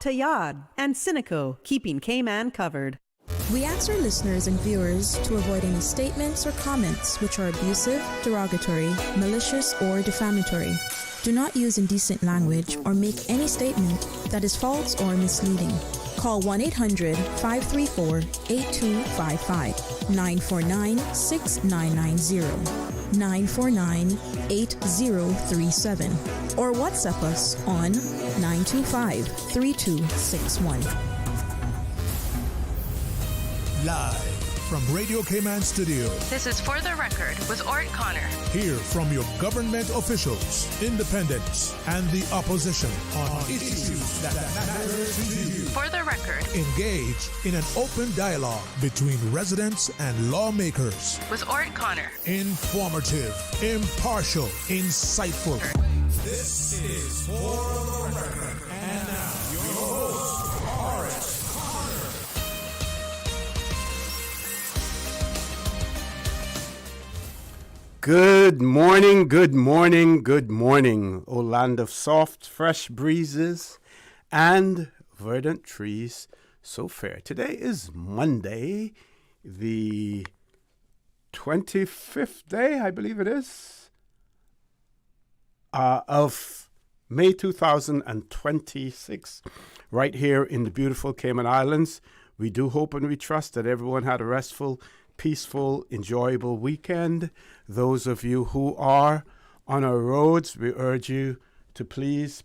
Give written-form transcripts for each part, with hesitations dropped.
Tayad, and Sinico, keeping Cayman covered. We ask our listeners and viewers to avoid any statements or comments which are abusive, derogatory, malicious, or defamatory. Do not use indecent language or make any statement that is false or misleading. Call 1-800-534-8255, 949-6990, 949-8037, or WhatsApp us on 925-3261. Live from Radio Cayman Studio. This is For the Record with Orrett Connor. Hear from your government officials, independents, and the opposition on issues that matter to you. For the Record. Engage in an open dialogue between residents and lawmakers. With Orrett Connor. Informative, impartial, insightful. This is For the Record. And now, your host, Orrett Connor. Good morning, good morning, good morning, O land of soft, fresh breezes and verdant trees so fair. Today is Monday, the 25th day, I believe it is, of May 2026, right here in the beautiful Cayman Islands. We do hope and we trust that everyone had a restful, peaceful, enjoyable weekend. Those of you who are on our roads, we urge you to please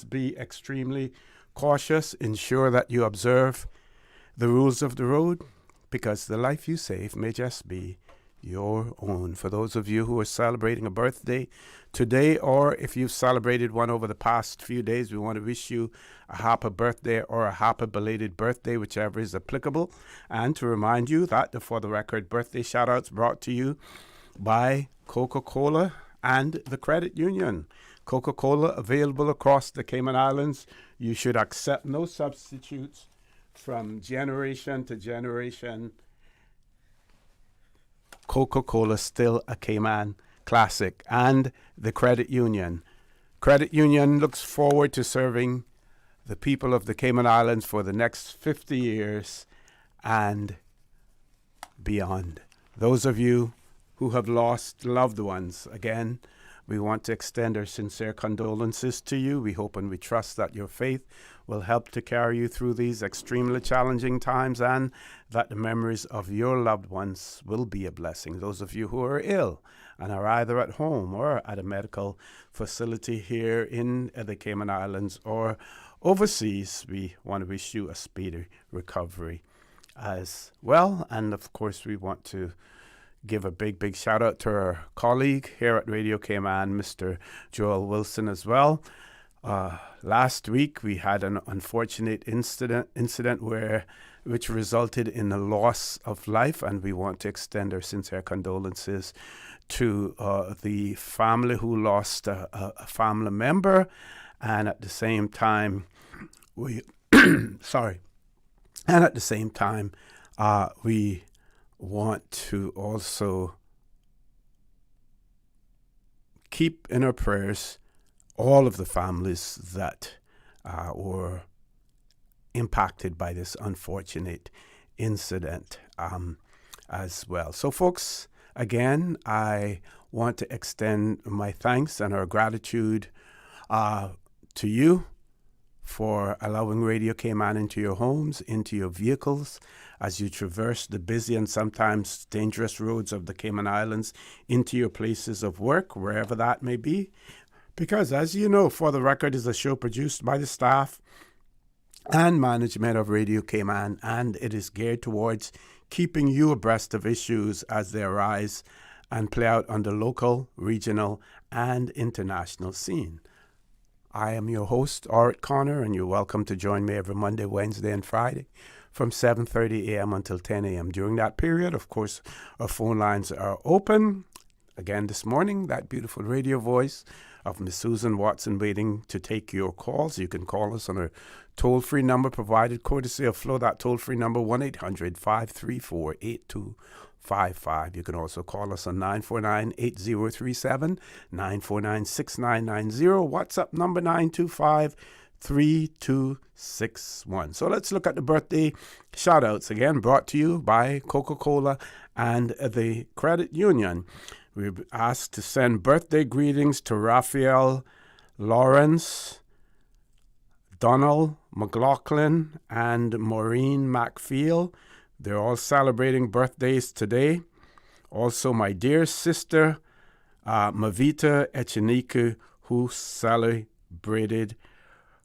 be extremely cautious. Ensure that you observe the rules of the road, because the life you save may just be your own. For those of you who are celebrating a birthday today, or if you've celebrated one over the past few days, we want to wish you a happy birthday or a happy belated birthday, whichever is applicable. And to remind you that the For the Record birthday shout-outs brought to you by Coca-Cola and the Credit Union. Coca-Cola available across the Cayman Islands. You should accept no substitutes from generation to generation. Coca-Cola still a Cayman classic. And the Credit Union. Credit Union looks forward to serving the people of the Cayman Islands for the next 50 years and beyond. Those of you who have lost loved ones, again, we want to extend our sincere condolences to you. We hope and we trust that your faith will help to carry you through these extremely challenging times, and that the memories of your loved ones will be a blessing. Those of you who are ill and are either at home or at a medical facility here in the Cayman Islands or overseas, we want to wish you a speedy recovery as well. And of course, we want to give a big shout out to our colleague here at Radio Cayman, Mr. Joel Wilson, as well. Last week we had an unfortunate incident which resulted in the loss of life, and we want to extend our sincere condolences to the family who lost a family member, and at the same time we we want to also keep in our prayers all of the families that were impacted by this unfortunate incident as well. So, folks, again, I want to extend my thanks and our gratitude to you for allowing Radio Cayman into your homes, into your vehicles, as you traverse the busy and sometimes dangerous roads of the Cayman Islands, into your places of work, wherever that may be. Because, as you know, For the Record is a show produced by the staff and management of Radio Cayman, and it is geared towards keeping you abreast of issues as they arise and play out on the local, regional, and international scene. I am your host, Orrett Connor, and you're welcome to join me every Monday, Wednesday, and Friday from 7:30 a.m. until 10 a.m. During that period, of course, our phone lines are open. Again, this morning, that beautiful radio voice of Miss Susan Watson waiting to take your calls. You can call us on our toll-free number provided courtesy of Flo. That toll-free number, 1-800-534-8255. You can also call us on 949-8037, 949-6990. WhatsApp number 925 3261. So let's look at the birthday shout-outs again, brought to you by Coca-Cola and the Credit Union. We've asked to send birthday greetings to Raphael Lawrence, Donald McLaughlin, and Maureen McFeel. They're all celebrating birthdays today. Also, my dear sister, Mavita Echeniku, who celebrates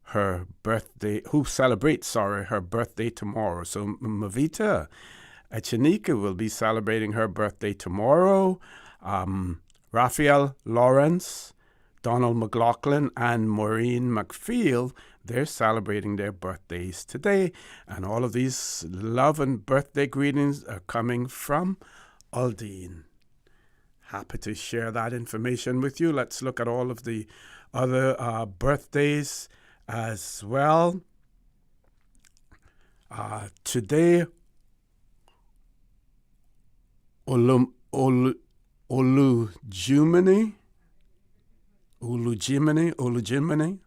her birthday tomorrow. So Mavita Echeniku will be celebrating her birthday tomorrow. Raphael Lawrence, Donald McLaughlin, and Maureen McFeel, they're celebrating their birthdays today. And all of these love and birthday greetings are coming from Aldine. Happy to share that information with you. Let's look at all of the other birthdays as well. Today, Olujimini,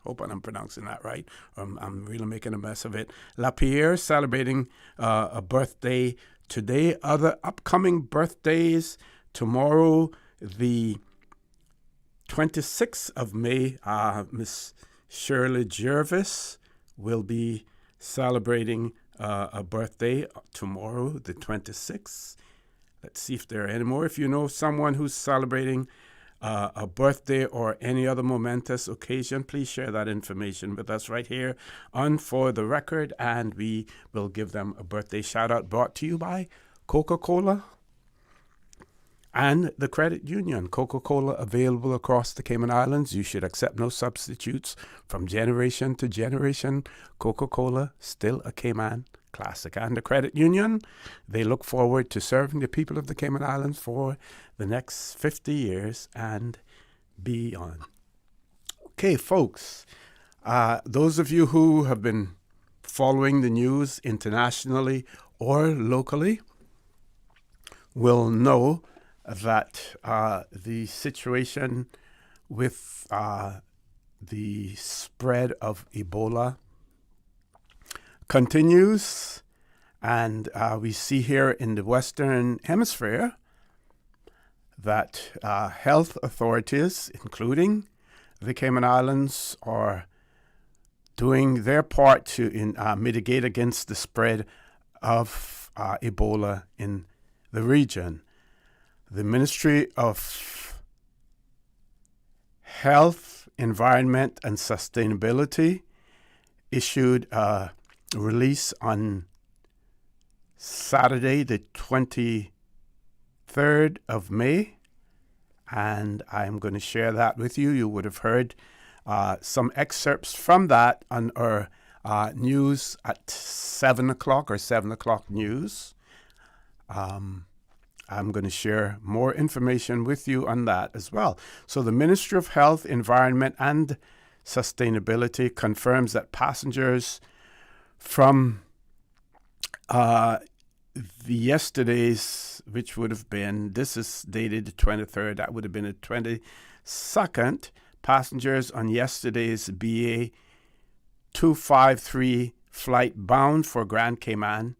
hope I'm pronouncing that right. I'm really making a mess of it. Lapierre celebrating a birthday today. Other upcoming birthdays tomorrow, the 26th of May, Miss Shirley Jervis will be celebrating a birthday tomorrow, the 26th. Let's see if there are any more. If you know someone who's celebrating a birthday or any other momentous occasion, please share that information with us right here on For the Record, and we will give them a birthday shout-out, brought to you by Coca-Cola and the Credit Union. Coca-Cola available across the Cayman Islands. You should accept no substitutes from generation to generation. Coca-Cola, still a Cayman classic. And the Credit Union, they look forward to serving the people of the Cayman Islands for the next 50 years and beyond. Okay, folks, those of you who have been following the news internationally or locally will know that the situation with the spread of Ebola continues, and we see here in the Western Hemisphere that health authorities, including the Cayman Islands, are doing their part to mitigate against the spread of Ebola in the region. The Ministry of Health, Environment, and Sustainability issued a release on Saturday, the 23rd of May, and I'm going to share that with you. You would have heard some excerpts from that on our news at 7 o'clock or 7 o'clock news. I'm going to share more information with you on that as well. So the Ministry of Health, Environment, and Sustainability confirms that passengers from yesterday's, which would have been, this is dated the 23rd, that would have been the 22nd, passengers on yesterday's BA 253 flight bound for Grand Cayman,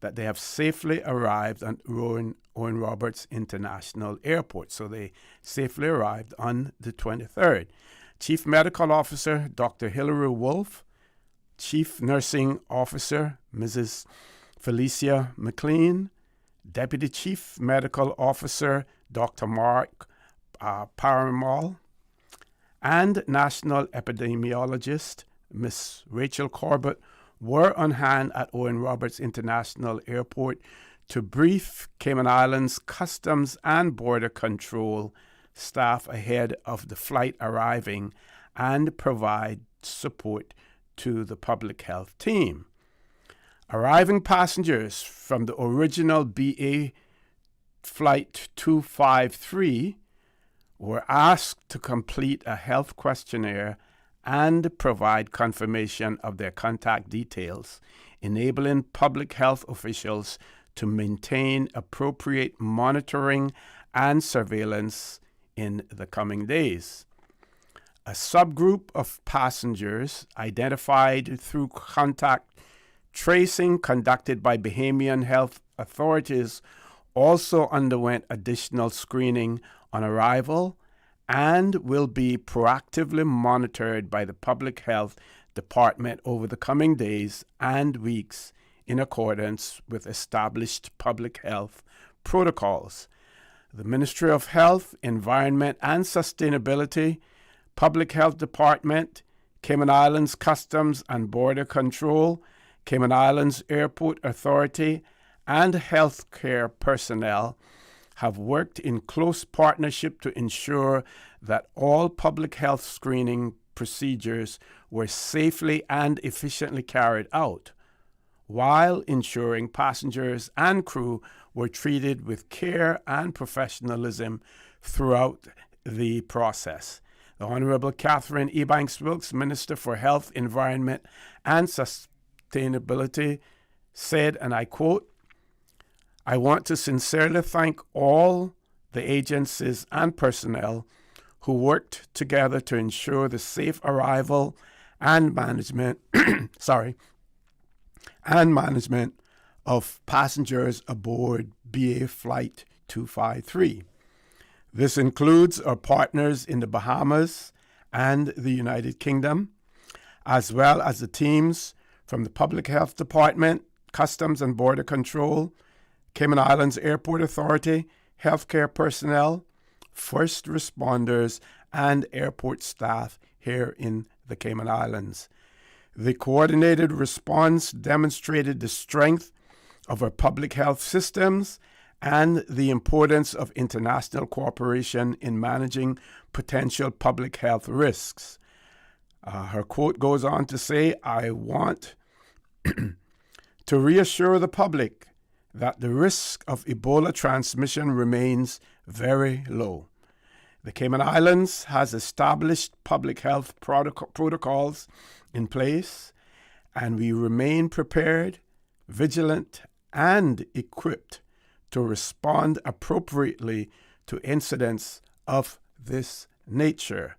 that they have safely arrived at Owen Roberts International Airport. So they safely arrived on the 23rd. Chief Medical Officer Dr. Hilary Wolf, Chief Nursing Officer Mrs. Felicia McLean, Deputy Chief Medical Officer Dr. Mark Paramal, and National Epidemiologist Ms. Rachel Corbett were on hand at Owen Roberts International Airport to brief Cayman Islands Customs and Border Control staff ahead of the flight arriving and provide support to the public health team. Arriving passengers from the original BA Flight 253 were asked to complete a health questionnaire and provide confirmation of their contact details, enabling public health officials to maintain appropriate monitoring and surveillance in the coming days. A subgroup of passengers identified through contact tracing conducted by Bahamian health authorities also underwent additional screening on arrival and will be proactively monitored by the Public Health Department over the coming days and weeks in accordance with established public health protocols. The Ministry of Health, Environment and Sustainability, Public Health Department, Cayman Islands Customs and Border Control, Cayman Islands Airport Authority, and healthcare personnel have worked in close partnership to ensure that all public health screening procedures were safely and efficiently carried out, while ensuring passengers and crew were treated with care and professionalism throughout the process. The Honorable Catherine Ebanks Wilks, Minister for Health, Environment and Sustainability, said, and I quote, "I want to sincerely thank all the agencies and personnel who worked together to ensure the safe arrival and management of passengers aboard BA Flight 253. This includes our partners in the Bahamas and the United Kingdom, as well as the teams from the Public Health Department, Customs and Border Control, Cayman Islands Airport Authority, healthcare personnel, first responders, and airport staff here in the Cayman Islands. The coordinated response demonstrated the strength of our public health systems and the importance of international cooperation in managing potential public health risks." Her quote goes on to say, "I want to reassure the public that the risk of Ebola transmission remains very low. The Cayman Islands has established public health protocols in place, and we remain prepared, vigilant, and equipped to respond appropriately to incidents of this nature."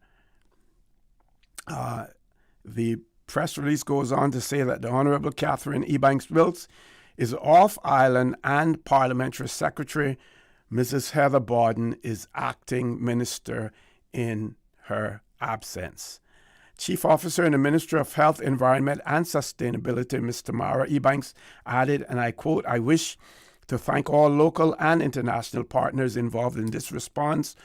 The press release goes on to say that the Honorable Catherine Ebanks Wilks is off island and Parliamentary Secretary Mrs. Heather Bawden is acting minister in her absence. Chief Officer in the Ministry of Health, Environment and Sustainability, Ms. Tamara Ebanks, added, and I quote, "I wish to thank all local and international partners involved in this response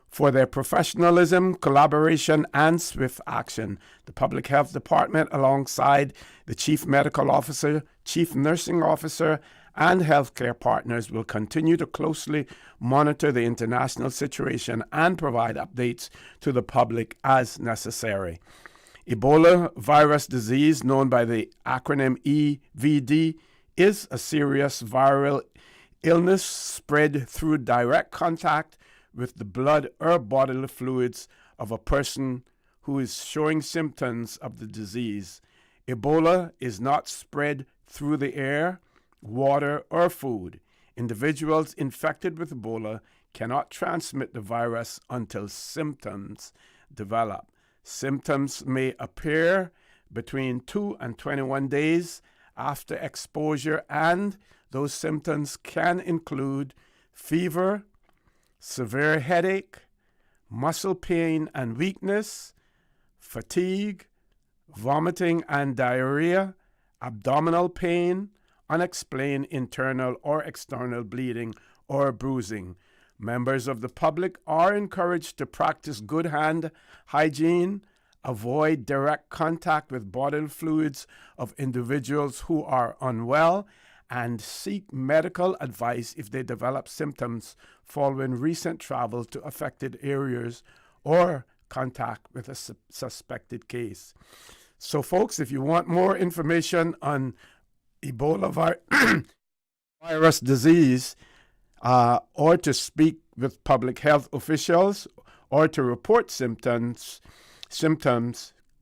for their professionalism, collaboration, and swift action. The Public Health Department, alongside the Chief Medical Officer, Chief Nursing Officer, and healthcare partners, will continue to closely monitor the international situation and provide updates to the public as necessary. Ebola virus disease, known by the acronym EVD, is a serious viral illness spread through direct contact with the blood or bodily fluids of a person who is showing symptoms of the disease. Ebola is not spread through the air, water, or food. Individuals infected with Ebola cannot transmit the virus until symptoms develop. Symptoms may appear between 2 and 21 days after exposure, and those symptoms can include fever, severe headache, muscle pain and weakness, fatigue, vomiting and diarrhea, abdominal pain, unexplained internal or external bleeding or bruising. Members of the public are encouraged to practice good hand hygiene, avoid direct contact with bodily fluids of individuals who are unwell, and seek medical advice if they develop symptoms following recent travel to affected areas or contact with a suspected case. So, folks, if you want more information on Ebola virus disease, or to speak with public health officials, or to report symptoms,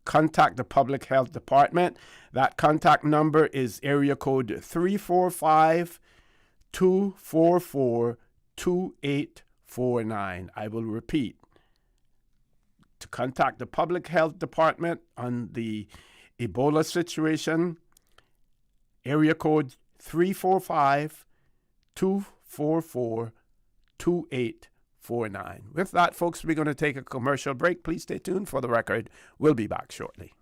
contact the Public Health Department. That contact number is area code 345-244-2849. I will repeat. to contact the Public Health Department on the Ebola situation. Area code 345-244-2849. With that, folks, we're going to take a commercial break. Please stay tuned for the record. We'll be back shortly.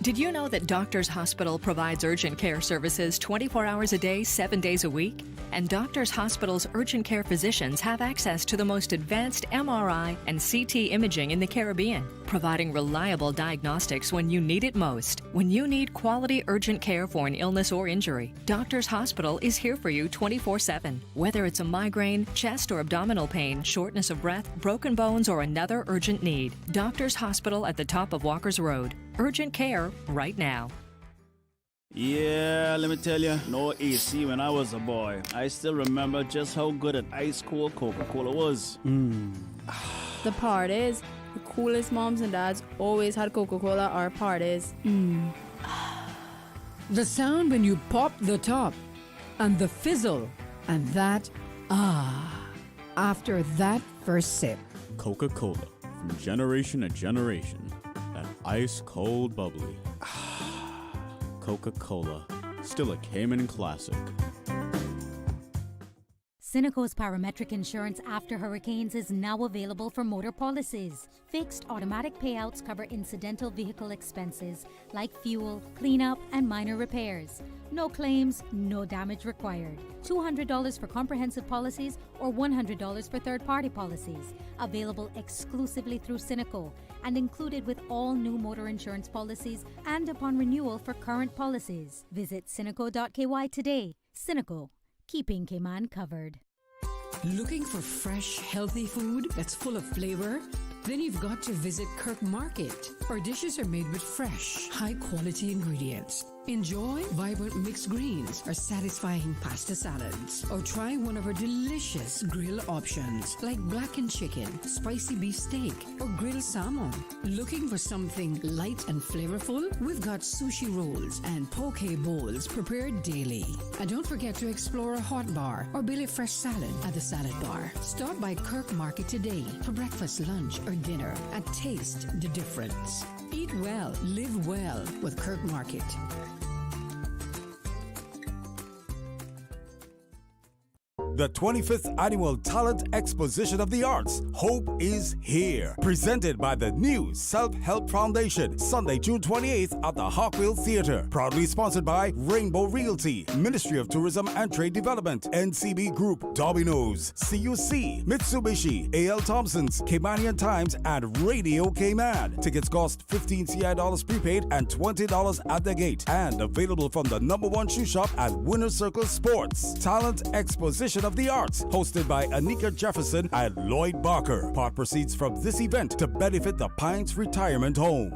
Did you know that Doctors Hospital provides urgent care services 24 hours a day, 7 days a week? And Doctors Hospital's urgent care physicians have access to the most advanced MRI and CT imaging in the Caribbean, providing reliable diagnostics when you need it most. When you need quality urgent care for an illness or injury, Doctors Hospital is here for you 24/7. Whether it's a migraine, chest or abdominal pain, shortness of breath, broken bones, or another urgent need, Doctors Hospital at the top of Walker's Road. Urgent care right now. Yeah, let me tell you, no AC when I was a boy. I still remember just how good an ice cold Coca-Cola was. The part is, the coolest moms and dads always had Coca-Cola or parties. The sound when you pop the top, and the fizzle, and that, after that first sip. Coca-Cola, from generation to generation. That ice cold bubbly. Coca-Cola, still a Cayman classic. Cineco's parametric insurance after hurricanes is now available for motor policies. Fixed automatic payouts cover incidental vehicle expenses like fuel, cleanup, and minor repairs. No claims, no damage required. $200 for comprehensive policies or $100 for third-party policies. Available exclusively through Cineco and included with all new motor insurance policies and upon renewal for current policies. Visit cineco.ky today. Cineco, keeping Cayman covered. Looking for fresh, healthy food that's full of flavor? Then you've got to visit Kirk Market. Our dishes are made with fresh, high-quality ingredients. Enjoy vibrant mixed greens or satisfying pasta salads. Or try one of our delicious grill options like blackened chicken, spicy beef steak, or grilled salmon. Looking for something light and flavorful? We've got sushi rolls and poke bowls prepared daily. And don't forget to explore a hot bar or Billy Fresh salad at the salad bar. Stop by Kirk Market today for breakfast, lunch, or dinner and taste the difference. Eat well, live well with Kirk Market. The 25th Annual Talent Exposition of the Arts, Hope is Here. Presented by the new Self-Help Foundation, Sunday, June 28th at the Hawkville Theatre. Proudly sponsored by Rainbow Realty, Ministry of Tourism and Trade Development, NCB Group, Domino's, CUC, Mitsubishi, A.L. Thompson's, Caymanian Times, and Radio Cayman. Tickets cost $15 CI prepaid and $20 at the gate. And available from the #1 shoe shop at Winner Circle Sports. Talent Exposition of the Arts, hosted by Anika Jefferson and Lloyd Barker. Part proceeds from this event to benefit the Pines Retirement Home.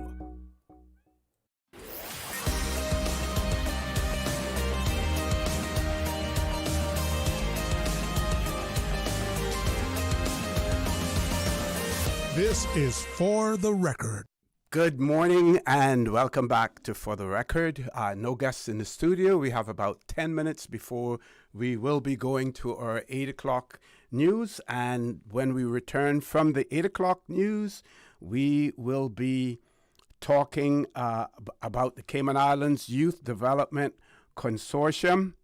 This is For the Record. Good morning and welcome back to For the Record. No guests in the studio. We have about 10 minutes before we will be going to our 8 o'clock news. And when we return from the 8 o'clock news, we will be talking about the Cayman Islands Youth Development Consortium,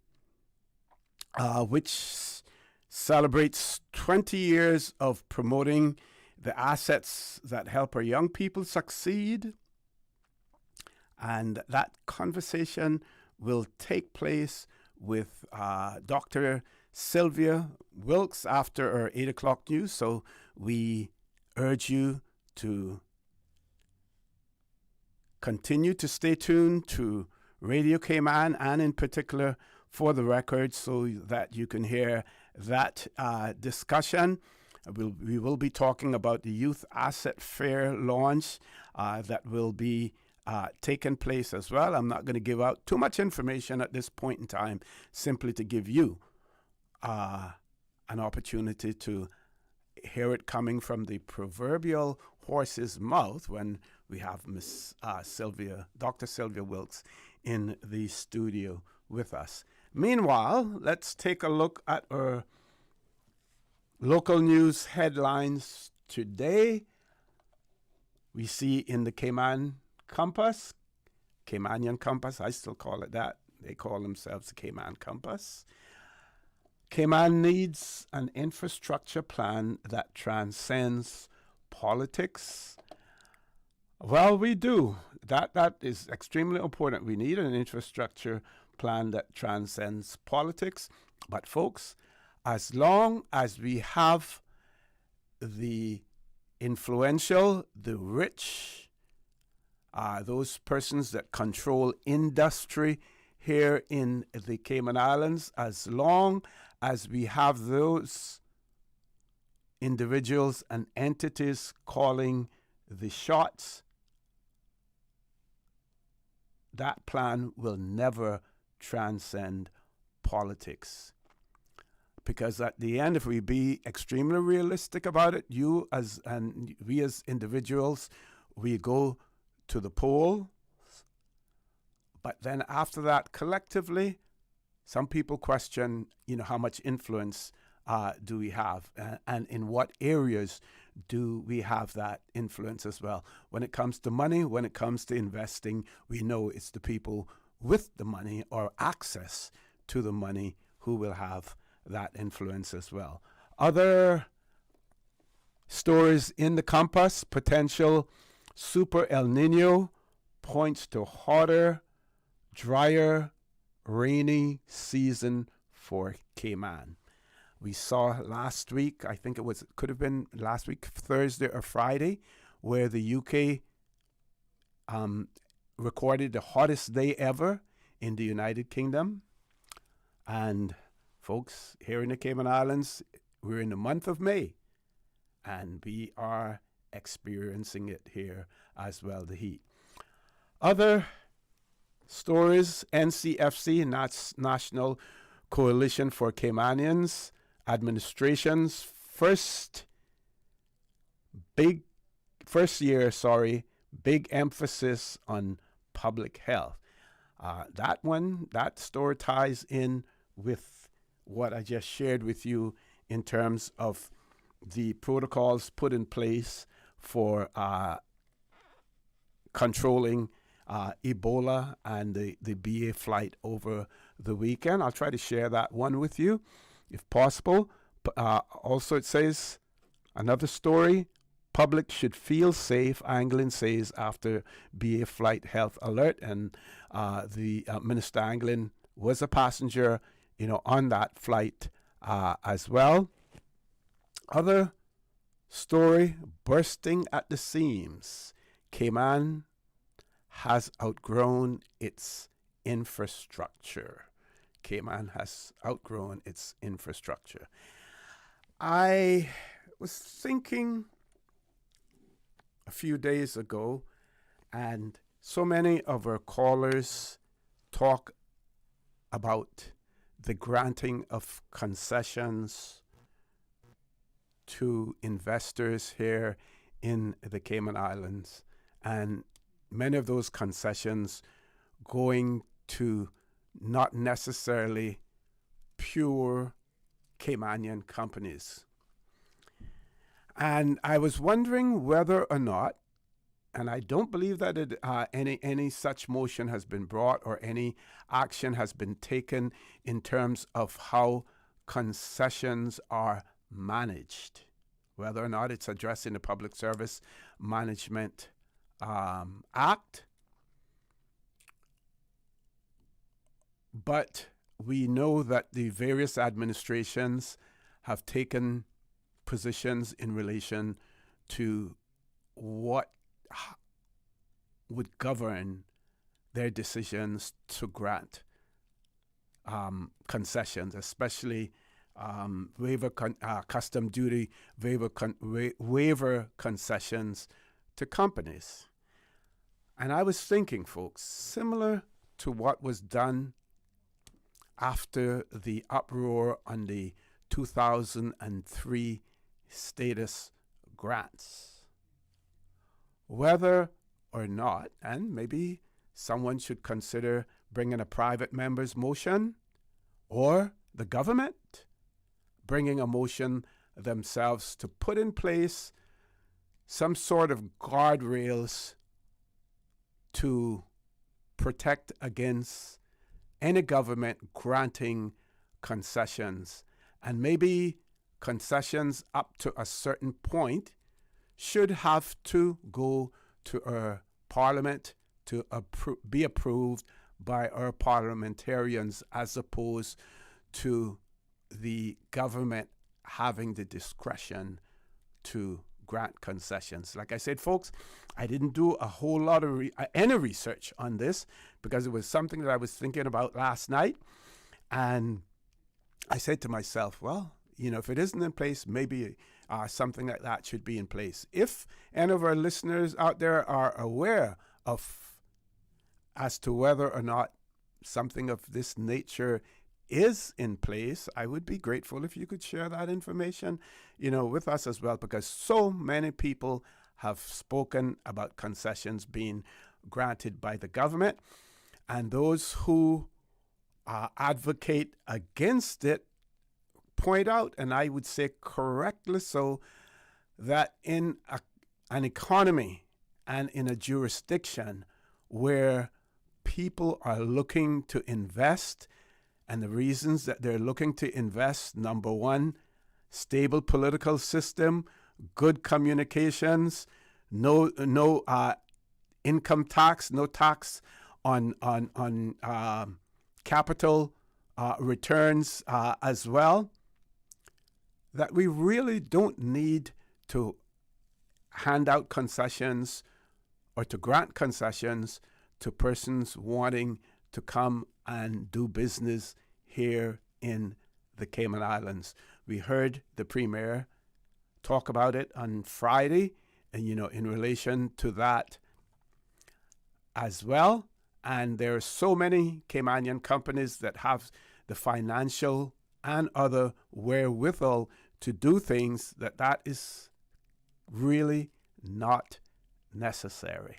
which celebrates 20 years of promoting the assets that help our young people succeed. And that conversation will take place with Dr. Sylvia Wilks after our 8 o'clock news. So we urge you to continue to stay tuned to Radio Cayman and in particular For the Record so that you can hear that discussion. We will be talking about the Youth Asset Fair launch that will be taking place as well. I'm not going to give out too much information at this point in time, simply to give you an opportunity to hear it coming from the proverbial horse's mouth when we have Miss Sylvia, Dr. Sylvia Wilks, in the studio with us. Meanwhile, let's take a look at our local news headlines today. we see in the Caymanian Compass, I still call it that. They call themselves the Cayman Compass. Cayman needs an infrastructure plan that transcends politics. Well, we do. That is extremely important. We need an infrastructure plan that transcends politics. But folks, as long as we have the influential, the rich, those persons that control industry here in the Cayman Islands, as long as we have those individuals and entities calling the shots, that plan will never transcend politics. Because at the end, if we be extremely realistic about it, we as individuals, we go to the poll, but then after that, collectively, some people question, how much influence do we have, and in what areas do we have that influence as well? When it comes to money, when it comes to investing, we know it's the people with the money or access to the money who will have that influence as well. Other stories in the compass: potential Super El Nino points to hotter, drier, rainy season for Cayman. We saw last week, I think could have been last week, Thursday or Friday, where the UK recorded the hottest day ever in the United Kingdom. And folks, here in the Cayman Islands, we're in the month of May, and we are experiencing it here as well, the heat. Other stories: NCFC, National Coalition for Caymanians, administration's first big emphasis on public health. That story ties in with what I just shared with you in terms of the protocols put in place for controlling Ebola and the BA flight over the weekend. I'll try to share that one with you if possible. Also, it says, another story: public should feel safe, Anglin says after BA flight health alert. And the Minister Anglin was a passenger, on that flight as well. Other story: bursting at the seams. Cayman has outgrown its infrastructure. Cayman has outgrown its infrastructure. I was thinking a few days ago, and so many of our callers talk about the granting of concessions to investors here in the Cayman Islands, and many of those concessions going to not necessarily pure Caymanian companies. And I was wondering whether or not, and I don't believe that any such motion has been brought or any action has been taken in terms of how concessions are managed, whether or not it's addressed in the Public Service Management Act. But we know that the various administrations have taken positions in relation to what would govern their decisions to grant concessions, especially custom duty waiver concessions to companies. And I was thinking, folks, similar to what was done after the uproar on the 2003 status grants, whether or not, and maybe someone should consider bringing a private member's motion, or the government bringing a motion themselves to put in place some sort of guardrails to protect against any government granting concessions. And maybe concessions up to a certain point should have to go to our parliament to be approved by our parliamentarians, as opposed to the government having the discretion to grant concessions. Like I said, folks, I didn't do a whole lot of any research on this because it was something that I was thinking about last night. And I said to myself, well, if it isn't in place, maybe something like that should be in place. If any of our listeners out there are aware of as to whether or not something of this nature is in place, I would be grateful if you could share that information, with us as well, because so many people have spoken about concessions being granted by the government, and those who advocate against it point out, and I would say correctly so, that in an economy and in a jurisdiction where people are looking to invest, and the reasons that they're looking to invest, number one, stable political system, good communications, no income tax, no tax on capital returns as well, that we really don't need to hand out concessions or to grant concessions to persons wanting to come and do business here in the Cayman Islands. We heard the Premier talk about it on Friday, and in relation to that as well. And there are so many Caymanian companies that have the financial and other wherewithal to do things that is really not necessary.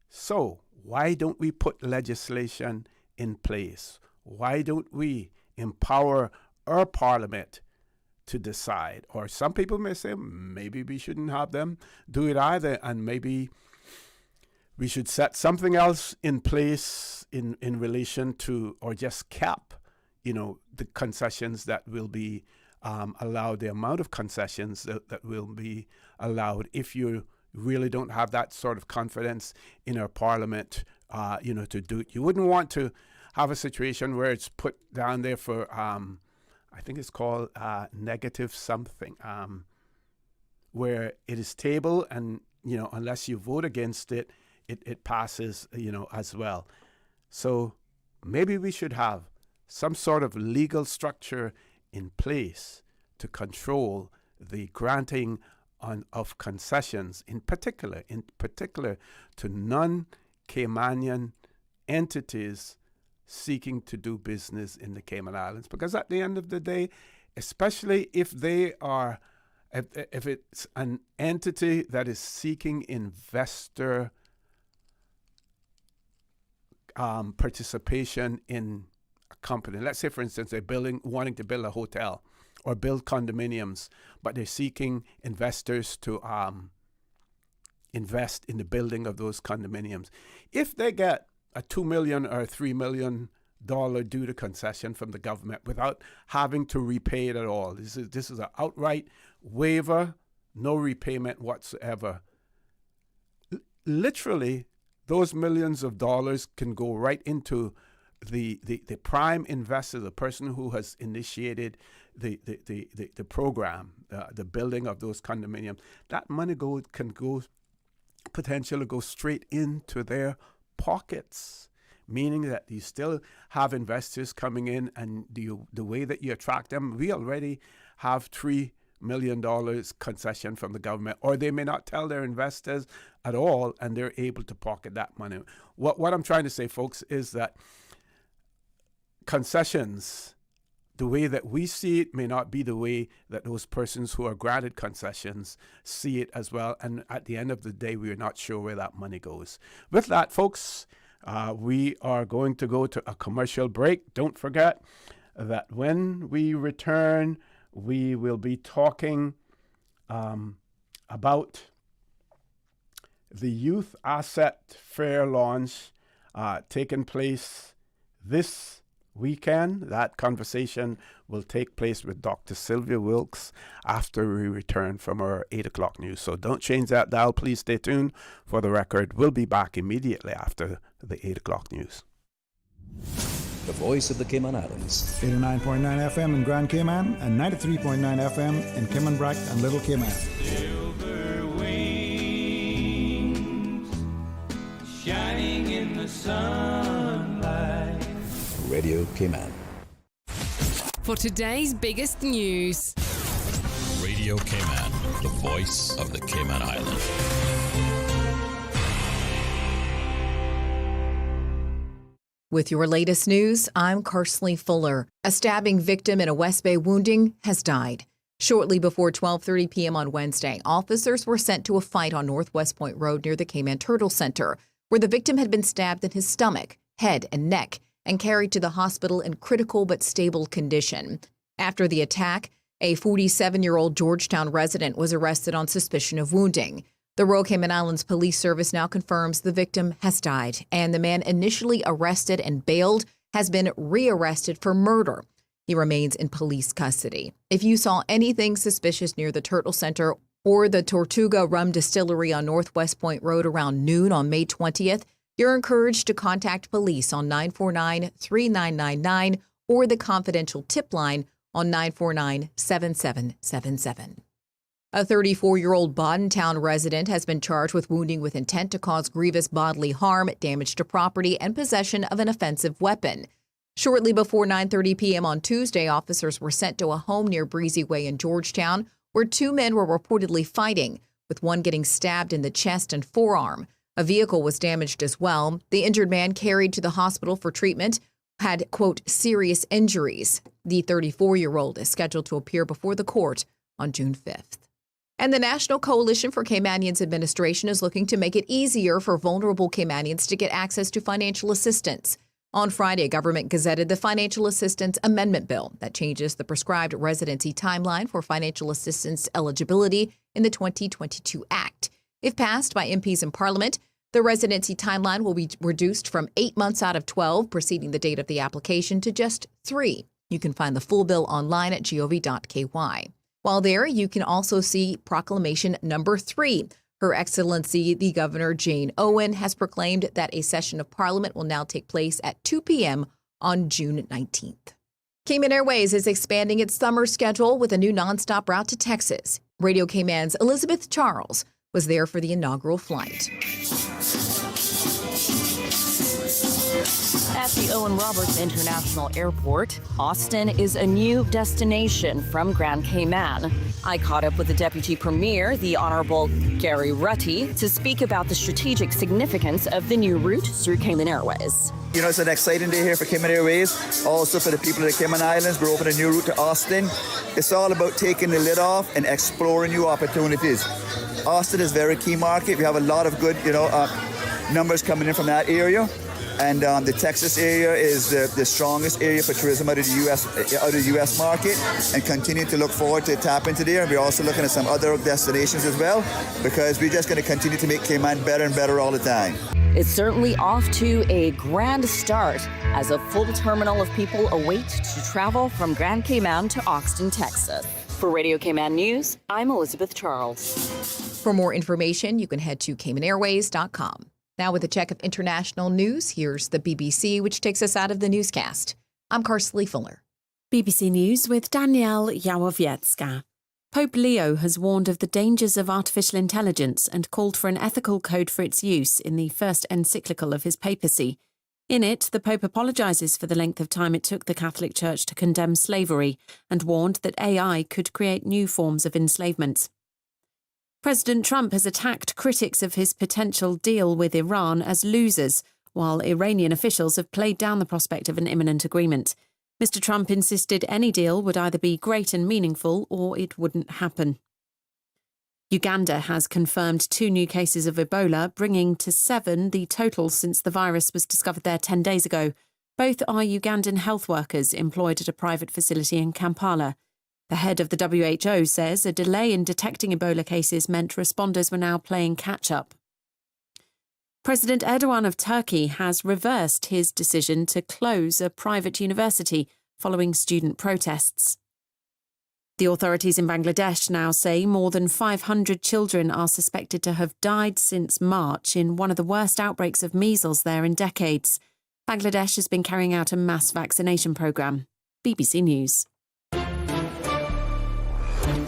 So why don't we put legislation in place? Why don't we empower our parliament to decide? Or some people may say maybe we shouldn't have them do it either, and maybe we should set something else in place in relation to, or just cap, the concessions that will be allowed, the amount of concessions that will be allowed, if you really don't have that sort of confidence in our parliament, to do it. You wouldn't want to have a situation where it's put down there for, I think it's called negative something, where it is tabled and, unless you vote against it, it passes, as well. So maybe we should have some sort of legal structure in place to control the granting of concessions, in particular to non-Caymanian entities seeking to do business in the Cayman Islands. Because at the end of the day, especially if it's an entity that is seeking investor participation in a company. Let's say, for instance, they're wanting to build a hotel or build condominiums, but they're seeking investors to invest in the building of those condominiums. If they get a $2 million or $3 million due to concession from the government without having to repay it at all, this is an outright waiver, no repayment whatsoever. Literally, those millions of dollars can go right into the prime investor, the person who has initiated the program, the building of those condominiums. That money can potentially go straight into their pockets, meaning that you still have investors coming in, and the way that you attract them, we already have $3 million concession from the government, or they may not tell their investors at all, and they're able to pocket that money. What I'm trying to say, folks, is that concessions, the way that we see it, may not be the way that those persons who are granted concessions see it as well. And at the end of the day, we are not sure where that money goes. With that, folks, we are going to go to a commercial break. Don't forget that when we return, we will be talking about the Youth Asset Fair launch taking place this weekend. That conversation will take place with Dr. Sylvia Wilks after we return from our 8 o'clock news. So don't change that dial. Please stay tuned for the record. We'll be back immediately after the 8 o'clock news. The voice of the Cayman Islands. 89.9 FM in Grand Cayman and 93.9 FM in Cayman Brac and Little Cayman. Silver wings shining in the sunlight. Radio Cayman. For today's biggest news. Radio Cayman, the voice of the Cayman Islands. With your latest news, I'm Karsley Fuller. A stabbing victim in a West Bay wounding has died. Shortly before 12:30 p.m. on Wednesday, officers were sent to a fight on Northwest Point Road near the Cayman Turtle Center, where the victim had been stabbed in his stomach, head, and neck, and carried to the hospital in critical but stable condition. After the attack, a 47-year-old Georgetown resident was arrested on suspicion of wounding. The Royal Cayman Islands Police Service now confirms the victim has died, and the man initially arrested and bailed has been rearrested for murder. He remains in police custody. If you saw anything suspicious near the Turtle Center or the Tortuga Rum Distillery on Northwest Point Road around noon on May 20th, you're encouraged to contact police on 949-3999 or the confidential tip line on 949-7777. A 34-year-old Boddentown resident has been charged with wounding with intent to cause grievous bodily harm, damage to property, and possession of an offensive weapon. Shortly before 9:30 p.m. on Tuesday, officers were sent to a home near Breezy Way in Georgetown, where two men were reportedly fighting, with one getting stabbed in the chest and forearm. A vehicle was damaged as well. The injured man carried to the hospital for treatment had, quote, serious injuries. The 34-year-old is scheduled to appear before the court on June 5th. And the National Coalition for Caymanians Administration is looking to make it easier for vulnerable Caymanians to get access to financial assistance. On Friday, government gazetted the Financial Assistance Amendment Bill that changes the prescribed residency timeline for financial assistance eligibility in the 2022 Act. If passed by MPs in Parliament, the residency timeline will be reduced from 8 months out of 12 preceding the date of the application to just 3. You can find the full bill online at gov.ky. While there, you can also see Proclamation Number 3. Her Excellency, the Governor Jane Owen, has proclaimed that a session of Parliament will now take place at 2 p.m. on June 19th. Cayman Airways is expanding its summer schedule with a new nonstop route to Texas. Radio Cayman's Elizabeth Charles was there for the inaugural flight. At the Owen Roberts International Airport, Austin is a new destination from Grand Cayman. I caught up with the Deputy Premier, the Honorable Gary Rutty, to speak about the strategic significance of the new route through Cayman Airways. You know, it's an exciting day here for Cayman Airways. Also for the people of the Cayman Islands, we're opening a new route to Austin. It's all about taking the lid off and exploring new opportunities. Austin is a very key market. We have a lot of good, numbers coming in from that area. And the Texas area is the strongest area for tourism out of the U.S. market, and continue to look forward to tap into there. And we're also looking at some other destinations as well, because we're just going to continue to make Cayman better and better all the time. It's certainly off to a grand start as a full terminal of people await to travel from Grand Cayman to Austin, Texas. For Radio Cayman News, I'm Elizabeth Charles. For more information, you can head to CaymanAirways.com. Now with a check of international news, here's the BBC, which takes us out of the newscast. I'm Karsley Fuller. BBC News with Danielle Yawowiecka. Pope Leo has warned of the dangers of artificial intelligence and called for an ethical code for its use in the first encyclical of his papacy. In it, the Pope apologises for the length of time it took the Catholic Church to condemn slavery and warned that AI could create new forms of enslavement. President Trump has attacked critics of his potential deal with Iran as losers, while Iranian officials have played down the prospect of an imminent agreement. Mr. Trump insisted any deal would either be great and meaningful or it wouldn't happen. Uganda has confirmed 2 new cases of Ebola, bringing to 7 the total since the virus was discovered there 10 days ago. Both are Ugandan health workers employed at a private facility in Kampala. The head of the WHO says a delay in detecting Ebola cases meant responders were now playing catch-up. President Erdogan of Turkey has reversed his decision to close a private university following student protests. The authorities in Bangladesh now say more than 500 children are suspected to have died since March in one of the worst outbreaks of measles there in decades. Bangladesh has been carrying out a mass vaccination programme. BBC News.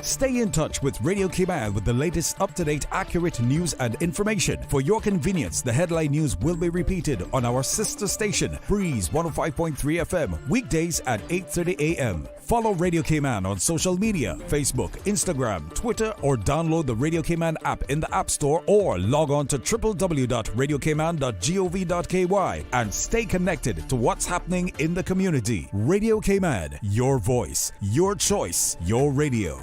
Stay in touch with Radio Cayman with the latest up-to-date, accurate news and information. For your convenience, the headline news will be repeated on our sister station, Breeze 105.3 FM, weekdays at 8:30 a.m. Follow Radio Cayman on social media, Facebook, Instagram, Twitter, or download the Radio Cayman app in the App Store or log on to www.radiocayman.gov.ky and stay connected to what's happening in the community. Radio Cayman, your voice, your choice, your radio.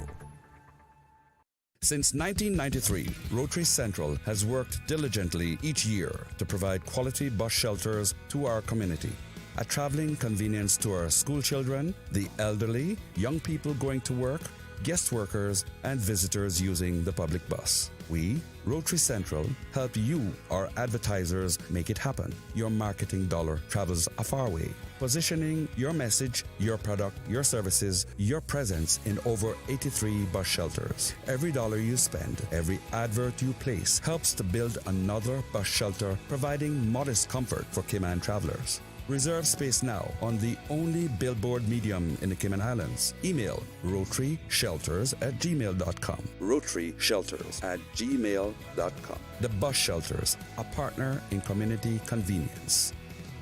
Since 1993, Rotary Central has worked diligently each year to provide quality bus shelters to our community. A traveling convenience to our school children, the elderly, young people going to work, guest workers, and visitors using the public bus. We, Rotary Central, help you, our advertisers, make it happen. Your marketing dollar travels a far way, positioning your message, your product, your services, your presence in over 83 bus shelters. Every dollar you spend, every advert you place helps to build another bus shelter, providing modest comfort for Cayman travelers. Reserve space now on the only billboard medium in the Cayman Islands. Email rotaryshelters@gmail.com. rotaryshelters@gmail.com. The Bus Shelters, a partner in community convenience.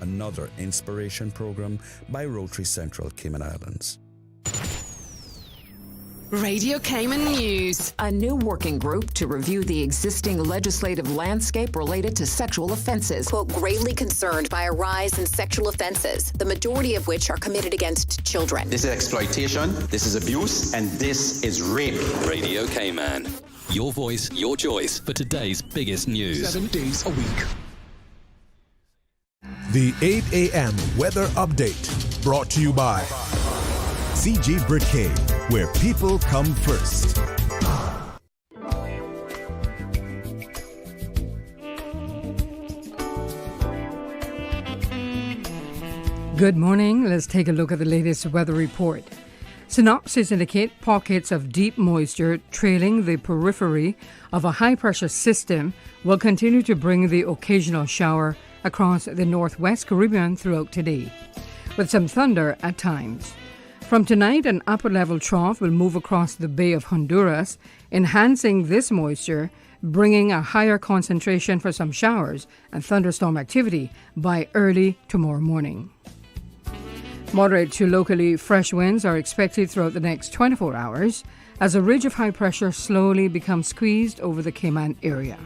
Another inspiration program by Rotary Central Cayman Islands. Radio Cayman News. A new working group to review the existing legislative landscape related to sexual offenses. Quote, gravely concerned by a rise in sexual offenses, the majority of which are committed against children. This is exploitation, this is abuse, and this is rape. Radio Cayman. Your voice, your choice for today's biggest news. 7 days a week. The 8 a.m. weather update brought to you by CG Britcay, where people come first. Good morning. Let's take a look at the latest weather report. Synopsis indicate pockets of deep moisture trailing the periphery of a high-pressure system will continue to bring the occasional shower across the northwest Caribbean throughout today, with some thunder at times. From tonight, an upper-level trough will move across the Bay of Honduras, enhancing this moisture, bringing a higher concentration for some showers and thunderstorm activity by early tomorrow morning. Moderate to locally fresh winds are expected throughout the next 24 hours as a ridge of high pressure slowly becomes squeezed over the Cayman area.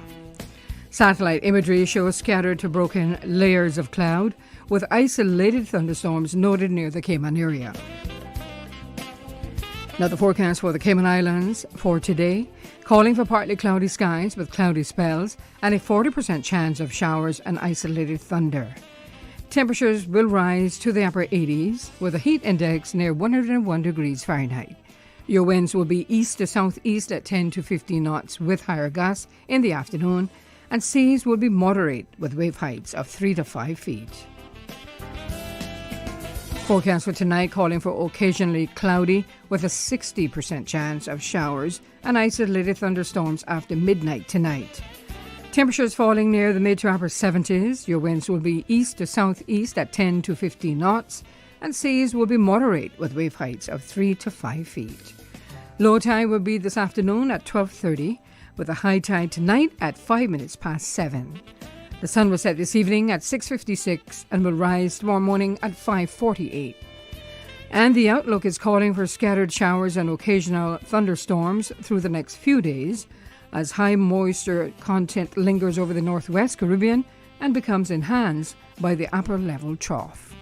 Satellite imagery shows scattered to broken layers of cloud with isolated thunderstorms noted near the Cayman area. Now the forecast for the Cayman Islands for today, calling for partly cloudy skies with cloudy spells and a 40% chance of showers and isolated thunder. Temperatures will rise to the upper 80s with a heat index near 101 degrees Fahrenheit. Your winds will be east to southeast at 10 to 15 knots with higher gusts in the afternoon, and seas will be moderate with wave heights of 3 to 5 feet. Forecast for tonight calling for occasionally cloudy with a 60% chance of showers and isolated thunderstorms after midnight tonight. Temperatures falling near the mid to upper 70s. Your winds will be east to southeast at 10 to 15 knots, and seas will be moderate with wave heights of 3 to 5 feet. Low tide will be this afternoon at 12:30, with a high tide tonight at 5 minutes past 7. The sun will set this evening at 6:56 and will rise tomorrow morning at 5:48. And the outlook is calling for scattered showers and occasional thunderstorms through the next few days as high moisture content lingers over the northwest Caribbean and becomes enhanced by the upper level trough.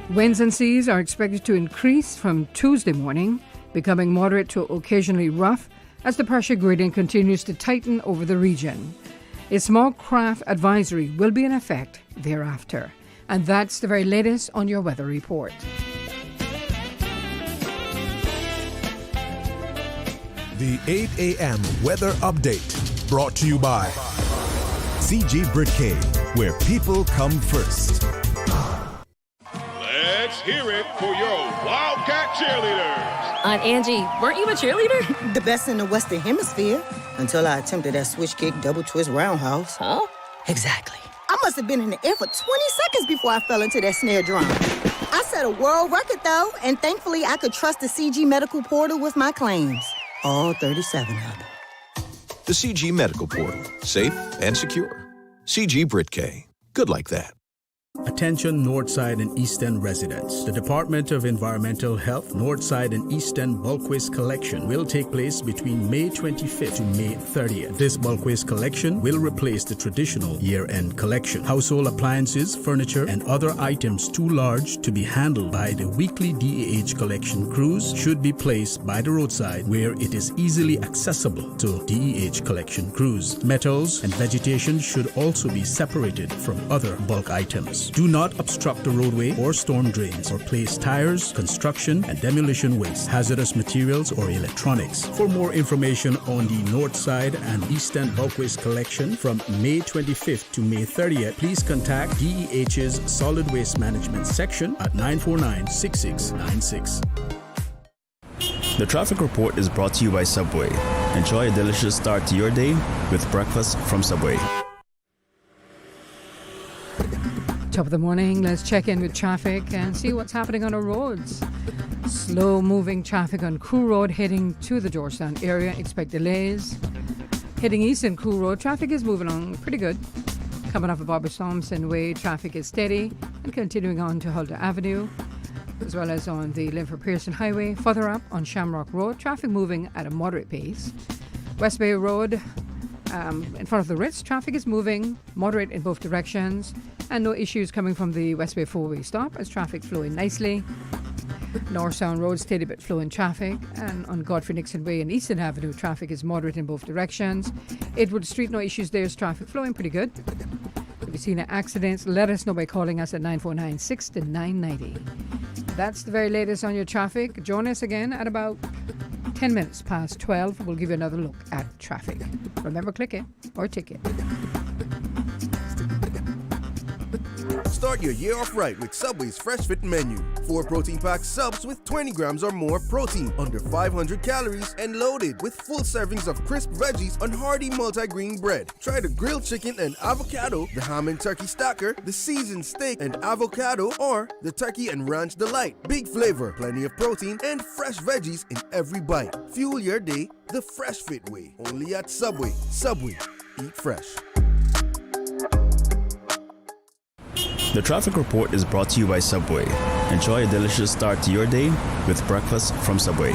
Winds and seas are expected to increase from Tuesday morning, becoming moderate to occasionally rough as the pressure gradient continues to tighten over the region. A small craft advisory will be in effect thereafter. And that's the very latest on your weather report. The 8 a.m. weather update brought to you by CG Britcay, where people come first. Let's hear it for your Wildcat cheerleaders. Aunt Angie, weren't you a cheerleader? The best in the Western Hemisphere, until I attempted that switch kick double twist roundhouse. Huh? Exactly. I must have been in the air for 20 seconds before I fell into that snare drum. I set a world record, though, and thankfully I could trust the CG Medical Portal with my claims. All 37 of them. The CG Medical Portal. Safe and secure. CG Britcay. Good like that. Attention Northside and East End residents. The Department of Environmental Health Northside and East End bulk waste collection will take place between May 25th to May 30th. This bulk waste collection will replace the traditional year-end collection. Household appliances, furniture, and other items too large to be handled by the weekly DEH collection crews should be placed by the roadside where it is easily accessible to DEH collection crews. Metals and vegetation should also be separated from other bulk items. Do not obstruct the roadway or storm drains or place tires, construction, and demolition waste, hazardous materials, or electronics. For more information on the North Side and East End bulk waste collection from May 25th to May 30th, please contact DEH's Solid Waste Management section at 949-6696. The traffic report is brought to you by Subway. Enjoy a delicious start to your day with breakfast from Subway. Top of the morning, let's check in with traffic and see what's happening on our roads. Slow moving traffic on Crew Road heading to the Georgetown area. Expect delays. Heading east in Crew Road, traffic is moving on pretty good. Coming off of Barbara Thompson Way, traffic is steady and continuing on to Huldah Avenue, as well as on the Linford Pearson Highway. Further up on Shamrock Road, traffic moving at a moderate pace. West Bay Road, in front of the Ritz, traffic is moving moderate in both directions, and no issues coming from the West Bay four-way stop as traffic flowing nicely. North Sound Road, steady but flowing traffic, and on Godfrey Nixon Way and Eastern Avenue, traffic is moderate in both directions. Edward Street, no issues there, is traffic flowing pretty good. If you've seen accidents, let us know by calling us at 949-6-990. That's the very latest on your traffic. Join us again at about 10 minutes past 12. We'll give you another look at traffic. Remember, click it or ticket. Start your year off right with Subway's Fresh Fit menu. 4 protein-packed subs with 20 grams or more protein, under 500 calories, and loaded with full servings of crisp veggies on hearty multi-grain bread. Try the grilled chicken and avocado, the ham and turkey stacker, the seasoned steak and avocado, or the turkey and ranch delight. Big flavor, plenty of protein, and fresh veggies in every bite. Fuel your day the Fresh Fit way. Only at Subway. Subway. Eat fresh. The traffic report is brought to you by Subway. Enjoy a delicious start to your day with breakfast from Subway.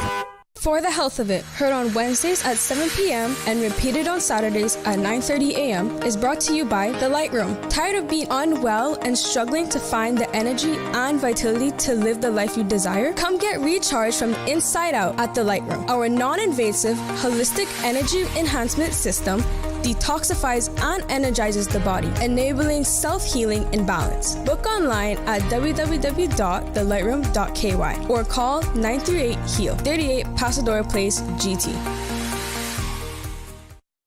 For the Health of It, heard on Wednesdays at 7 p.m. and repeated on Saturdays at 9:30 a.m. is brought to you by The Light Room. Tired of being unwell and struggling to find the energy and vitality to live the life you desire? Come get recharged from the inside out at The Light Room. Our non-invasive, holistic energy enhancement system detoxifies and energizes the body, enabling self-healing and balance. Book online at www.thelightroom.ky or call 938-HEAL, 38 Pasadora Place, GT.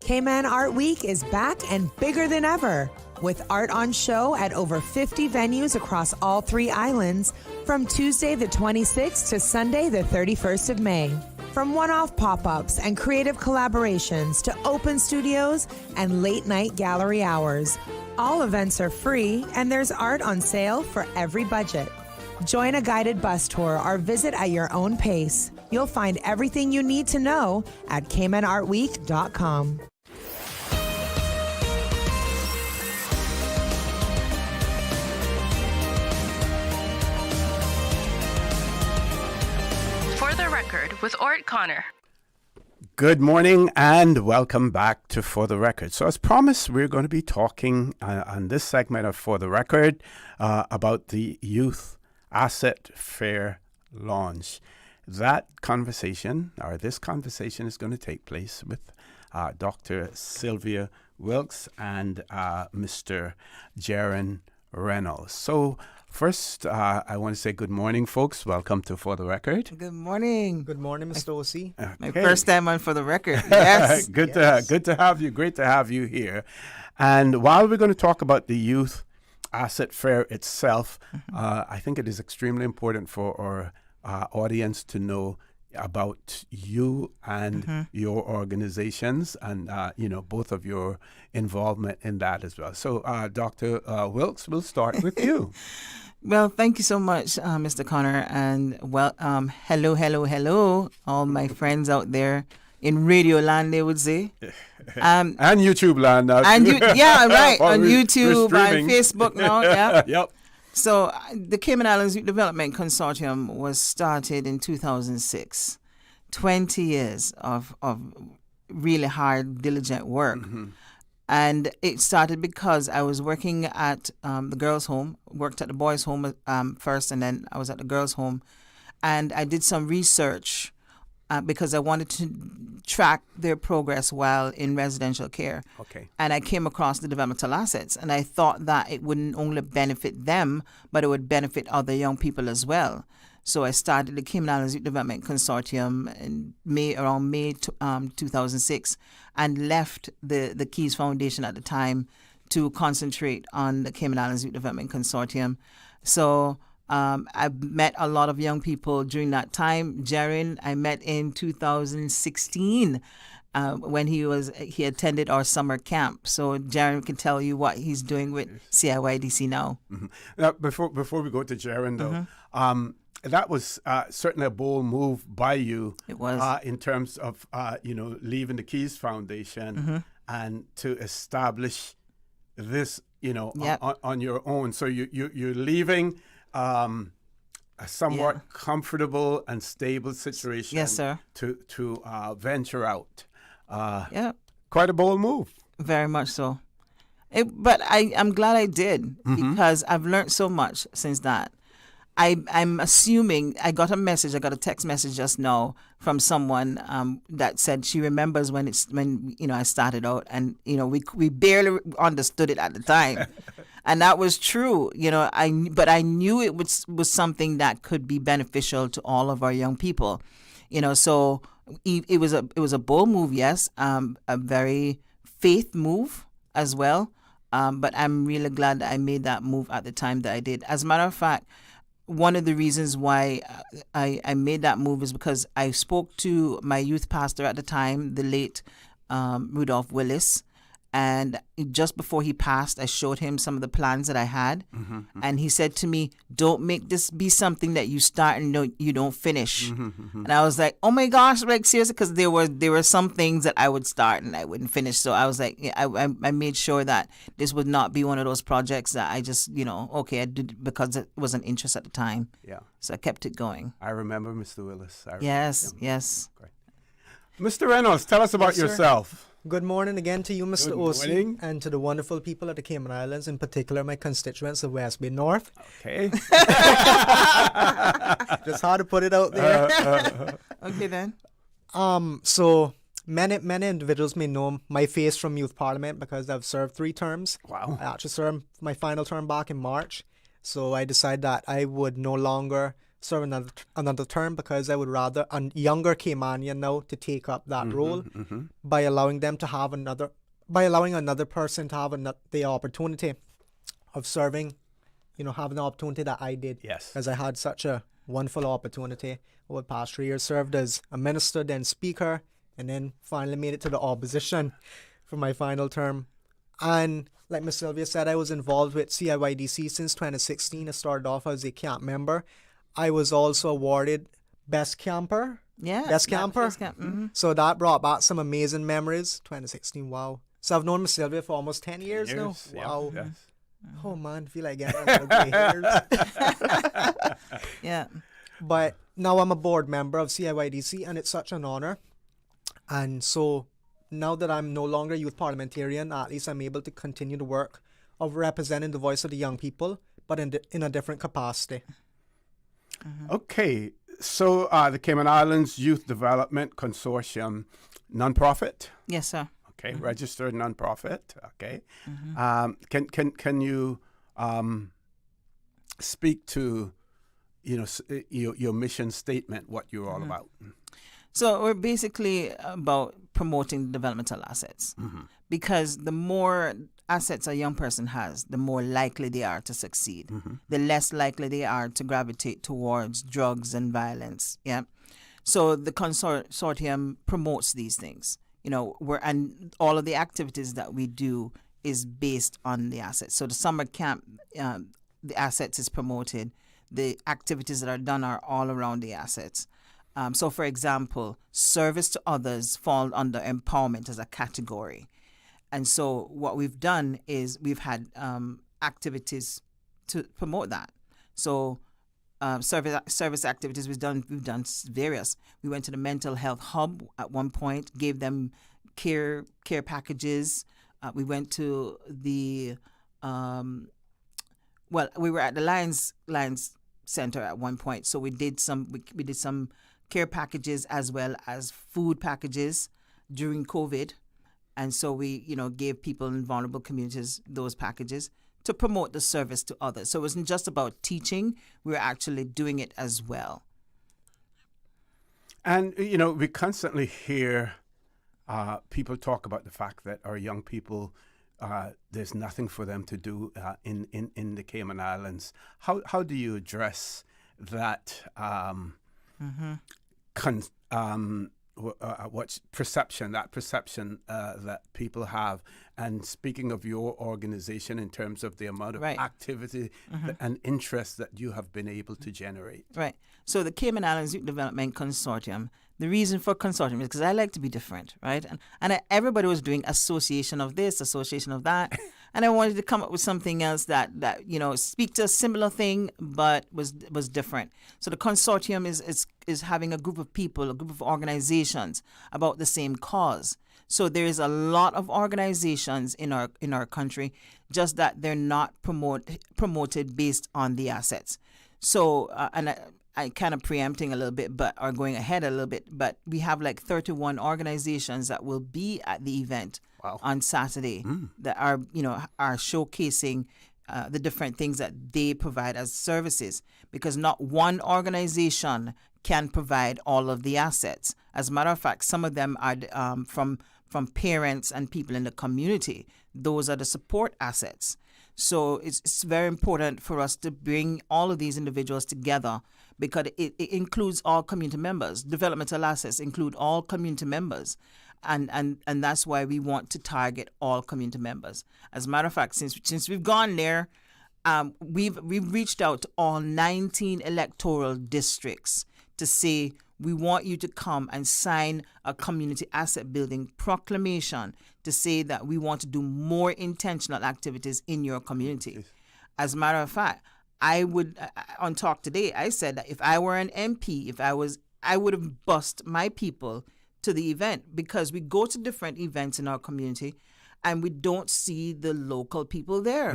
Cayman Art Week is back and bigger than ever, with art on show at over 50 venues across all 3 islands from Tuesday the 26th to Sunday the 31st of May. From one-off pop-ups and creative collaborations to open studios and late-night gallery hours, all events are free and there's art on sale for every budget. Join a guided bus tour or visit at your own pace. You'll find everything you need to know at CaymanArtWeek.com. For the Record with Orrett Connor. Good morning and welcome back to For the Record. So as promised, we're going to be talking on this segment of For the Record about the Youth Asset Fair launch. This conversation is going to take place with Dr. Sylvia Wilks and Mr. Jaron Reynolds. So first, I want to say good morning, folks. Welcome to For the Record. Good morning. Good morning, Mr. O.C. My first time on For the Record. Yes. Good to have you. Great to have you here. And while we're going to talk about the Youth Asset Fair itself, I think it is extremely important for our audience to know about you and your organizations and, both of your involvement in that as well. So, Dr. Wilks, we'll start with you. Well, thank you so much, Mr. Connor. And hello, all my friends out there in radio land, they would say. And YouTube land now. And right. On YouTube, and Facebook now. Yeah. Yep. So the Cayman Islands Youth Development Consortium was started in 2006. 20 years of really hard, diligent work. And it started because I was working at the girls' home, worked at the boys' home first, and then I was at the girls' home. And I did some research because I wanted to track their progress while in residential care. Okay. And I came across the developmental assets, and I thought that it wouldn't only benefit them, but it would benefit other young people as well. So I started the Cayman Islands Youth Development Consortium in around May 2006, and left the Keys Foundation at the time to concentrate on the Cayman Islands Youth Development Consortium. So I met a lot of young people during that time. Jaron, I met in 2016 when he attended our summer camp. So Jaron can tell you what he's doing with CIYDC now. Now, before we go to Jaron, though, that was certainly a bold move by you. It was. In terms of leaving the Keys Foundation and to establish this, on your own. So you're leaving a somewhat comfortable and stable situation. Yes, sir. To venture out. Yeah. Quite a bold move. Very much so. But I'm glad I did because I've learned so much since that. I'm assuming I got a text message just now from someone that said she remembers when I started out, and we barely understood it at the time, and that was true. But I knew it was something that could be beneficial to all of our young people. So it was a bold move, yes, a very faith move as well. But I'm really glad that I made that move at the time that I did. As a matter of fact, one of the reasons why I made that move is because I spoke to my youth pastor at the time, the late Rudolph Willis, and just before he passed, I showed him some of the plans that I had, and he said to me, "Don't make this be something that you start and you don't finish." And I was like, "Oh my gosh, like seriously?" Because there were some things that I would start and I wouldn't finish. So I was like, I made sure that this would not be one of those projects that I just, I did because it was an interest at the time. Yeah. So I kept it going. I remember Mr. Willis. Yes. Great. Mr. Reynolds, tell us about yourself. Good morning again to you, Mr. Good O.C., morning. and to the wonderful people of the Cayman Islands, in particular my constituents of West Bay North. Okay. Just hard to put it out there. Okay, then. So many individuals may know my face from Youth Parliament because I've served 3 terms. Wow. I actually served my final term back in March. So I decided that I would no longer serve another term because I would rather a younger Caymanian now to take up that role by allowing another person to have the opportunity of serving, having the opportunity that I did. Yes. Because I had such a wonderful opportunity over the past 3 years, served as a minister, then speaker, and then finally made it to the opposition for my final term. And like Ms. Sylvia said, I was involved with CIYDC since 2016. I started off as a camp member. I was also awarded Best Camper. Yeah. Best Camper. So that brought back some amazing memories. 2016, wow. So I've known Ms. Sylvia for almost 10 years now. Wow. Yes. Oh man, I feel like getting a gray hairs. Yeah. But now I'm a board member of CIYDC, and it's such an honor. And so now that I'm no longer a youth parliamentarian, at least I'm able to continue the work of representing the voice of the young people, but in a different capacity. Okay, so the Cayman Islands Youth Development Consortium, nonprofit? Yes, sir. Okay, registered nonprofit. Okay. Can you speak to, your mission statement, what you're all about. So we're basically about promoting developmental assets, because the more assets a young person has, the more likely they are to succeed. The less likely they are to gravitate towards drugs and violence. Yeah. So the consortium promotes these things. And all of the activities that we do is based on the assets. So the summer camp, the assets is promoted. The activities that are done are all around the assets. So, for example, service to others fall under empowerment as a category. And so what we've done is we've had activities to promote that. So service activities we've done various. We went to the mental health hub at one point, gave them care packages. We went to the we were at the Lions Center at one point. So we did some care packages as well as food packages during COVID. And so we, gave people in vulnerable communities those packages to promote the service to others. So it wasn't just about teaching, we were actually doing it as well. And, we constantly hear people talk about the fact that our young people, there's nothing for them to do in the Cayman Islands. How do you address that what's perception that people have? And speaking of your organization in terms of the amount of activity and interest that you have been able to generate. Right. So the Cayman Islands Youth Development Consortium, the reason for consortium is because I like to be different, right? And everybody was doing association of this, association of that. And I wanted to come up with something else that speak to a similar thing, but was different. So the consortium is having a group of people, a group of organizations about the same cause. So there is a lot of organizations in our country, just that they're not promoted based on the assets. So I kind of preempting a little bit, or going ahead a little bit, but we have like 31 organizations that will be at the event on Saturday that are showcasing the different things that they provide as services, because not one organization can provide all of the assets. As a matter of fact, some of them are from parents and people in the community. Those are the support assets. So it's very important for us to bring all of these individuals together, because it includes all community members. Developmental assets include all community members. And that's why we want to target all community members. As a matter of fact, since we've gone there, we've reached out to all 19 electoral districts to say, we want you to come and sign a community asset building proclamation to say that we want to do more intentional activities in your community. As a matter of fact, on Talk Today, I said that if I were an MP, I would have bussed my people to the event, because we go to different events in our community and we don't see the local people there.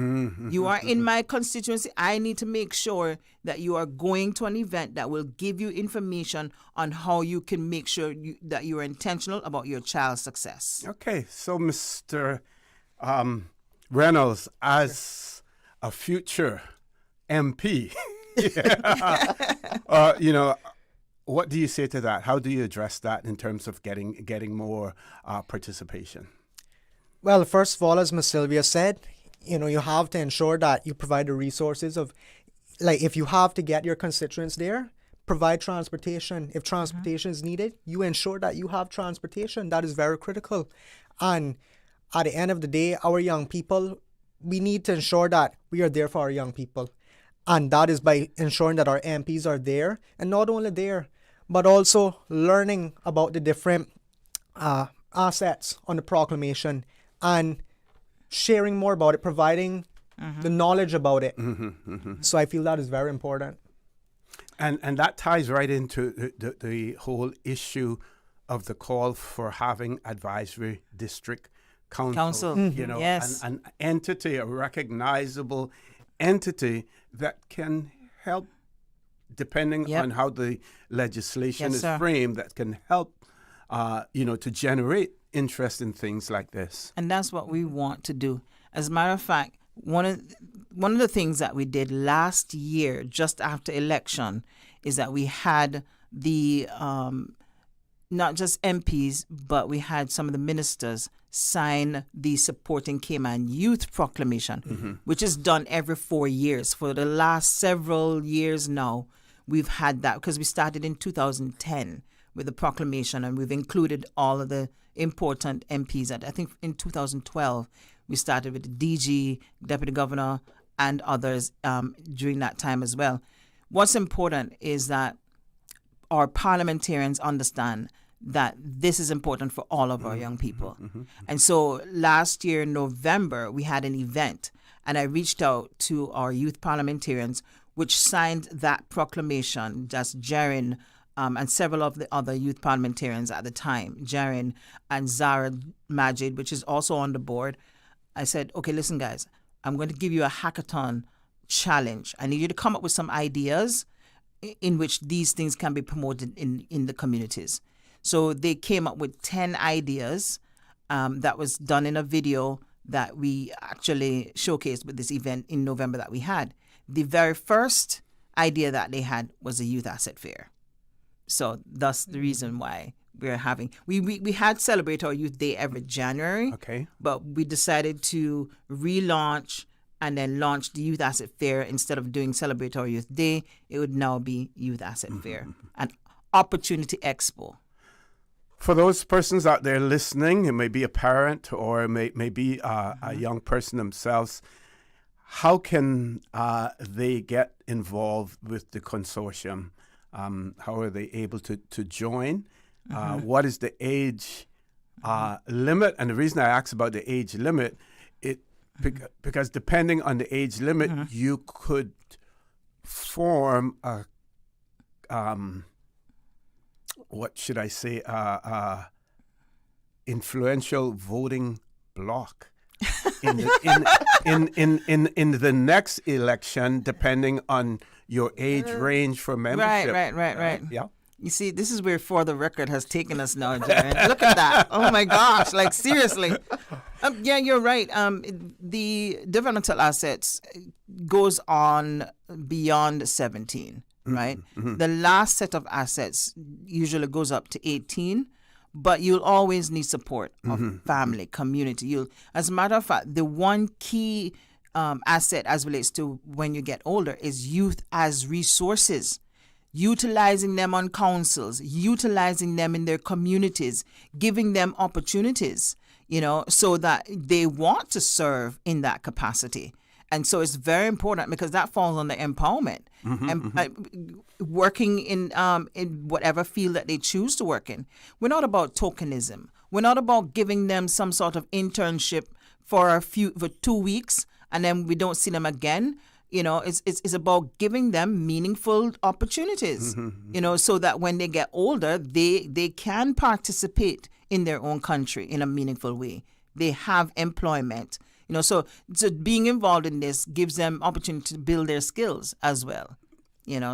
You are in my constituency. I need to make sure that you are going to an event that will give you information on how you can make sure that you are intentional about your child's success. Okay, so Mr. Reynolds, as a future MP, what do you say to that? How do you address that in terms of getting more participation? Well, first of all, as Ms. Sylvia said, you have to ensure that you provide the resources of, like, if you have to get your constituents there, provide transportation. If transportation is needed, you ensure that you have transportation. That is very critical. And at the end of the day, our young people, we need to ensure that we are there for our young people. And that is by ensuring that our MPs are there, and not only there, but also learning about the different assets on the proclamation and sharing more about it, providing the knowledge about it. So I feel that is very important. And that ties right into the whole issue of the call for having advisory district council. Yes. An entity, a recognizable entity that can help, depending on how the legislation is framed, that can help, to generate interest in things like this. And that's what we want to do. As a matter of fact, one of the things that we did last year, just after election, is that we had the not just MPs, but we had some of the ministers sign the Supporting Cayman Youth Proclamation, which is done every 4 years. For the last several years now, we've had that because we started in 2010 with the proclamation, and we've included all of the important MPs. I think in 2012, we started with the DG, Deputy Governor, and others during that time as well. What's important is that our parliamentarians understand that this is important for all of our young people. And so last year in November, we had an event, and I reached out to our youth parliamentarians, which signed that proclamation. That's Jarin and several of the other youth parliamentarians at the time, Jarin and Zara Majid, which is also on the board. I said, okay, listen, guys, I'm going to give you a hackathon challenge. I need you to come up with some ideas in which these things can be promoted in the communities. So they came up with 10 ideas that was done in a video that we actually showcased with this event in November that we had. The very first idea that they had was a youth asset fair. So that's the reason why we're having, we had Celebrate Our Youth Day every January. Okay. But we decided to relaunch and then launch the Youth Asset Fair. Instead of doing Celebrate Our Youth Day, it would now be Youth Asset Fair and Opportunity Expo. For those persons out there listening, it may be a parent or may be a young person themselves, how can they get involved with the consortium? How are they able to join? What is the age limit? And the reason I asked about the age limit, because depending on the age limit, you could form a what should I say? Influential voting bloc in the next election, depending on your age range for membership. Right. Yeah. You see, this is where For the Record has taken us now, Jared. Look at that. Oh, my gosh. Like, seriously. Yeah, you're right. The developmental assets goes on beyond 17, right? The last set of assets usually goes up to 18, but you'll always need support of family, community. As a matter of fact, the one key asset as relates to when you get older is youth as resources. Utilizing them on councils, utilizing them in their communities, giving them opportunities, so that they want to serve in that capacity. And so it's very important because that falls under empowerment and working in whatever field that they choose to work in. We're not about tokenism. We're not about giving them some sort of internship for 2 weeks and then we don't see them again. It's about giving them meaningful opportunities, so that when they get older, they can participate in their own country in a meaningful way. They have employment, so being involved in this gives them opportunity to build their skills as well,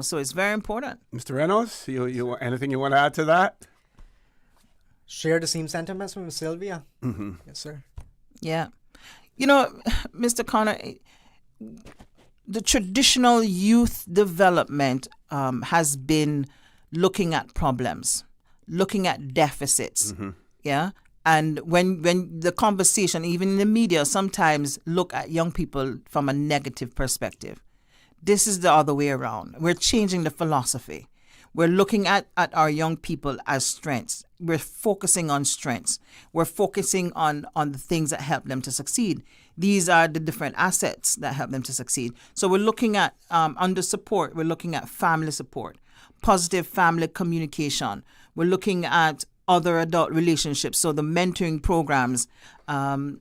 so it's very important. Mr. Reynolds, you anything you want to add to that? Share the same sentiments with Sylvia. Yes, sir. Yeah. Mr. Connor, the traditional youth development has been looking at problems, looking at deficits, yeah? And when the conversation, even in the media, sometimes look at young people from a negative perspective. This is the other way around. We're changing the philosophy. We're looking at our young people as strengths. We're focusing on strengths. We're focusing on the things that help them to succeed. These are the different assets that help them to succeed. So we're looking at, under support, we're looking at family support, positive family communication. We're looking at other adult relationships. So the mentoring programs, caring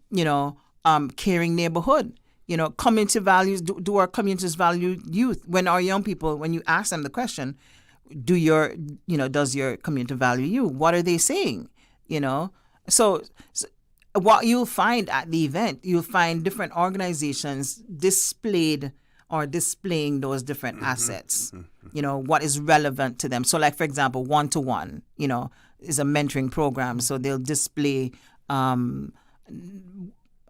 neighborhood, community values. Do our communities value youth? When our young people, when you ask them the question, does your community value you? What are they saying? So what you'll find at the event, you'll find different organizations displaying those different assets, what is relevant to them. So like, for example, one-to-one, is a mentoring program. So they'll display other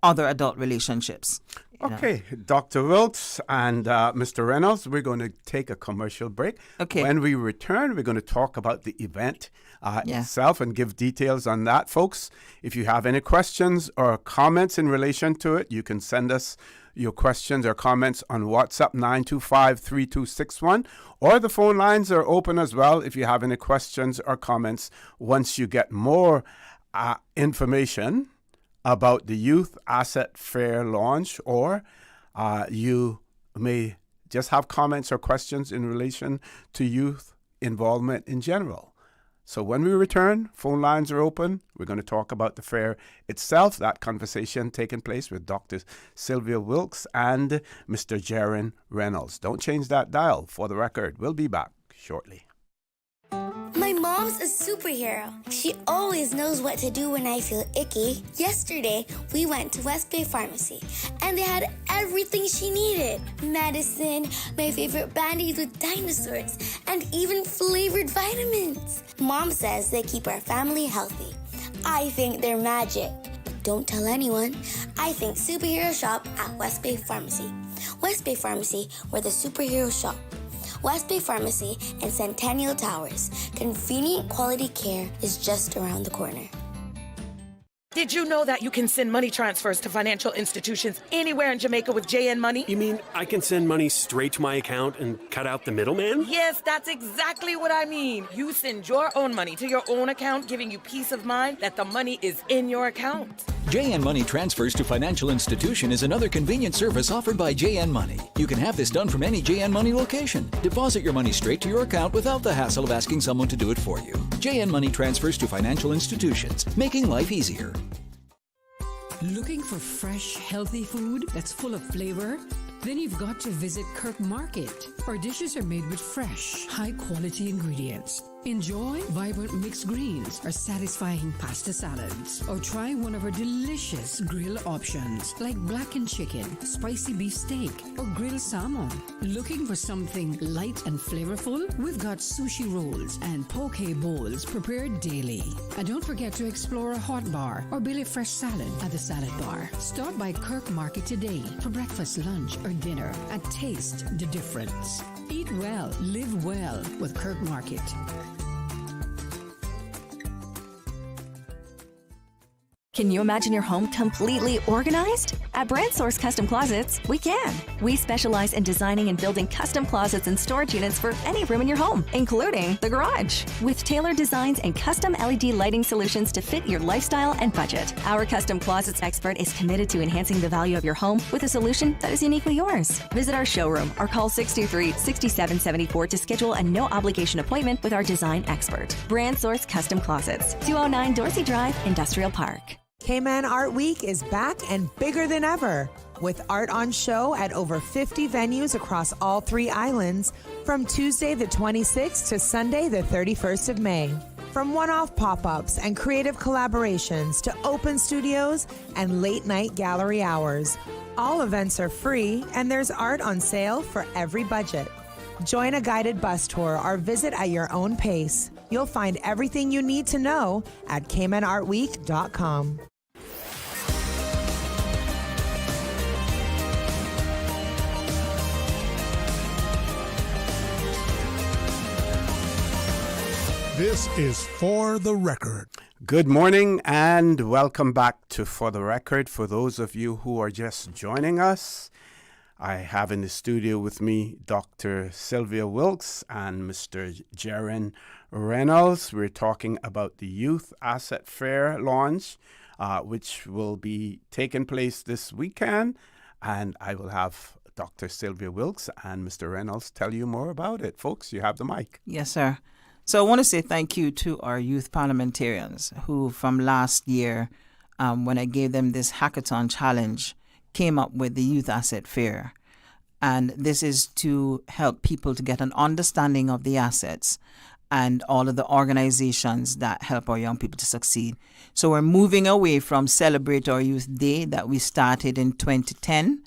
adult relationships. Okay, Dr. Wilks and Mr. Reynolds, we're going to take a commercial break. Okay. When we return, we're going to talk about the event itself and give details on that, folks. If you have any questions or comments in relation to it, you can send us your questions or comments on WhatsApp 925-3261, or the phone lines are open as well if you have any questions or comments once you get more information about the Youth Asset Fair launch, or you may just have comments or questions in relation to youth involvement in general. So when we return, phone lines are open. We're going to talk about the fair itself, that conversation taking place with Dr. Sylvia Wilks and Mr. Jaron Reynolds. Don't change that dial. For the record, we'll be back shortly. My mom's a superhero. She always knows what to do when I feel icky. Yesterday, we went to West Bay Pharmacy, and they had everything she needed. Medicine, my favorite band-aids with dinosaurs, and even flavored vitamins. Mom says they keep our family healthy. I think they're magic. But don't tell anyone. I think superhero shop at West Bay Pharmacy. West Bay Pharmacy, where the superheroes shop. West Bay Pharmacy and Centennial Towers. Convenient quality care is just around the corner. Did you know that you can send money transfers to financial institutions anywhere in Jamaica with JN Money? You mean I can send money straight to my account and cut out the middleman? Yes, that's exactly what I mean. You send your own money to your own account, giving you peace of mind that the money is in your account. JN Money Transfers to Financial Institution is another convenient service offered by JN Money. You can have this done from any JN Money location. Deposit your money straight to your account without the hassle of asking someone to do it for you. JN Money Transfers to Financial Institutions, making life easier. Looking for fresh, healthy food that's full of flavor? Then you've got to visit Kirk Market. Our dishes are made with fresh, high-quality ingredients. Enjoy vibrant mixed greens or satisfying pasta salads. Or try one of our delicious grill options like blackened chicken, spicy beef steak, or grilled salmon. Looking for something light and flavorful? We've got sushi rolls and poke bowls prepared daily. And don't forget to explore a hot bar or Billy Fresh salad at the salad bar. Stop by Kirk Market today for breakfast, lunch, or dinner and taste the difference. Eat well, live well with Kirk Market. Can you imagine your home completely organized? At Brand Source Custom Closets, we can. We specialize in designing and building custom closets and storage units for any room in your home, including the garage. With tailored designs and custom LED lighting solutions to fit your lifestyle and budget, our Custom Closets expert is committed to enhancing the value of your home with a solution that is uniquely yours. Visit our showroom or call 623-6774 to schedule a no-obligation appointment with our design expert. Brand Source Custom Closets, 209 Dorsey Drive, Industrial Park. Cayman Art Week is back and bigger than ever, with art on show at over 50 venues across all 3 islands from Tuesday the 26th to Sunday the 31st of May. From one-off pop-ups and creative collaborations to open studios and late-night gallery hours, all events are free and there's art on sale for every budget. Join a guided bus tour or visit at your own pace. You'll find everything you need to know at CaymanArtWeek.com. This is For the Record. Good morning and welcome back to For the Record. For those of you who are just joining us, I have in the studio with me Dr. Sylvia Wilks and Mr. Jaron Reynolds. We're talking about the Youth Asset Fair launch, which will be taking place this weekend. And I will have Dr. Sylvia Wilks and Mr. Reynolds tell you more about it. Folks, you have the mic. Yes, sir. So I want to say thank you to our youth parliamentarians who from last year, when I gave them this hackathon challenge, came up with the Youth Asset Fair. And this is to help people to get an understanding of the assets and all of the organizations that help our young people to succeed. So we're moving away from Celebrate Our Youth Day that we started in 2010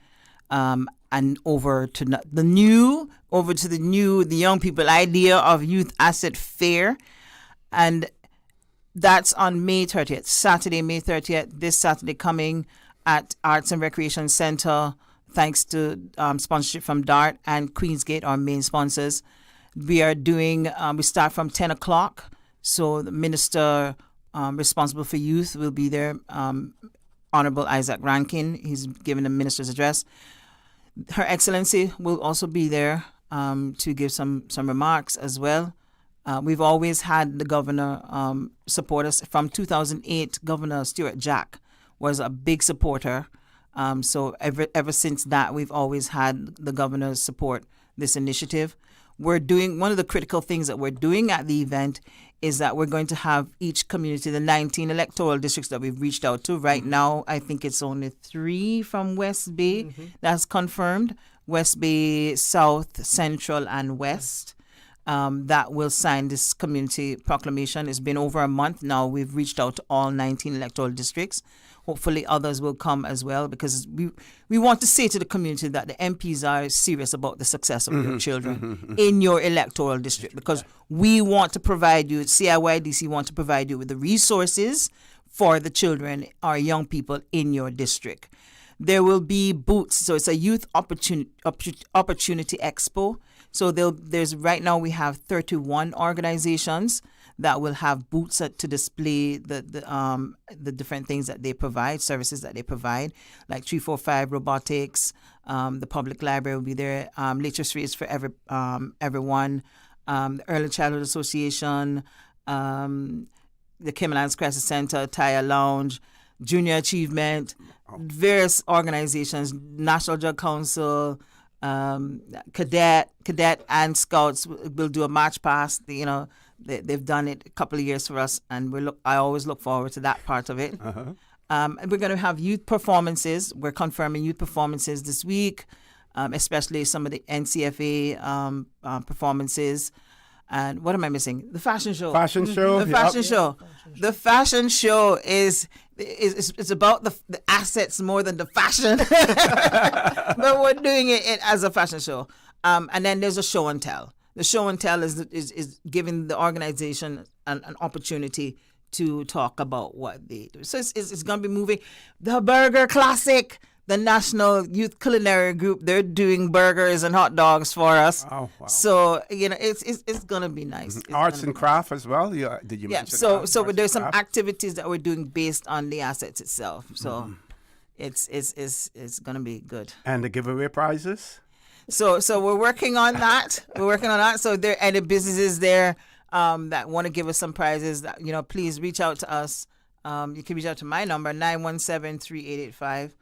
and over to the young people idea of Youth Asset Fair. And that's on May 30th, Saturday, May 30th, this Saturday coming at Arts and Recreation Center, thanks to sponsorship from DART and Queensgate, our main sponsors. We are doing, we start from 10 o'clock. So the minister responsible for youth will be there, Honorable Isaac Rankin. He's giving the minister's address. Her Excellency will also be there to give some remarks as well. We've always had the governor support us. From 2008, Governor Stuart Jack was a big supporter. So ever since that, we've always had the governor support this initiative. We're doing, one of the critical things that we're doing at the event is that we're going to have each community, the 19 electoral districts that we've reached out to. Right now, I think it's only 3 from West Bay that's confirmed. West Bay, South, Central, and West. That will sign this community proclamation. It's been over a month now. We've reached out to all 19 electoral districts. Hopefully others will come as well, because we want to say to the community that the MPs are serious about the success of your children in your electoral district, because we want to provide you, CIYDC want to provide you with the resources for the children, our young people in your district. There will be booths, so it's a youth opportunity expo. So there's right now we have 31 organizations that will have booths to display the different things that they provide, services that they provide, like 345 robotics. The public library will be there. Literacy is for everyone. The Early Childhood Association, the Cayman Islands Crisis Center, Taya Lounge, Junior Achievement, various organizations, National Drug Council, Cadet and Scouts will do a march past. They've done it a couple of years for us, and I always look forward to that part of it. And we're going to have youth performances. We're confirming youth performances this week, especially some of the NCFA performances. And what am I missing? The fashion show. The fashion show. The fashion show is about the assets more than the fashion. But we're doing it as a fashion show. And then there's a show and tell. The show and tell is giving the organization an opportunity to talk about what they do. So it's going to be moving. The Burger Classic, the National Youth Culinary Group, they're doing burgers and hot dogs for us. Oh, wow. So, it's going to be nice. Arts and craft as well? Did you mention that? So there's some activities that we're doing based on the assets itself. So it's going to be good. And the giveaway prizes? So we're working on that. So there are any businesses there that want to give us some prizes. That, please reach out to us. You can reach out to my number 917-3885.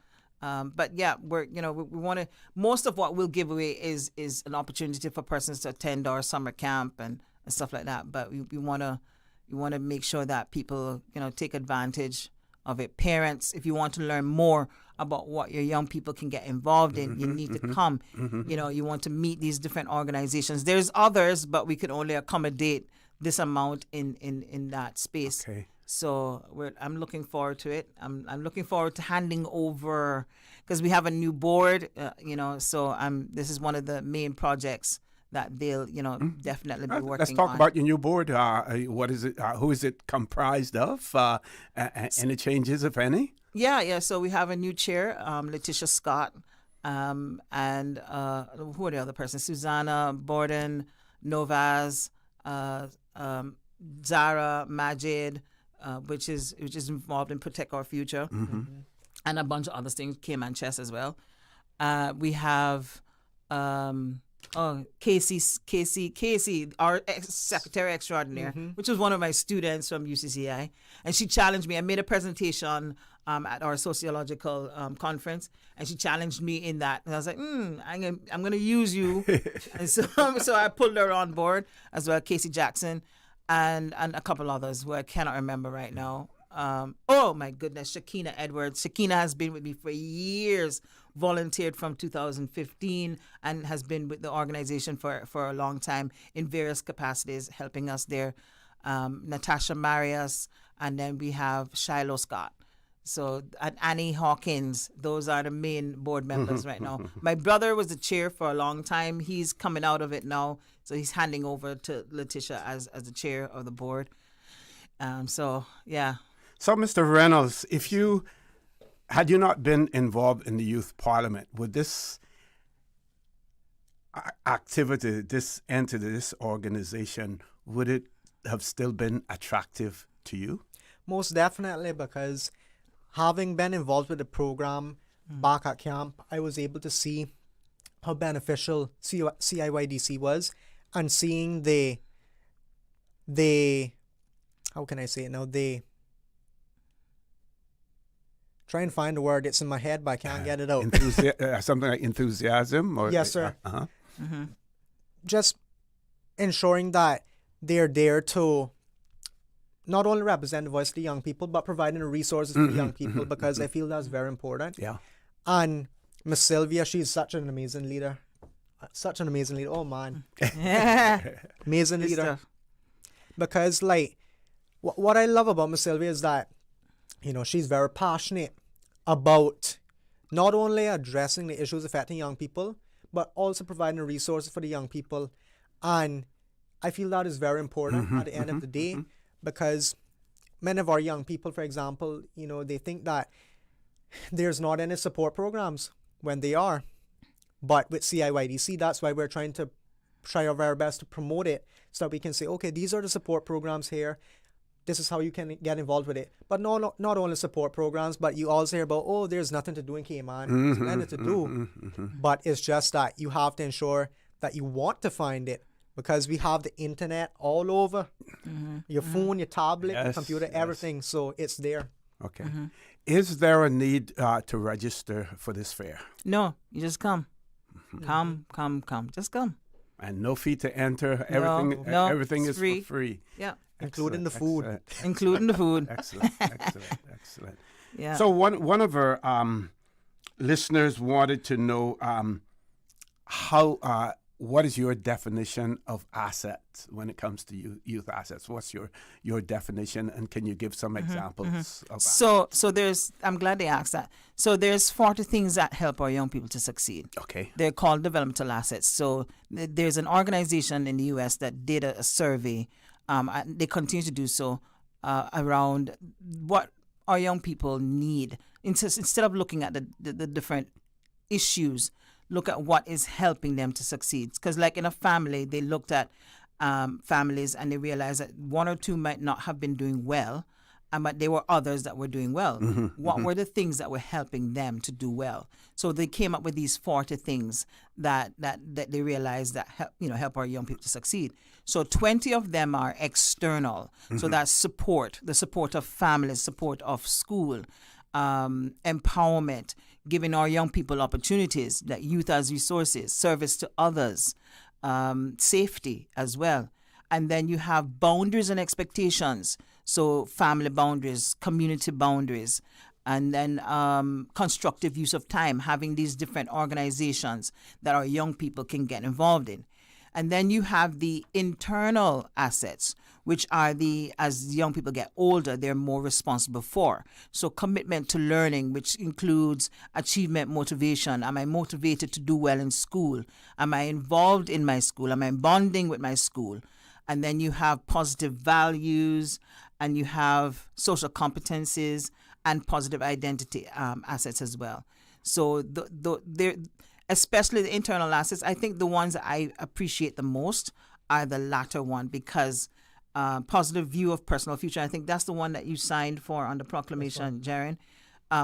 But yeah, we want to. Most of what we'll give away is an opportunity for persons to attend our summer camp and stuff like that. But we want to make sure that people take advantage of it. Parents, if you want to learn more about what your young people can get involved in, you need to come. You want to meet these different organizations. There's others, but we can only accommodate this amount in that space. Okay. So I'm looking forward to it. I'm looking forward to handing over, because we have a new board. So this is one of the main projects that they'll definitely be working on. Let's talk about your new board. What is it? Who is it comprised of? Any changes, if any? Yeah. So we have a new chair, Letitia Scott, and who are the other persons? Susanna Borden, Novaz, Zara Majid, which is involved in Protect Our Future, and a bunch of other things, Cayman Chess as well. We have Casey, our secretary extraordinaire, which was one of my students from UCCI, and she challenged me. I made a presentation at our sociological conference, and she challenged me in that. And I was like, I'm going to use you. And so I pulled her on board, as well, Casey Jackson, and a couple others who I cannot remember right now. Oh my goodness, Shakina Edwards. Shakina has been with me for years, volunteered from 2015, and has been with the organization for a long time in various capacities, helping us there. Natasha Marias, and then we have Shiloh Scott. So, and Annie Hawkins, those are the main board members right now. My brother was the chair for a long time. He's coming out of it now, so he's handing over to Letitia as the chair of the board. So, yeah. So, Mr. Reynolds, if you had you not been involved in the youth parliament, would this activity, this entity, this organization, would it have still been attractive to you? Most definitely, because having been involved with the program back at camp, I was able to see how beneficial CIYDC was, and seeing the how can I say it now? Try and find a word. It's in my head, but I can't get it out. Something like enthusiasm? Or, yes, sir. Mm-hmm. Just ensuring that they're there to not only represent the voice of the young people, but providing the resources for the young people, because I feel that's very important. Yeah. And Miss Sylvia, she's such an amazing leader. Such an amazing leader. Oh, man. Amazing leader. Because, like, what I love about Miss Sylvia is that, you know, she's very passionate about not only addressing the issues affecting young people, but also providing the resources for the young people. And I feel that is very important at the end of the day, because many of our young people, for example, you know, they think that there's not any support programs when they are. But with CIYDC, that's why we're trying our very best to promote it, so that we can say, okay, these are the support programs here. This is how you can get involved with it. But not only support programs, but you also hear about, oh, there's nothing to do in Cayman. There's nothing to do. But it's just that you have to ensure that you want to find it, because we have the internet all over. Your phone, your tablet, your computer, everything. So it's there. Okay. Is there a need to register for this fair? No, you just come. Come. Just come. And no fee to enter. Everything is free. For free. Yeah. Including the food. Including the food. Excellent. Yeah. So one of our listeners wanted to know what is your definition of assets when it comes to youth assets? What's your definition, and can you give some examples of that? So I'm glad they asked that. So there's 40 things that help our young people to succeed. Okay. They're called developmental assets. So there's an organization in the U.S. that did a survey. They continue to do so around what our young people need. Instead of looking at the different issues, look at what is helping them to succeed. Because like in a family, they looked at families and they realized that one or two might not have been doing well, but there were others that were doing well. What were the things that were helping them to do well? So they came up with these 40 things that they realized that help our young people to succeed. So 20 of them are external. So that's support, the support of families, support of school, empowerment, giving our young people opportunities, that youth as resources, service to others, safety as well. And then you have boundaries and expectations. So family boundaries, community boundaries, and then constructive use of time, having these different organizations that our young people can get involved in. And then you have the internal assets, which are as young people get older, they're more responsible for. So commitment to learning, which includes achievement motivation. Am I motivated to do well in school? Am I involved in my school? Am I bonding with my school? And then you have positive values, and you have social competencies and positive identity assets as well. So especially the internal assets, I think the ones that I appreciate the most are the latter one, because positive view of personal future, I think that's the one that you signed for on the proclamation, Jaren.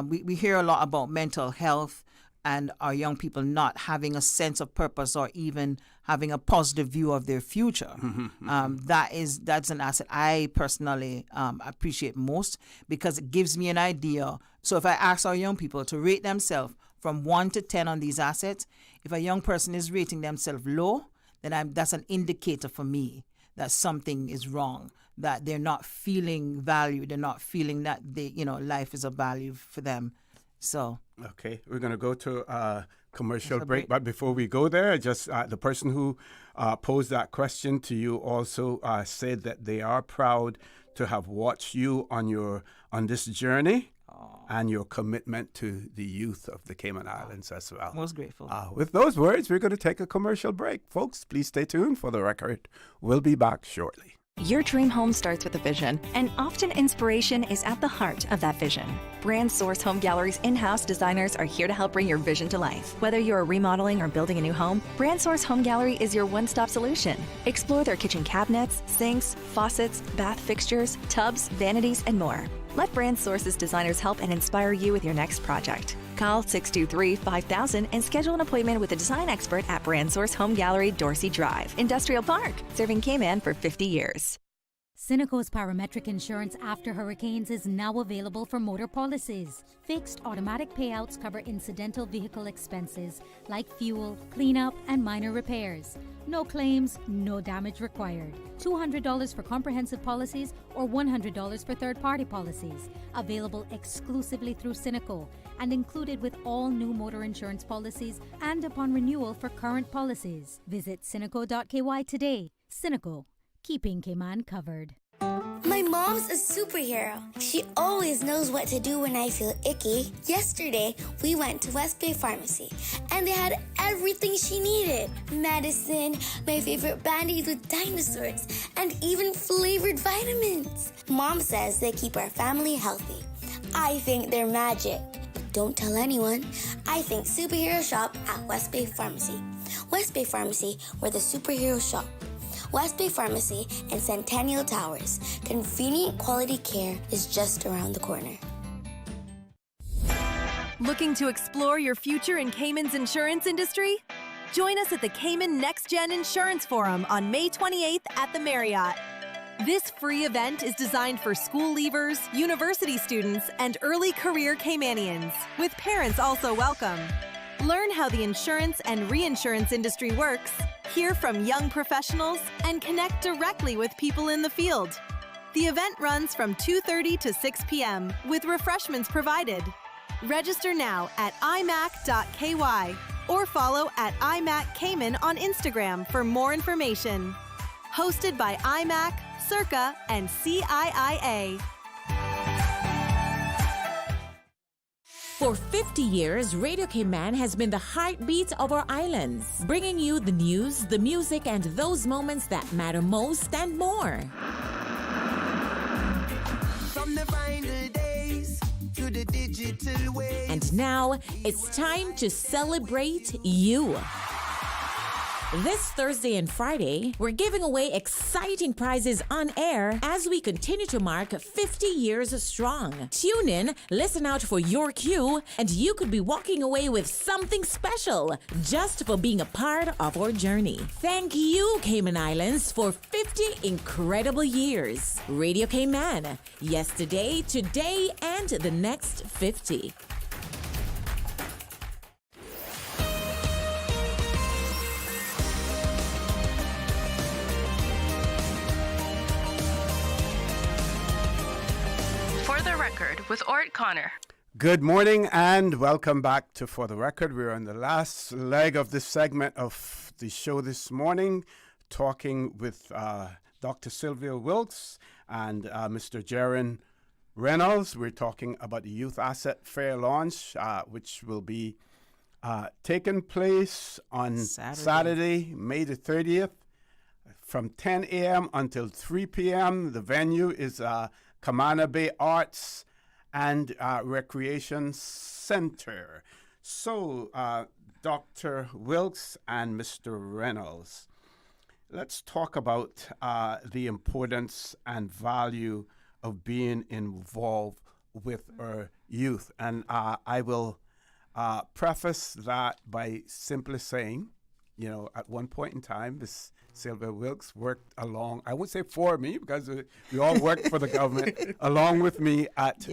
We hear a lot about mental health and our young people not having a sense of purpose or even having a positive view of their future. That's an asset I personally appreciate most, because it gives me an idea. So if I ask our young people to rate themselves from 1 to 10 on these assets, if a young person is rating themselves low, then that's an indicator for me that something is wrong, that they're not feeling valued, they're not feeling that life is of value for them. So okay, we're going to go to a commercial break. But before we go there, just the person who posed that question to you also said that they are proud to have watched you on this journey and your commitment to the youth of the Cayman Islands as well. Most grateful. With those words, we're going to take a commercial break. Folks, please stay tuned for the record. We'll be back shortly. Your dream home starts with a vision, and often inspiration is at the heart of that vision. Brand Source Home Gallery's in-house designers are here to help bring your vision to life. Whether you're remodeling or building a new home, Brand Source Home Gallery is your one-stop solution. Explore their kitchen cabinets, sinks, faucets, bath fixtures, tubs, vanities, and more. Let Brand Source's designers help and inspire you with your next project. Call 623-5000 and schedule an appointment with a design expert at Brand Source Home Gallery, Dorsey Drive, Industrial Park, serving Cayman for 50 years. Cineco's parametric insurance after hurricanes is now available for motor policies. Fixed automatic payouts cover incidental vehicle expenses like fuel, cleanup, and minor repairs. No claims, no damage required. $200 for comprehensive policies or $100 for third-party policies. Available exclusively through Cineco and included with all new motor insurance policies and upon renewal for current policies. Visit Cineco.ky today. Cineco. Keeping Cayman covered. My mom's a superhero. She always knows what to do when I feel icky. Yesterday, we went to West Bay Pharmacy, and they had everything she needed. Medicine, my favorite band-aids with dinosaurs, and even flavored vitamins. Mom says they keep our family healthy. I think they're magic. But don't tell anyone. I think superhero shop at West Bay Pharmacy. West Bay Pharmacy, where the superheroes shop. West Bay Pharmacy and Centennial Towers. Convenient quality care is just around the corner. Looking to explore your future in Cayman's insurance industry? Join us at the Cayman Next Gen Insurance Forum on May 28th at the Marriott. This free event is designed for school leavers, university students, and early career Caymanians, with parents also welcome. Learn how the insurance and reinsurance industry works, hear from young professionals, and connect directly with people in the field. The event runs from 2:30 to 6 p.m. with refreshments provided. Register now at imac.ky or follow at iMac Cayman on Instagram for more information. Hosted by iMac, Circa, and CIIA. For 50 years, Radio Cayman has been the heartbeat of our islands, bringing you the news, the music, and those moments that matter most and more. From the vinyl days to the digital way. And now, it's time to celebrate you. This Thursday and Friday, we're giving away exciting prizes on air as we continue to mark 50 years strong. Tune in, listen out for your cue, and you could be walking away with something special just for being a part of our journey. Thank you, Cayman Islands, for 50 incredible years. Radio Cayman, yesterday, today, and the next 50. With Orrett Connor. Good morning and welcome back to For the Record. We're on the last leg of this segment of the show this morning, talking with Dr. Sylvia Wilks and Mr. Jaron Reynolds. We're talking about the Youth Asset Fair launch, which will be taking place on Saturday, May the 30th, from 10 a.m. until 3 p.m. The venue is Camana Bay Arts and Recreation Center. So, Dr. Wilks and Mr. Reynolds, let's talk about the importance and value of being involved with our youth. And I will preface that by simply saying, you know, at one point in time, Miss Sylvia Wilks worked along, I would say for me, because we all worked for the government, along with me at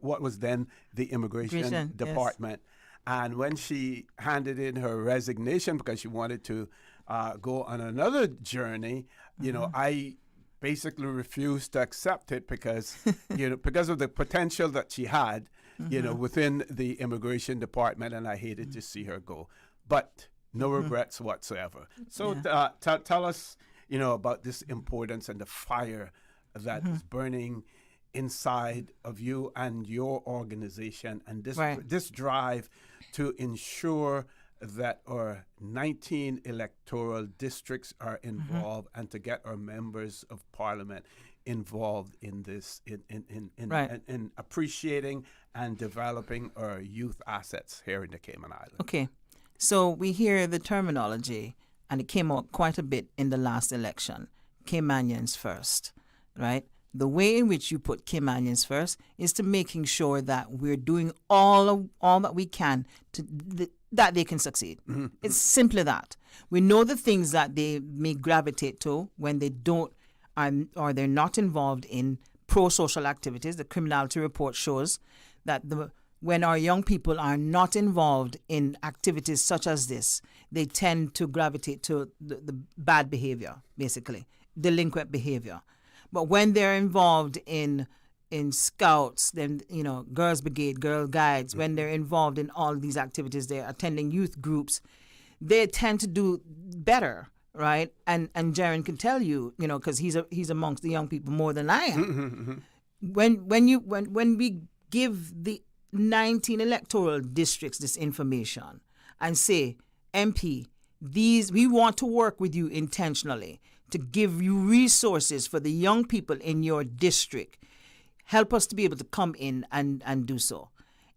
what was then the Immigration Department. Yes. And when she handed in her resignation because she wanted to go on another journey, you know, I basically refused to accept it because, you know, because of the potential that she had, you know, within the Immigration Department, and I hated to see her go. But no regrets whatsoever. So tell us, you know, about this importance and the fire that is burning inside of you and your organization, and this this drive to ensure that our 19 electoral districts are involved, and to get our members of parliament involved in this, in appreciating and developing our youth assets here in the Cayman Islands. Okay, so we hear the terminology, and it came out quite a bit in the last election. Caymanians first, right? The way in which you put Caymanians first is to making sure that we're doing all that we can to that they can succeed. Mm-hmm. It's simply that. We know the things that they may gravitate to when they don't or they're not involved in pro-social activities. The criminality report shows that when our young people are not involved in activities such as this, they tend to gravitate to the bad behavior, basically, delinquent behavior. But when they're involved in scouts, then, Girls Brigade, Girl Guides, when they're involved in all these activities, they're attending youth groups, they tend to do better, right? And Jaron can tell you, because he's amongst the young people more than I am. When we give the 19 electoral districts this information and say, MP, we want to work with you intentionally to give you resources for the young people in your district. Help us to be able to come in and do so.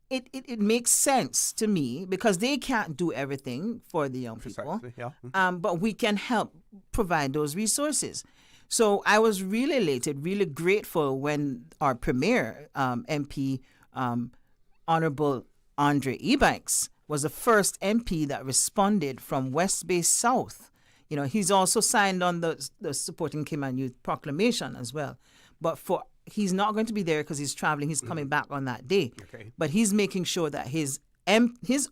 It makes sense to me because they can't do everything for the young people. Yeah. But we can help provide those resources. So I was really elated, really grateful when our Premier MP, Honorable Andre Ebanks, was the first MP that responded from West Bay South. He's also signed on the Supporting Cayman Youth Proclamation as well. But he's not going to be there because he's traveling. He's coming back on that day. Okay. But he's making sure that his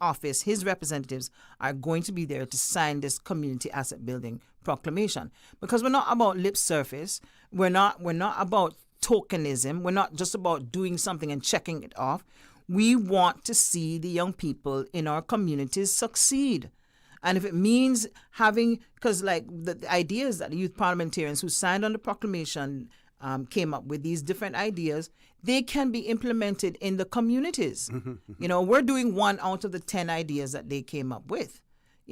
office, his representatives are going to be there to sign this community asset building proclamation. Because we're not about lip service. We're not about tokenism. We're not just about doing something and checking it off. We want to see the young people in our communities succeed. And if it means because like the idea is that the youth parliamentarians who signed on the proclamation came up with these different ideas, they can be implemented in the communities. We're doing 1 out of the 10 ideas that they came up with.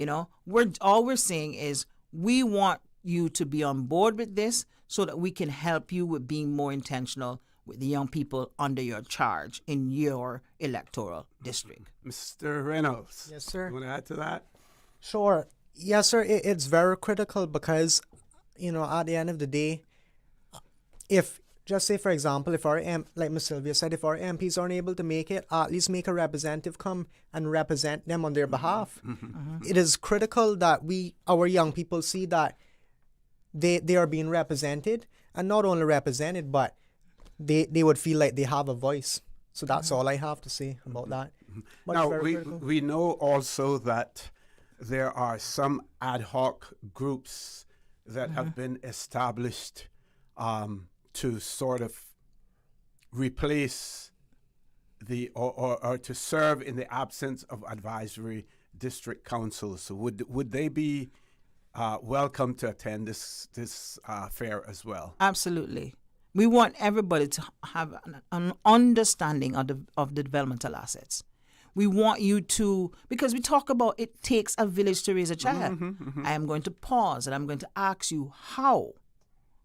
All we're saying is we want you to be on board with this so that we can help you with being more intentional with the young people under your charge in your electoral district. Mr. Reynolds. Yes, sir. You want to add to that? Sure. Yes, sir. It's very critical because, at the end of the day, if, just say, for example, if our, like Ms. Sylvia said, if our MPs aren't able to make it, at least make a representative come and represent them on their behalf. It is critical that our young people see that they are being represented, and not only represented, but they would feel like they have a voice. So that's all I have to say about that. But now, we know also that there are some ad hoc groups that have been established to sort of replace or to serve in the absence of advisory district councils. So would they be welcome to attend this fair as well? Absolutely. We want everybody to have an understanding of the developmental assets. We want you to, because we talk about it takes a village to raise a child. I am going to pause and I'm going to ask you how,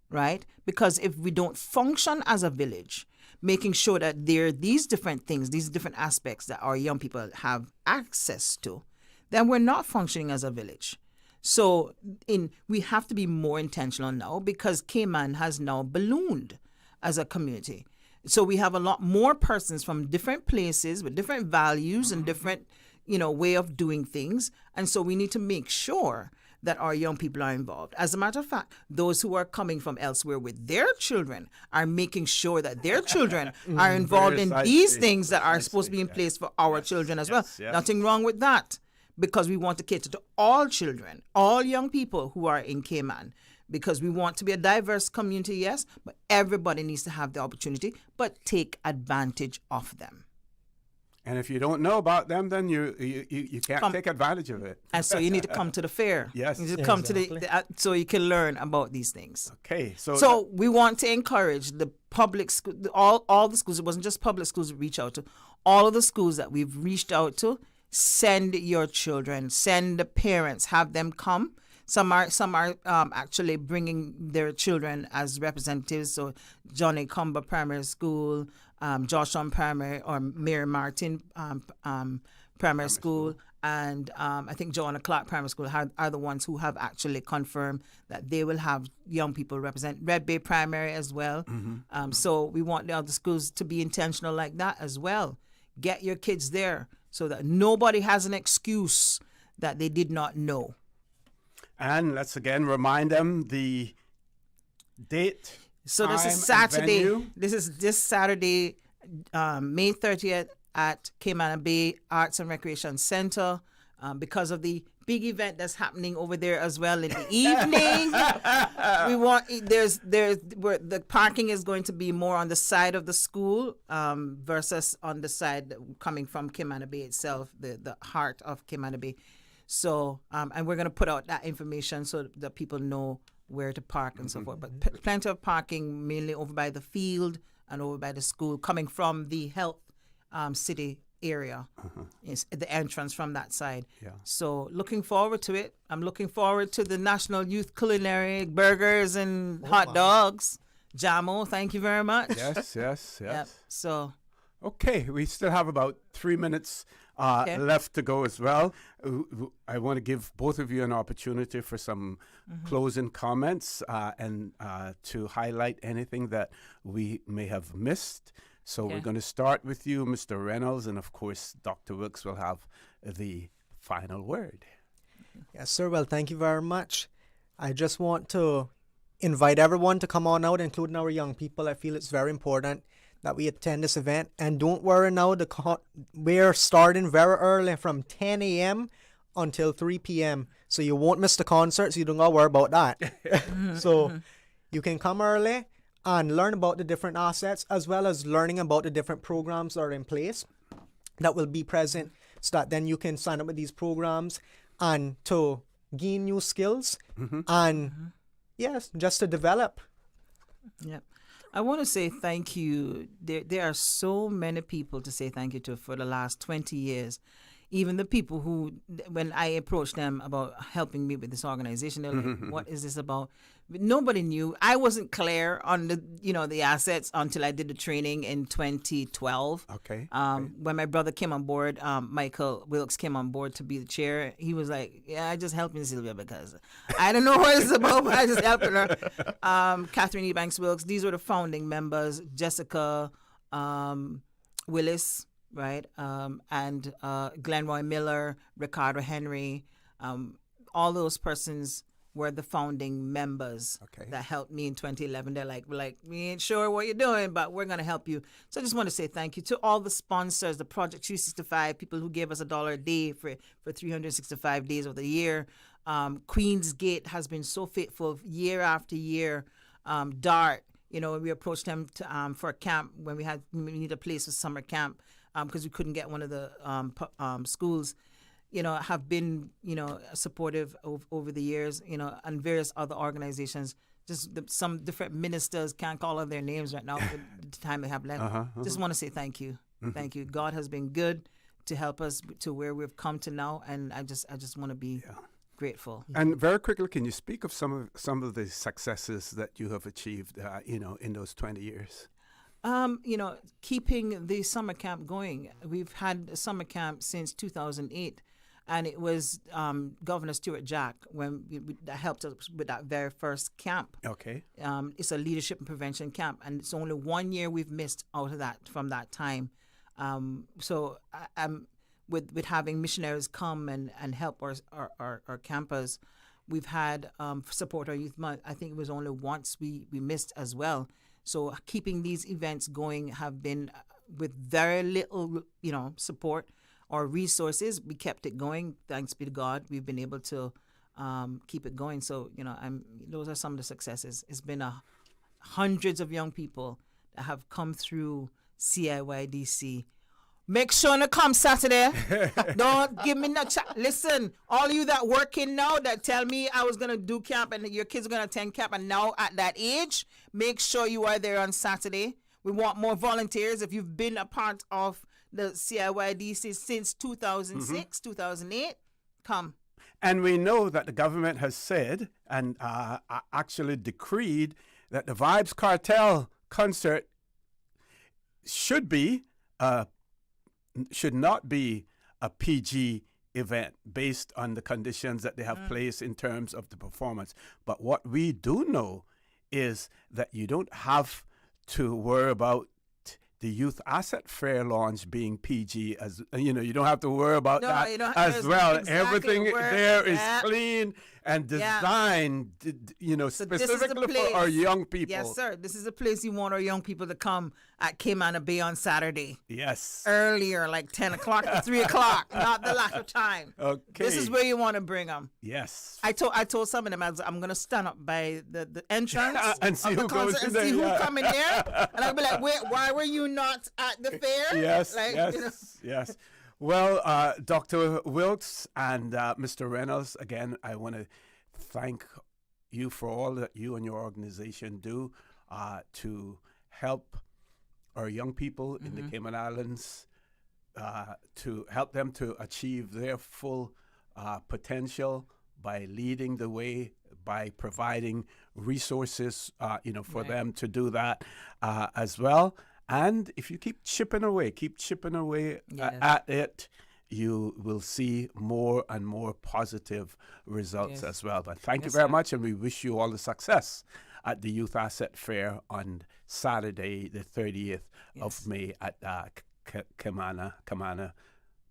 right? Because if we don't function as a village, making sure that there are these different things, these different aspects that our young people have access to, then we're not functioning as a village. So we have to be more intentional now because Cayman has now ballooned as a community. So we have a lot more persons from different places with different values and different, way of doing things. And so we need to make sure that our young people are involved. As a matter of fact, those who are coming from elsewhere with their children are making sure that their children are involved in these things that are supposed to be in place for our children as well. Nothing wrong with that, because we want to cater to all children, all young people who are in Cayman, because we want to be a diverse community, yes, but everybody needs to have the opportunity, but take advantage of them. And if you don't know about them, then you can't take advantage of it. And so you need to come to the fair. Yes. You need to come to so you can learn about these things. Okay. So we want to encourage the public school, all the schools. It wasn't just public schools we reach out to. All of the schools that we've reached out to, send your children, send the parents, have them come. Some are actually bringing their children as representatives. So Johnny Comber Primary School, Georgetown Primary, or Mary Martin Primary School, and I think Joanna Clark Primary School are the ones who have actually confirmed that they will have young people represent. Red Bay Primary as well. So we want the other schools to be intentional like that as well. Get your kids there so that nobody has an excuse that they did not know. And let's again remind them the date. So this is Saturday. This is this Saturday, May 30th at Cayman Bay Arts and Recreation Center. Because of the big event that's happening over there as well in the evening, the parking is going to be more on the side of the school versus on the side coming from Cayman Bay itself, the heart of Cayman Bay. So, and we're going to put out that information so that people know where to park and so forth. But plenty of parking, mainly over by the field and over by the school, coming from the health city area. Is the entrance from that side. Yeah. So, looking forward to it. I'm looking forward to the National Youth Culinary burgers and hot dogs. Jamo, thank you very much. Yes. Yep. So, okay, we still have about 3 minutes left to go as well. I want to give both of you an opportunity for some closing comments and to highlight anything that we may have missed. So we're going to start with you, Mr. Reynolds, and of course, Dr. Wilks will have the final word. Yes, sir. Well, thank you very much. I just want to invite everyone to come on out, including our young people. I feel it's very important that we attend this event. And don't worry now, we're starting very early from 10 a.m. until 3 p.m. So you won't miss the concert, so you don't got to worry about that. So you can come early and learn about the different assets, as well as learning about the different programs that are in place that will be present, so that then you can sign up with these programs and to gain new skills and, yes, just to develop. Yeah. I want to say thank you. There are so many people to say thank you to for the last 20 years. Even the people who, when I approached them about helping me with this organization, they're like, what is this about? But nobody knew. I wasn't clear on the assets until I did the training in 2012. Okay. When my brother came on board, Michael Wilks came on board to be the chair. He was like, yeah, I just helping Sylvia because I don't know what it's about, but I just helping her. Catherine Ebanks Wilks, these were the founding members. Jessica Willis, right? And Glenroy Miller, Ricardo Henry, all those persons were the founding members that helped me in 2011. They're like, we ain't sure what you're doing, but we're going to help you. So I just want to say thank you to all the sponsors, the Project 365, people who gave us $1 a day for 365 days of the year. Queen's Gate has been so faithful year after year. DART, we approached them for a camp when we need a place for summer camp because we couldn't get one of the schools. Have been, supportive over the years, and various other organizations. Just some different ministers, can't call out their names right now for the time they have left. Just want to say thank you. Thank you. God has been good to help us to where we've come to now, and I just want to be grateful. And very quickly, can you speak of some of the successes that you have achieved, in those 20 years? Keeping the summer camp going. We've had a summer camp since 2008. And it was Governor Stuart Jack that helped us with that very first camp. Okay. It's a leadership and prevention camp, and it's only 1 year we've missed out of that from that time. So with having missionaries come and help our campers, we've had support our youth month. I think it was only once we missed as well. So keeping these events going have been with very little support or resources. We kept it going. Thanks be to God, we've been able to keep it going. So those are some of the successes. It's been hundreds of young people that have come through CIYDC. Make sure to come Saturday. Don't give me no chat. Listen, all you that working now that tell me I was gonna do camp and your kids are gonna attend camp and now at that age, make sure you are there on Saturday. We want more volunteers. If you've been a part of the CIYD since 2006, 2008. Come. And we know that the government has said and actually decreed that the Vibes Cartel concert should not be a PG event based on the conditions that they have placed in terms of the performance. But what we do know is that you don't have to worry about the Youth Asset Fair launch being PG, as you know, you don't have to worry about that as well. Exactly Everything there is clean and designed, specifically for our young people. Yes, sir. This is a place you want our young people to come at Cayman Bay on Saturday. Yes. Earlier, like 10 o'clock to 3 o'clock, not the lack of time. Okay. This is where you want to bring them. Yes. I told some of them, I'm going to stand up by the entrance and see who goes in and there. see who come in there. And I'll be like, why were you not at the fair? Yes, like, yes. Well, Dr. Wilks and Mr. Reynolds, again, I want to thank you for all that you and your organization do to help our young people in the Cayman Islands, to help them to achieve their full potential by leading the way, by providing resources, for them to do that as well. And if you keep chipping away at it, you will see more and more positive results as well. But thank you very much, and we wish you all the success at the Youth Asset Fair on Saturday, the 30th of May at Cayman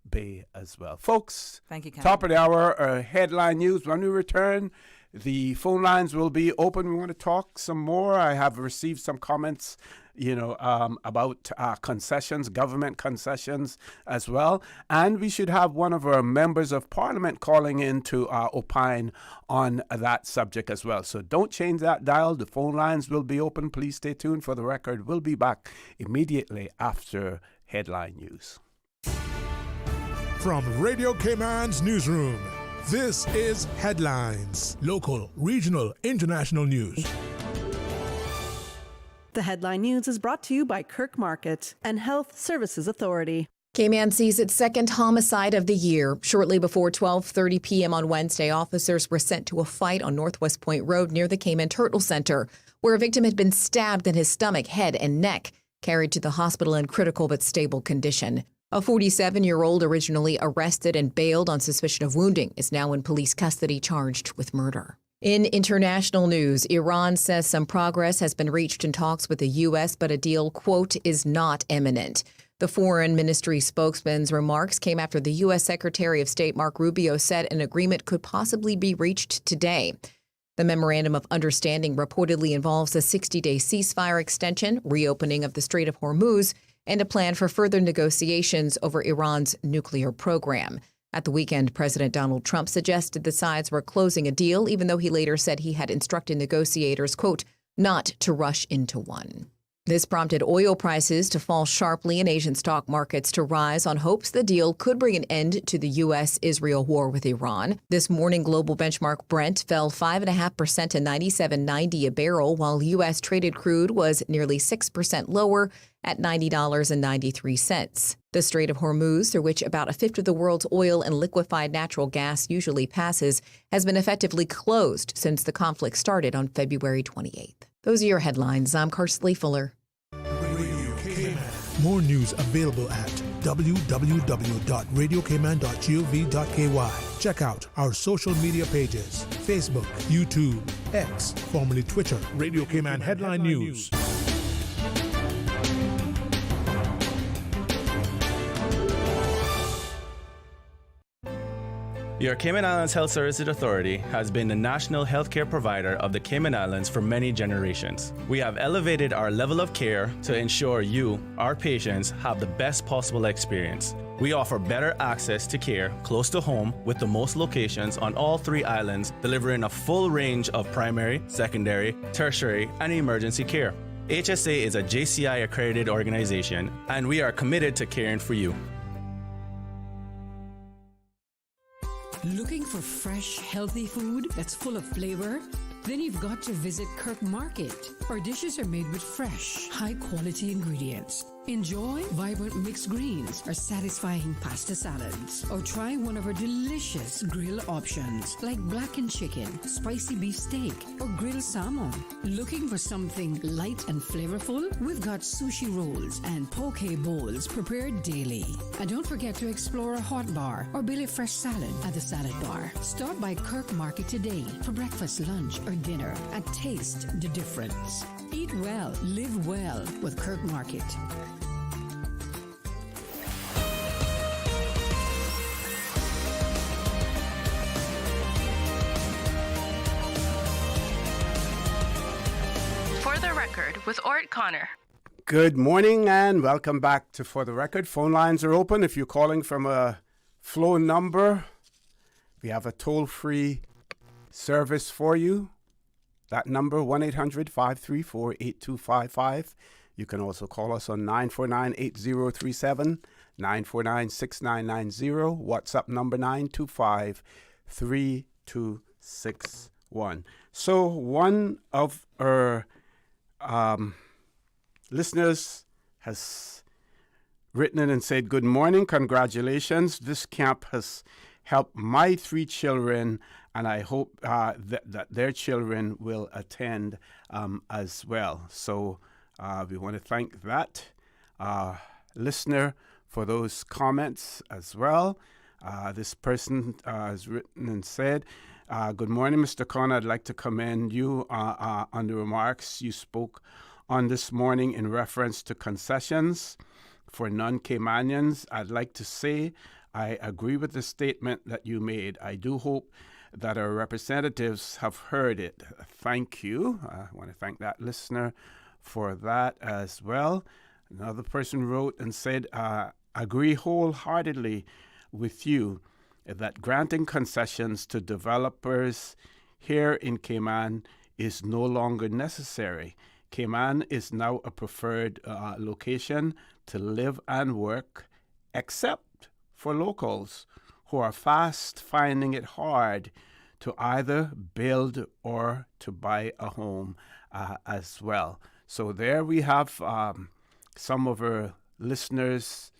Bay as well. Folks, thank you, top of the hour, headline news. When we return, the phone lines will be open. We want to talk some more. I have received some comments, about concessions, government concessions as well. And we should have one of our members of parliament calling in to opine on that subject as well. So don't change that dial. The phone lines will be open. Please stay tuned for the record. We'll be back immediately after headline news. From Radio Cayman's newsroom, this is Headlines. Local, regional, international news. The headline news is brought to you by Kirk Market and Health Services Authority. Cayman sees its second homicide of the year. Shortly before 12:30 p.m. on Wednesday, officers were sent to a fight on Northwest Point Road near the Cayman Turtle Center, where a victim had been stabbed in his stomach, head, and neck, carried to the hospital in critical but stable condition. A 47-year-old originally arrested and bailed on suspicion of wounding is now in police custody charged with murder. In international news, Iran says some progress has been reached in talks with the U.S., but a deal, quote, is not imminent. The Foreign Ministry spokesman's remarks came after the U.S. Secretary of State Mark Rubio said an agreement could possibly be reached today. The Memorandum of Understanding reportedly involves a 60-day ceasefire extension, reopening of the Strait of Hormuz, and a plan for further negotiations over Iran's nuclear program. At the weekend, President Donald Trump suggested the sides were closing a deal, even though he later said he had instructed negotiators, quote, not to rush into one. This prompted oil prices to fall sharply and Asian stock markets to rise on hopes the deal could bring an end to the U.S.-Israel war with Iran. This morning, global benchmark Brent fell 5.5% to $97.90 a barrel, while U.S. traded crude was nearly 6% lower at $90.93. The Strait of Hormuz, through which about a fifth of the world's oil and liquefied natural gas usually passes, has been effectively closed since the conflict started on February 28th. Those are your headlines. I'm Karsley Fuller. More news available at www.radiocayman.gov.ky. Check out our social media pages: Facebook, YouTube, X, formerly Twitter, Radio Cayman Headline News. Your Cayman Islands Health Services Authority has been the national healthcare provider of the Cayman Islands for many generations. We have elevated our level of care to ensure you, our patients, have the best possible experience. We offer better access to care close to home with the most locations on all 3 islands, delivering a full range of primary, secondary, tertiary, and emergency care. HSA is a JCI accredited organization, and we are committed to caring for you. Looking for fresh, healthy food that's full of flavor? Then you've got to visit Kirk Market. Our dishes are made with fresh, high-quality ingredients. Enjoy vibrant mixed greens or satisfying pasta salads. Or try one of our delicious grill options like blackened chicken, spicy beef steak, or grilled salmon. Looking for something light and flavorful? We've got sushi rolls and poke bowls prepared daily. And don't forget to explore a hot bar or Billy Fresh salad at the salad bar. Stop by Kirk Market today for breakfast, lunch, or dinner and taste the difference. Eat well, live well with Kirk Market. For the Record with Orrett Connor. Good morning and welcome back to For the Record. Phone lines are open. If you're calling from a flow number, we have a toll-free service for you. That number, 1-800-534-8255. You can also call us on 949-8037, 949-6990, WhatsApp number 925-3261. So one of our listeners has written in and said, good morning, congratulations. This camp has helped my 3 children, and I hope that their children will attend as well. So we want to thank that listener for those comments as well. This person has written and said, good morning, Mr. Connor. I'd like to commend you on the remarks you spoke on this morning in reference to concessions for non-Caymanians. I'd like to say I agree with the statement that you made. I do hope that our representatives have heard it. Thank you. I want to thank that listener for that as well. Another person wrote and said, agree wholeheartedly with you that granting concessions to developers here in Cayman is no longer necessary. Cayman is now a preferred location to live and work, except for locals who are fast finding it hard to either build or to buy a home as well. So there we have some of our listeners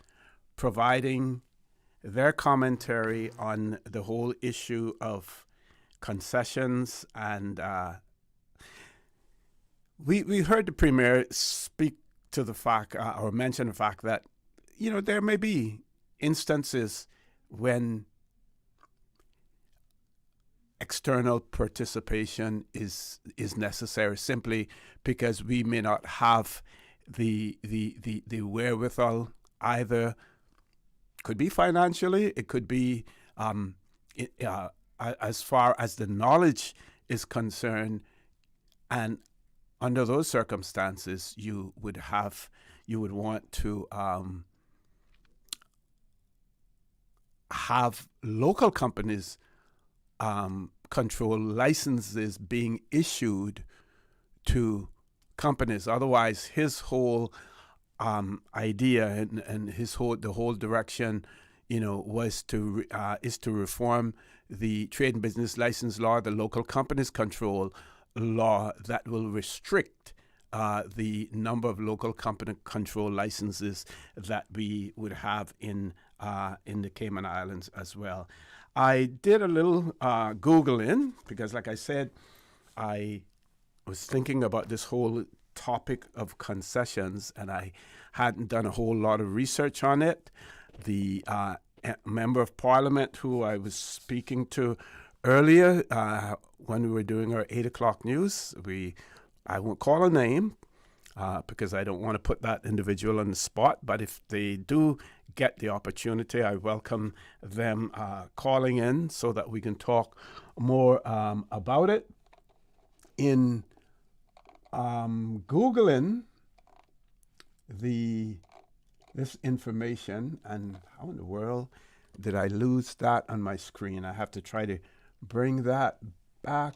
providing their commentary on the whole issue of concessions. And we heard the Premier speak to the fact or mention the fact that, you know, there may be instances when external participation is necessary simply because we may not have the wherewithal, either could be financially, it could be as far as the knowledge is concerned, and under those circumstances you would want to have local companies control licenses being issued to companies. Otherwise, his whole idea and the whole direction, you know, is to reform the trade and business license law, the local companies control law, that will restrict the number of local company control licenses that we would have in the Cayman Islands as well. I did a little Googling because, like I said, I was thinking about this whole topic of concessions, and I hadn't done a whole lot of research on it. The member of Parliament who I was speaking to earlier when we were doing our 8 o'clock news, I won't call a name because I don't want to put that individual on the spot, but if they do get the opportunity, I welcome them calling in so that we can talk more about it. In Googling this information, and how in the world did I lose that on my screen? I have to try to bring that back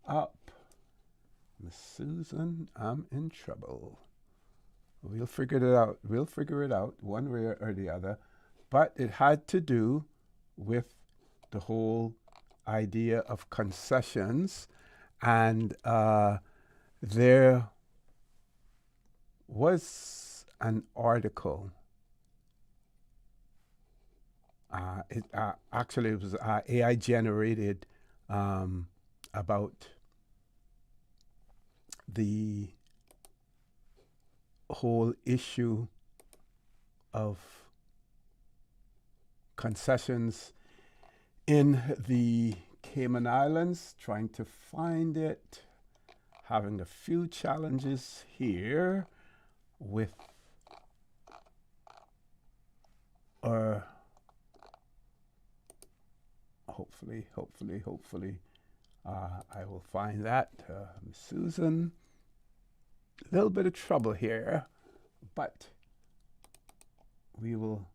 up. Miss Susan, I'm in trouble. We'll figure it out. We'll figure it out one way or the other. But it had to do with the whole idea of concessions, and there was an article. It was AI generated about the whole issue of concessions in the Cayman Islands. Trying to find it. Having a few challenges here with hopefully I will find that. Susan, a little bit of trouble here, but we will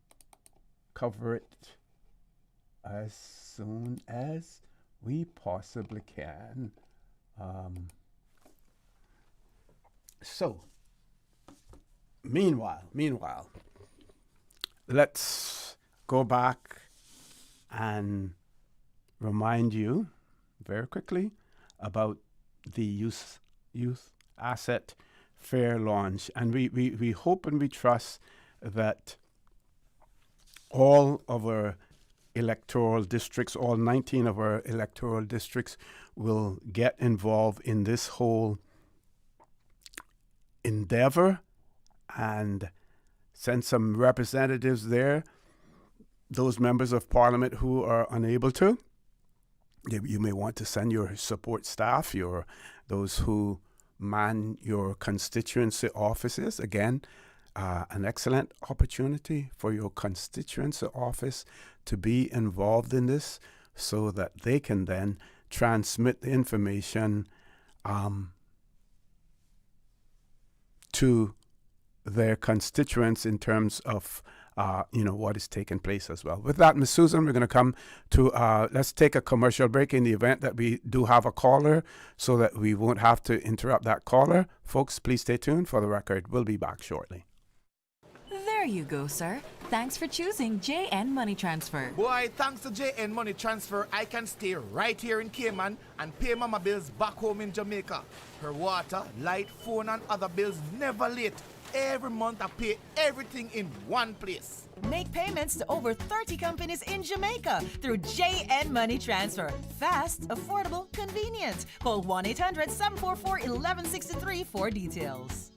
cover it as soon as we possibly can. So, meanwhile, let's go back and remind you very quickly about the Youth Asset Fair launch. And we hope and we trust that all of our electoral districts, all 19 of our electoral districts, will get involved in this whole endeavor and send some representatives there. Those members of parliament who are unable to, you may want to send your support staff, those who man your constituency offices. Again, an excellent opportunity for your constituency office to be involved in this so that they can then transmit the information to their constituents in terms of what is taking place as well. With that, Ms. Susan, we're going to come to, let's take a commercial break in the event that we do have a caller so that we won't have to interrupt that caller. Folks, please stay tuned. For the record, we'll be back shortly. There you go, sir. Thanks for choosing JN Money Transfer. Boy, thanks to JN Money Transfer, I can stay right here in Cayman and pay mama bills back home in Jamaica. Her water, light, phone and other bills never late. Every month I pay everything in one place. Make payments to over 30 companies in Jamaica through JN Money Transfer. Fast, affordable, convenient. Call 1-800-744-1163 for details.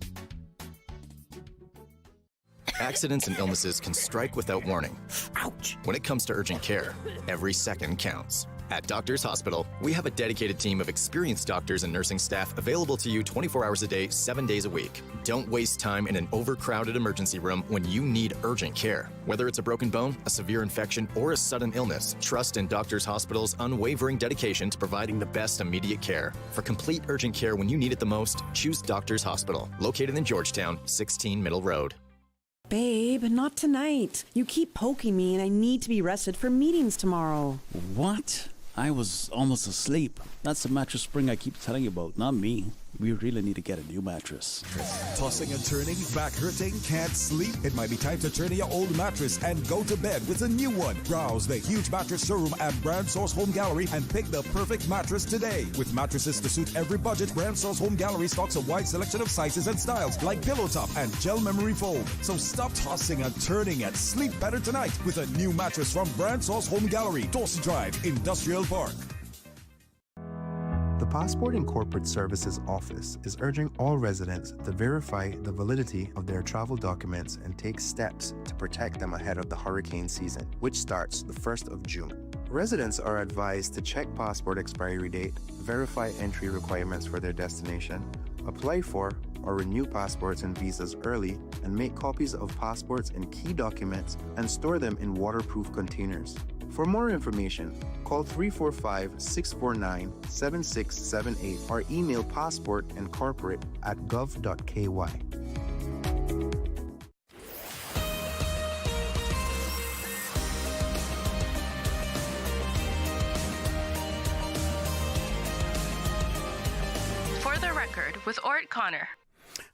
Accidents and illnesses can strike without warning. Ouch! When it comes to urgent care, every second counts. At Doctors Hospital, we have a dedicated team of experienced doctors and nursing staff available to you 24 hours a day, 7 days a week. Don't waste time in an overcrowded emergency room when you need urgent care. Whether it's a broken bone, a severe infection, or a sudden illness, trust in Doctors Hospital's unwavering dedication to providing the best immediate care. For complete urgent care when you need it the most, choose Doctors Hospital, located in Georgetown, 16 Middle Road. Babe, not tonight. You keep poking me and I need to be rested for meetings tomorrow. What? I was almost asleep. That's the mattress spring I keep telling you about, not me. We really need to get a new mattress. Tossing and turning, back hurting, can't sleep? It might be time to turn in your old mattress and go to bed with a new one. Browse the huge mattress showroom at Brand Source Home Gallery and pick the perfect mattress today. With mattresses to suit every budget, Brand Source Home Gallery stocks a wide selection of sizes and styles like pillow top and gel memory foam. So stop tossing and turning and sleep better tonight with a new mattress from Brand Source Home Gallery, Dorsey Drive, Industrial Park. The Passport and Corporate Services Office is urging all residents to verify the validity of their travel documents and take steps to protect them ahead of the hurricane season, which starts the 1st of June. Residents are advised to check passport expiry date, verify entry requirements for their destination, apply for or renew passports and visas early, and make copies of passports and key documents and store them in waterproof containers. For more information, call 345-649-7678 or email passportandcorporate@gov.ky. For the Record with Orrett Connor.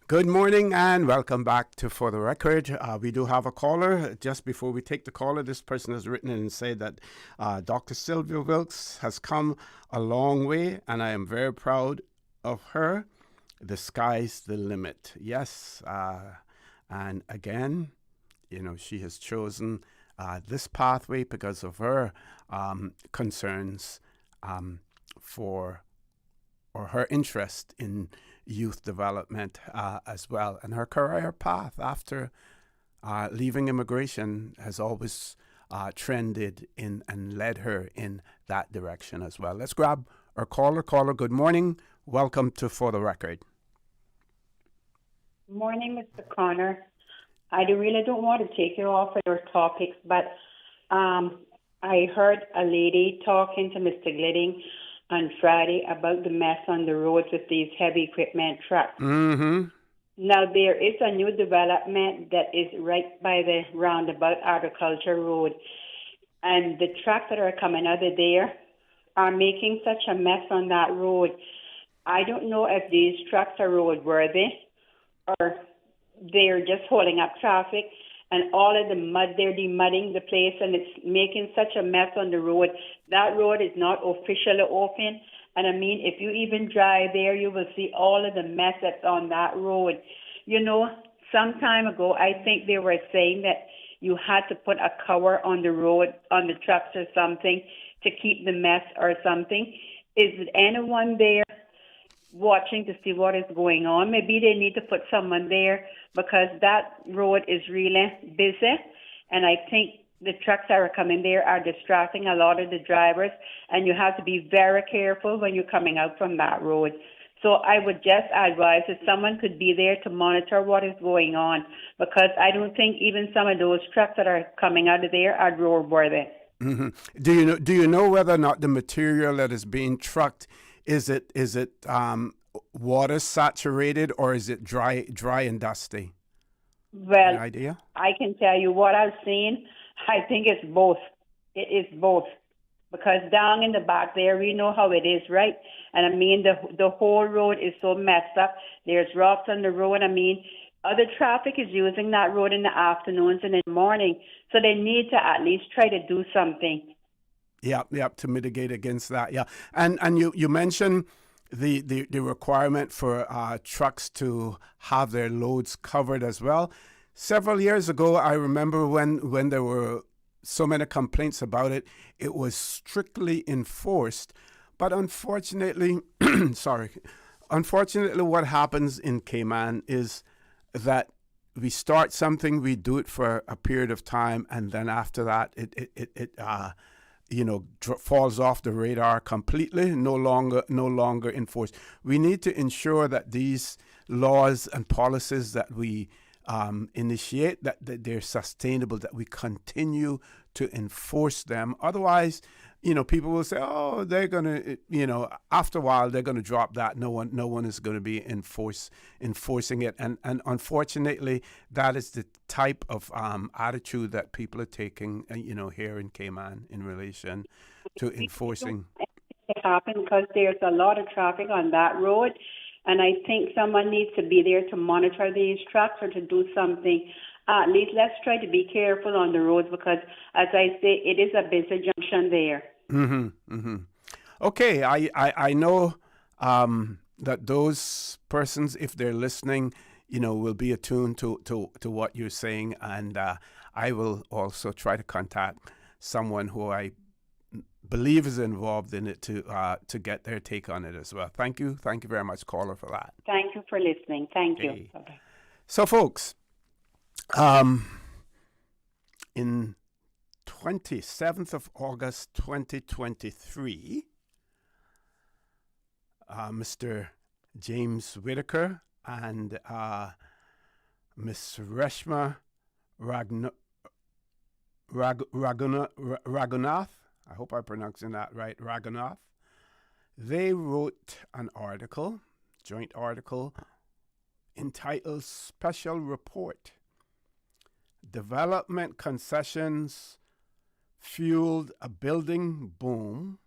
Good morning and welcome back to For the Record. We do have a caller. Just before we take the caller, this person has written in and said that Dr. Sylvia Wilks has come a long way and I am very proud of her. The sky's the limit. Yes. And again, she has chosen this pathway because of her concerns or her interest in youth development as well. And her career path after leaving immigration has always trended in and led her in that direction as well. Let's grab our caller. Caller, good morning. Welcome to For the Record. Good morning, Mr. Connor. I really don't want to take you off of your topics, but I heard a lady talking to Mr. Gliding on Friday about the mess on the roads with these heavy equipment trucks. Mm-hmm. Now, there is a new development that is right by the roundabout Agriculture Road, and the trucks that are coming out of there are making such a mess on that road. I don't know if these trucks are roadworthy or they're just holding up traffic, and all of the mud, they're demudding the place, and it's making such a mess on the road. That road is not officially open. And I mean, if you even drive there, you will see all of the mess that's on that road. Some time ago, I think they were saying that you had to put a cover on the road, on the trucks or something to keep the mess or something. Is anyone there watching to see what is going on? Maybe they need to put someone there because that road is really busy. And I think the trucks that are coming there are distracting a lot of the drivers, and you have to be very careful when you're coming out from that road. So I would just advise that someone could be there to monitor what is going on, because I don't think even some of those trucks that are coming out of there are roadworthy. Mm-hmm. Do you know whether or not the material that is being trucked, is it water saturated or is it dry and dusty? Well, any idea? I can tell you what I've seen. I think it's both. It is both. Because down in the back there, we know how it is, right? And I mean, the whole road is so messed up. There's rocks on the road. I mean, other traffic is using that road in the afternoons and in the morning. So they need to at least try to do something. Yeah, to mitigate against that. Yeah. And you mentioned the requirement for trucks to have their loads covered as well. Several years ago, I remember when there were so many complaints about it, it was strictly enforced. But unfortunately, what happens in Cayman is that we start something, we do it for a period of time, and then after that, it falls off the radar completely, no longer enforced. We need to ensure that these laws and policies that we initiate, that they're sustainable, that we continue to enforce them. Otherwise, people will say, oh, they're going to, after a while, they're going to drop that. No one is going to be enforcing it. And unfortunately, that is the type of attitude that people are taking, here in Cayman in relation to enforcing. It happens because there's a lot of traffic on that road. And I think someone needs to be there to monitor these trucks or to do something. At least let's try to be careful on the roads because, as I say, it is a busy junction there. Mm-hmm, mm-hmm. Okay, I know that those persons, if they're listening, will be attuned to what you're saying, and I will also try to contact someone who I believe is involved in it to get their take on it as well. Thank you very much, caller, for that. Thank you for listening. Thank you. Bye-bye. So, folks, in 27th of August 2023, Mr. James Whitaker and Miss Reshma Raghunath, I hope I'm pronouncing that right, Raghunath, they wrote an article, joint article, entitled Special Report. Development concessions fueled a building boom.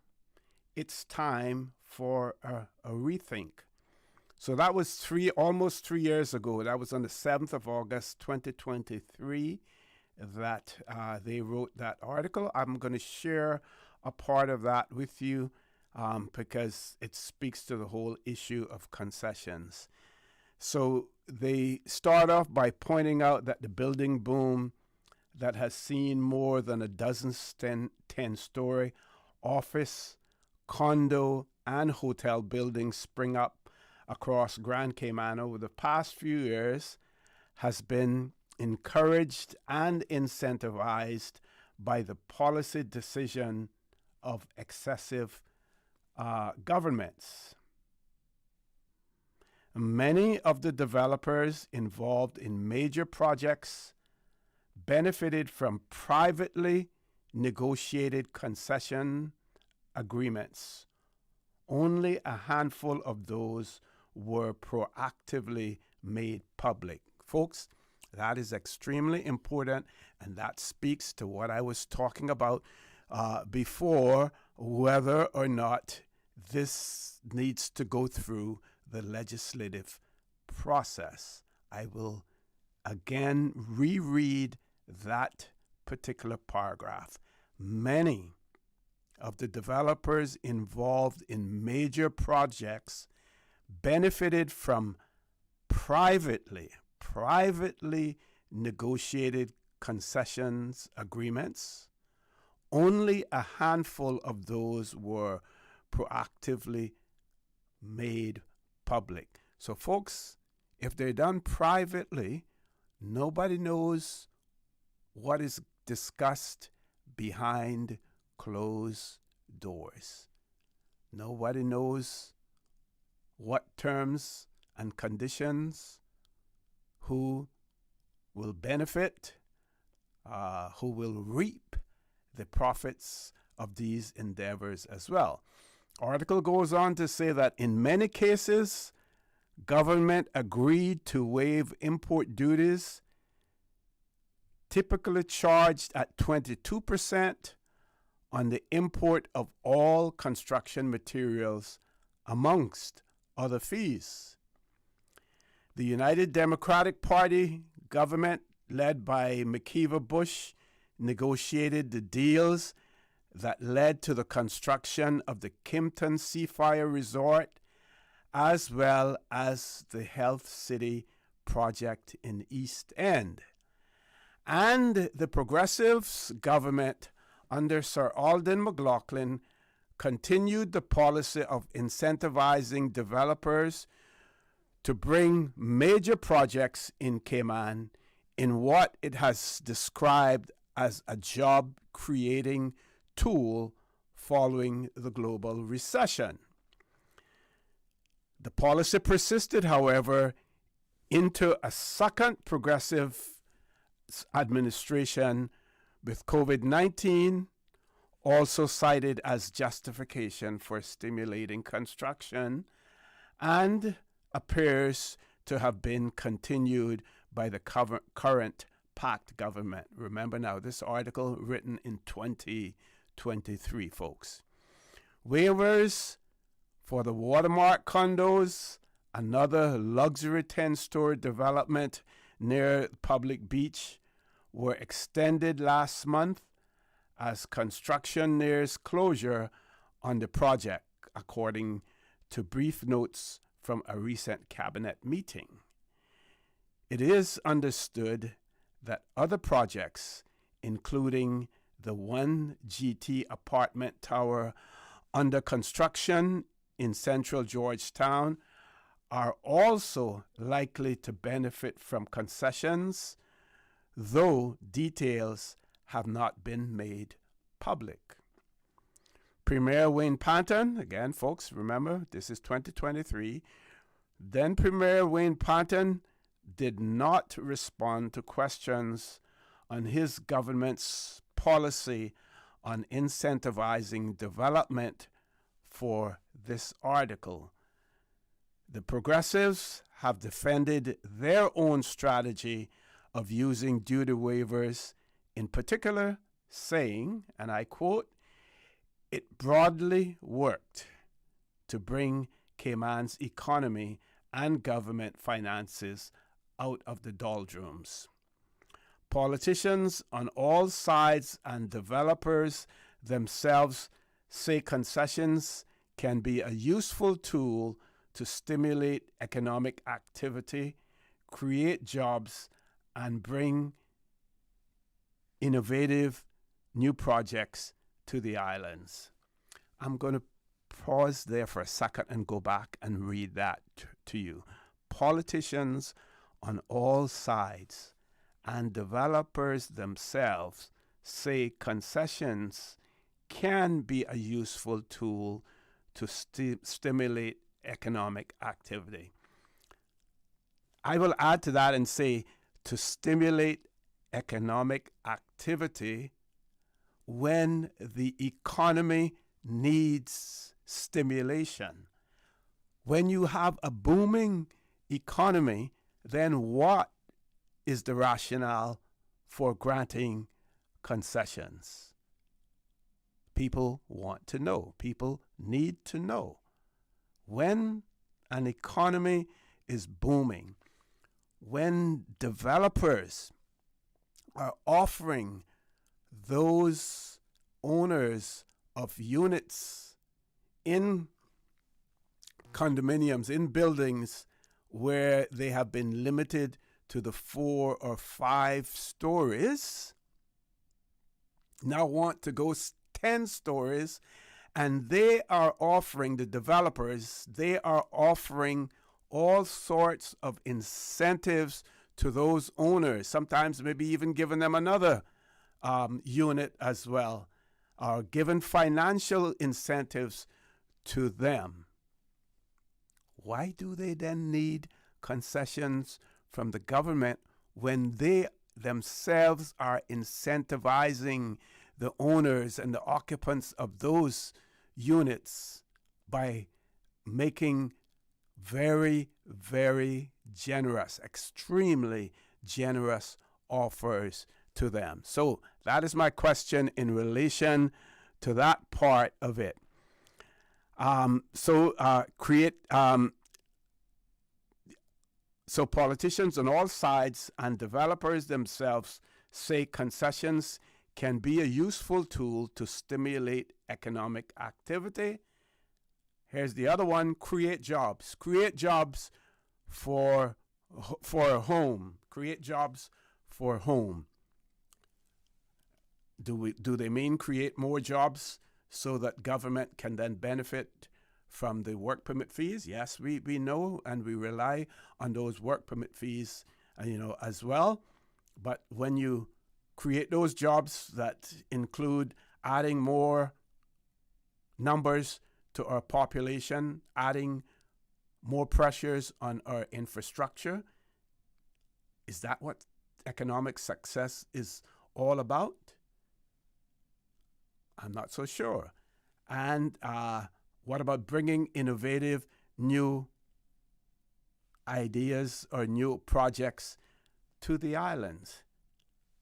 It's time for a rethink. So that was almost 3 years ago. That was on the 7th of August, 2023, that they wrote that article. I'm going to share a part of that with you because it speaks to the whole issue of concessions. So they start off by pointing out that the building boom that has seen more than a dozen 10-story office, condo, and hotel buildings spring up across Grand Cayman over the past few years has been encouraged and incentivized by the policy decision of excessive governments. Many of the developers involved in major projects benefited from privately negotiated concession agreements. Only a handful of those were proactively made public. Folks, that is extremely important, and that speaks to what I was talking about before, whether or not this needs to go through the legislative process. I will again reread that particular paragraph. Many of the developers involved in major projects benefited from privately negotiated concessions agreements. Only a handful of those were proactively made public. So folks, if they're done privately, nobody knows what is discussed behind closed doors. Nobody knows what terms and conditions, who will benefit, who will reap the profits of these endeavors as well. Article goes on to say that in many cases, government agreed to waive import duties, typically charged at 22% on the import of all construction materials, amongst other fees. The United Democratic Party government, led by McKeever Bush, negotiated the deals that led to the construction of the Kimpton Seafire Resort, as well as the Health City project in East End. And the Progressives government under Sir Alden McLaughlin continued the policy of incentivizing developers to bring major projects in Cayman in what it has described as a job-creating tool following the global recession. The policy persisted, however, into a second Progressive administration, with COVID-19 also cited as justification for stimulating construction, and appears to have been continued by the current PACT government. Remember now, this article written in 2023, folks. Waivers for the Watermark condos, another luxury 10-story development near Public Beach, were extended last month as construction nears closure on the project, according to brief notes from a recent cabinet meeting. It is understood that other projects, including the 1 GT apartment tower under construction in central Georgetown, are also likely to benefit from concessions, though details have not been made public. Premier Wayne Panton, again, folks, remember, this is 2023, then Premier Wayne Panton did not respond to questions on his government's policy on incentivizing development for this article. The Progressives have defended their own strategy of using duty waivers, in particular saying, and I quote, "It broadly worked to bring Cayman's economy and government finances out of the doldrums." Politicians on all sides and developers themselves say concessions can be a useful tool to stimulate economic activity, create jobs and bring innovative new projects to the islands. I'm going to pause there for a second and go back and read that to you. Politicians on all sides and developers themselves say concessions can be a useful tool to stimulate economic activity. I will add to that and say to stimulate economic activity when the economy needs stimulation. When you have a booming economy, then what is the rationale for granting concessions? People want to know. People need to know. When an economy is booming, when developers are offering those owners of units in condominiums, in buildings where they have been limited to the 4 or 5 stories, now want to go 10 stories, and they are offering, the developers, they are offering all sorts of incentives to those owners, sometimes maybe even giving them another unit as well, or giving financial incentives to them. Why do they then need concessions from the government when they themselves are incentivizing the owners and the occupants of those units by making very, very generous, extremely generous offers to them? So that is my question in relation to that part of it. So politicians on all sides and developers themselves say concessions can be a useful tool to stimulate economic activity. Here's the other one: create jobs. Create jobs for a home. Create jobs for home. Do they mean create more jobs so that government can then benefit from the work permit fees? Yes, we know, and we rely on those work permit fees, as well. But when you create those jobs that include adding more numbers to our population, adding more pressures on our infrastructure, is that what economic success is all about? I'm not so sure. And what about bringing innovative new ideas or new projects to the islands?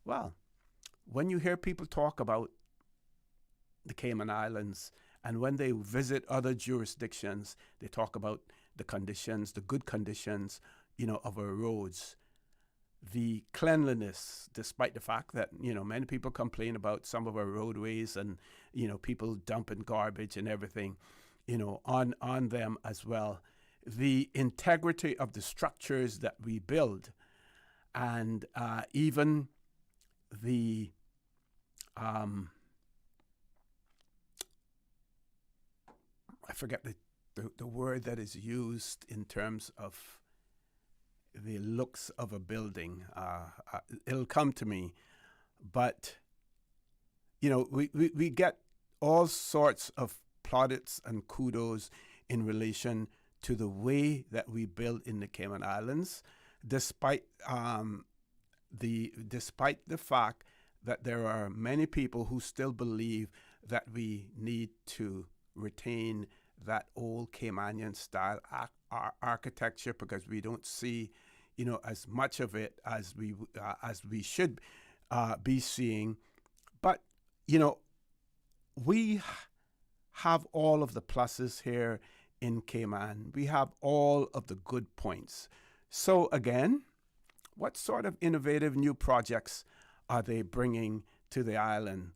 Well, when you hear people talk about the Cayman Islands, and when they visit other jurisdictions, they talk about the conditions, the good conditions, of our roads, the cleanliness, despite the fact that, many people complain about some of our roadways and, people dumping garbage and everything, on them as well. The integrity of the structures that we build, and even the I forget the word that is used in terms of the looks of a building. It'll come to me. But, we get all sorts of plaudits and kudos in relation to the way that we build in the Cayman Islands, despite the fact that there are many people who still believe that we need to retain that old Caymanian style architecture, because we don't see, as much of it as we should be seeing. But we have all of the pluses here in Cayman. We have all of the good points. So again, what sort of innovative new projects are they bringing to the island?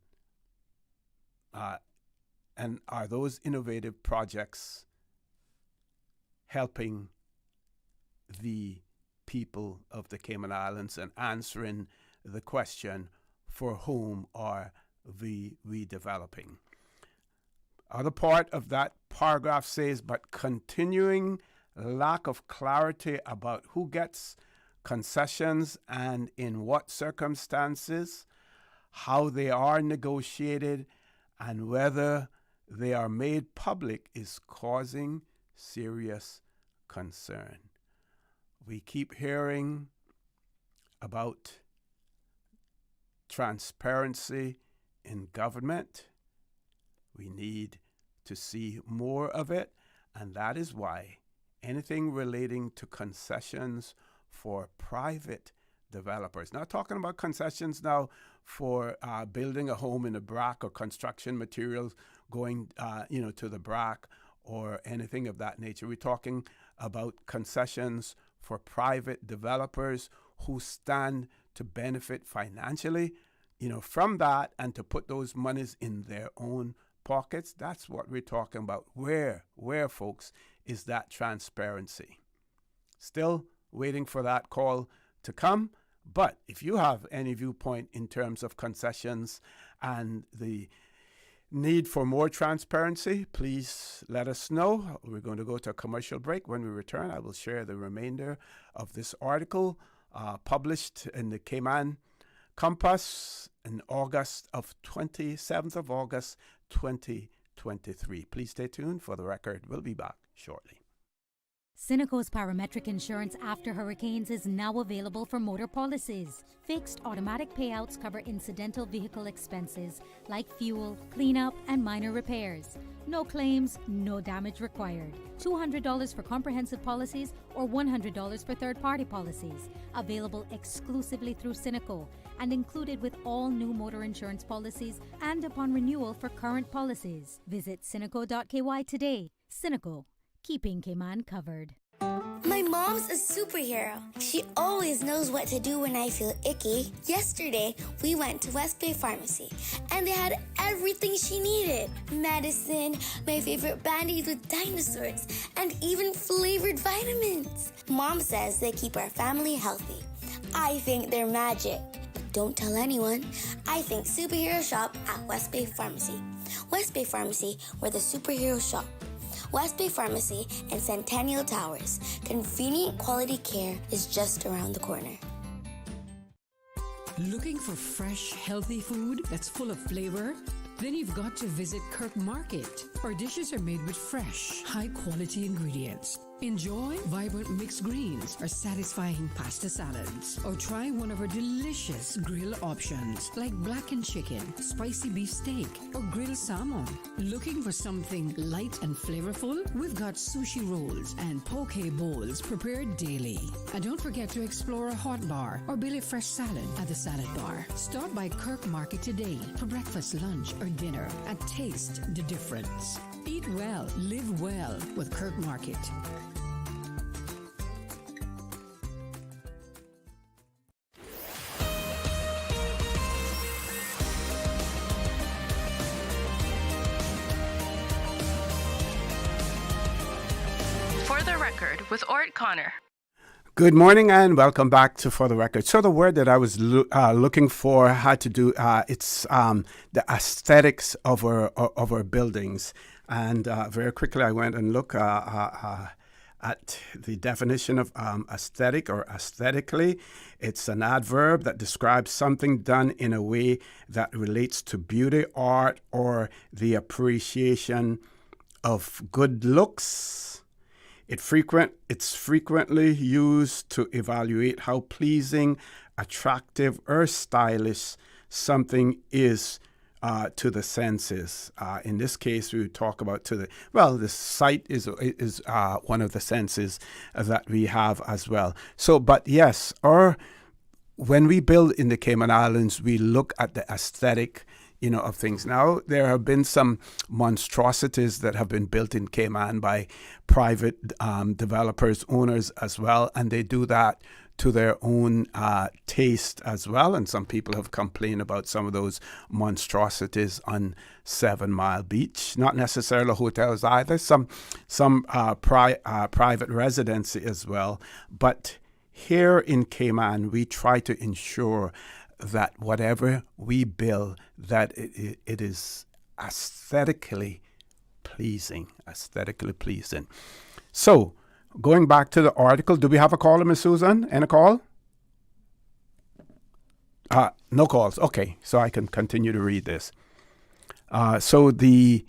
And are those innovative projects helping the people of the Cayman Islands and answering the question, for whom are we redeveloping? Other part of that paragraph says, but continuing lack of clarity about who gets concessions and in what circumstances, how they are negotiated, and whether they are made public is causing serious concern. We keep hearing about transparency in government. We need to see more of it, and that is why anything relating to concessions for private developers, not talking about concessions now for building a home in a BRAC or construction materials going to the BRAC or anything of that nature. We're talking about concessions for private developers who stand to benefit financially, from that, and to put those monies in their own pockets. That's what we're talking about. Where, folks, is that transparency? Still waiting for that call to come. But if you have any viewpoint in terms of concessions and the need for more transparency, please let us know. We're going to go to a commercial break. When we return, I will share the remainder of this article published in the Cayman Compass in 27th of August, 2023. Please stay tuned for the record. We'll be back shortly. Cineco's parametric insurance after hurricanes is now available for motor policies. Fixed automatic payouts cover incidental vehicle expenses like fuel, cleanup, and minor repairs. No claims, no damage required. $200 for comprehensive policies or $100 for third-party policies. Available exclusively through Cineco and included with all new motor insurance policies and upon renewal for current policies. Visit Cineco.ky today. Cineco, keeping Cayman covered. My mom's a superhero. She always knows what to do when I feel icky. Yesterday, we went to West Bay Pharmacy, and they had everything she needed. Medicine, my favorite band-aids with dinosaurs, and even flavored vitamins. Mom says they keep our family healthy. I think they're magic. But don't tell anyone. I think superhero shop at West Bay Pharmacy. West Bay Pharmacy, where the superheroes shop. West Bay Pharmacy and Centennial Towers. Convenient quality care is just around the corner. Looking for fresh, healthy food that's full of flavor? Then you've got to visit Kirk Market. Our dishes are made with fresh, high-quality ingredients. Enjoy vibrant mixed greens or satisfying pasta salads. Or try one of our delicious grill options like blackened chicken, spicy beef steak, or grilled salmon. Looking for something light and flavorful? We've got sushi rolls and poke bowls prepared daily. And don't forget to explore a hot bar or Billy Fresh salad at the salad bar. Stop by Kirk Market today for breakfast, lunch, or dinner and taste the difference. Eat well, live well with Kirk Market. For the Record with Orrett Connor. Good morning and welcome back to For the Record. So the word that I was looking for had to do, it's the aesthetics of our buildings. And very quickly I went and looked at the definition of aesthetic or aesthetically. It's an adverb that describes something done in a way that relates to beauty, art, or the appreciation of good looks. It's frequently used to evaluate how pleasing, attractive, or stylish something is to the senses. In this case, we would talk about the sight is one of the senses that we have as well. So, but yes, when we build in the Cayman Islands, we look at the aesthetic of things. Now, there have been some monstrosities that have been built in Cayman by private developers, owners as well, and they do that to their own taste as well. And some people have complained about some of those monstrosities on 7 Mile Beach. Not necessarily hotels either, some private residency as well. But here in Cayman, we try to ensure that whatever we build, that it is aesthetically pleasing. So, going back to the article, do we have a caller, Ms. Susan? Any call? No calls. Okay, so I can continue to read this. So the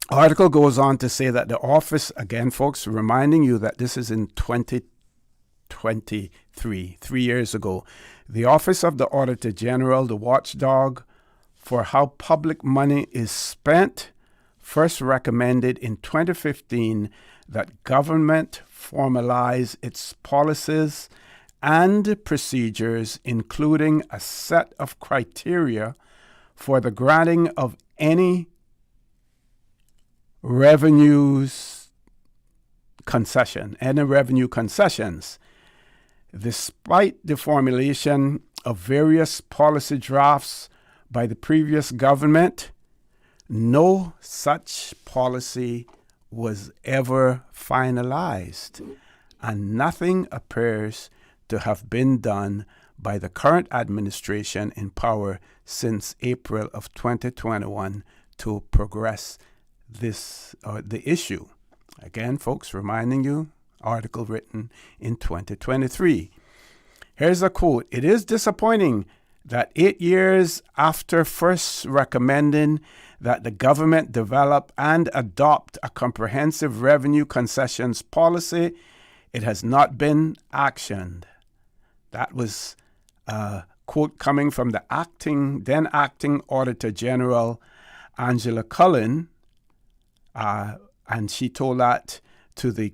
article goes on to say that the office, again, folks, reminding you that this is in 2023, 3 years ago, the Office of the Auditor General, the watchdog for how public money is spent, first recommended in 2015 that government formalize its policies and procedures, including a set of criteria for the granting of any revenue concessions. Despite the formulation of various policy drafts by the previous government, no such policy was ever finalized, and nothing appears to have been done by the current administration in power since April of 2021 to progress the issue. Again, folks, reminding you, article written in 2023. Here's a quote. It is disappointing that 8 years after first recommending that the government develop and adopt a comprehensive revenue concessions policy, it has not been actioned. That was a quote coming from the then acting Auditor General, Angela Cullen, and she told that to the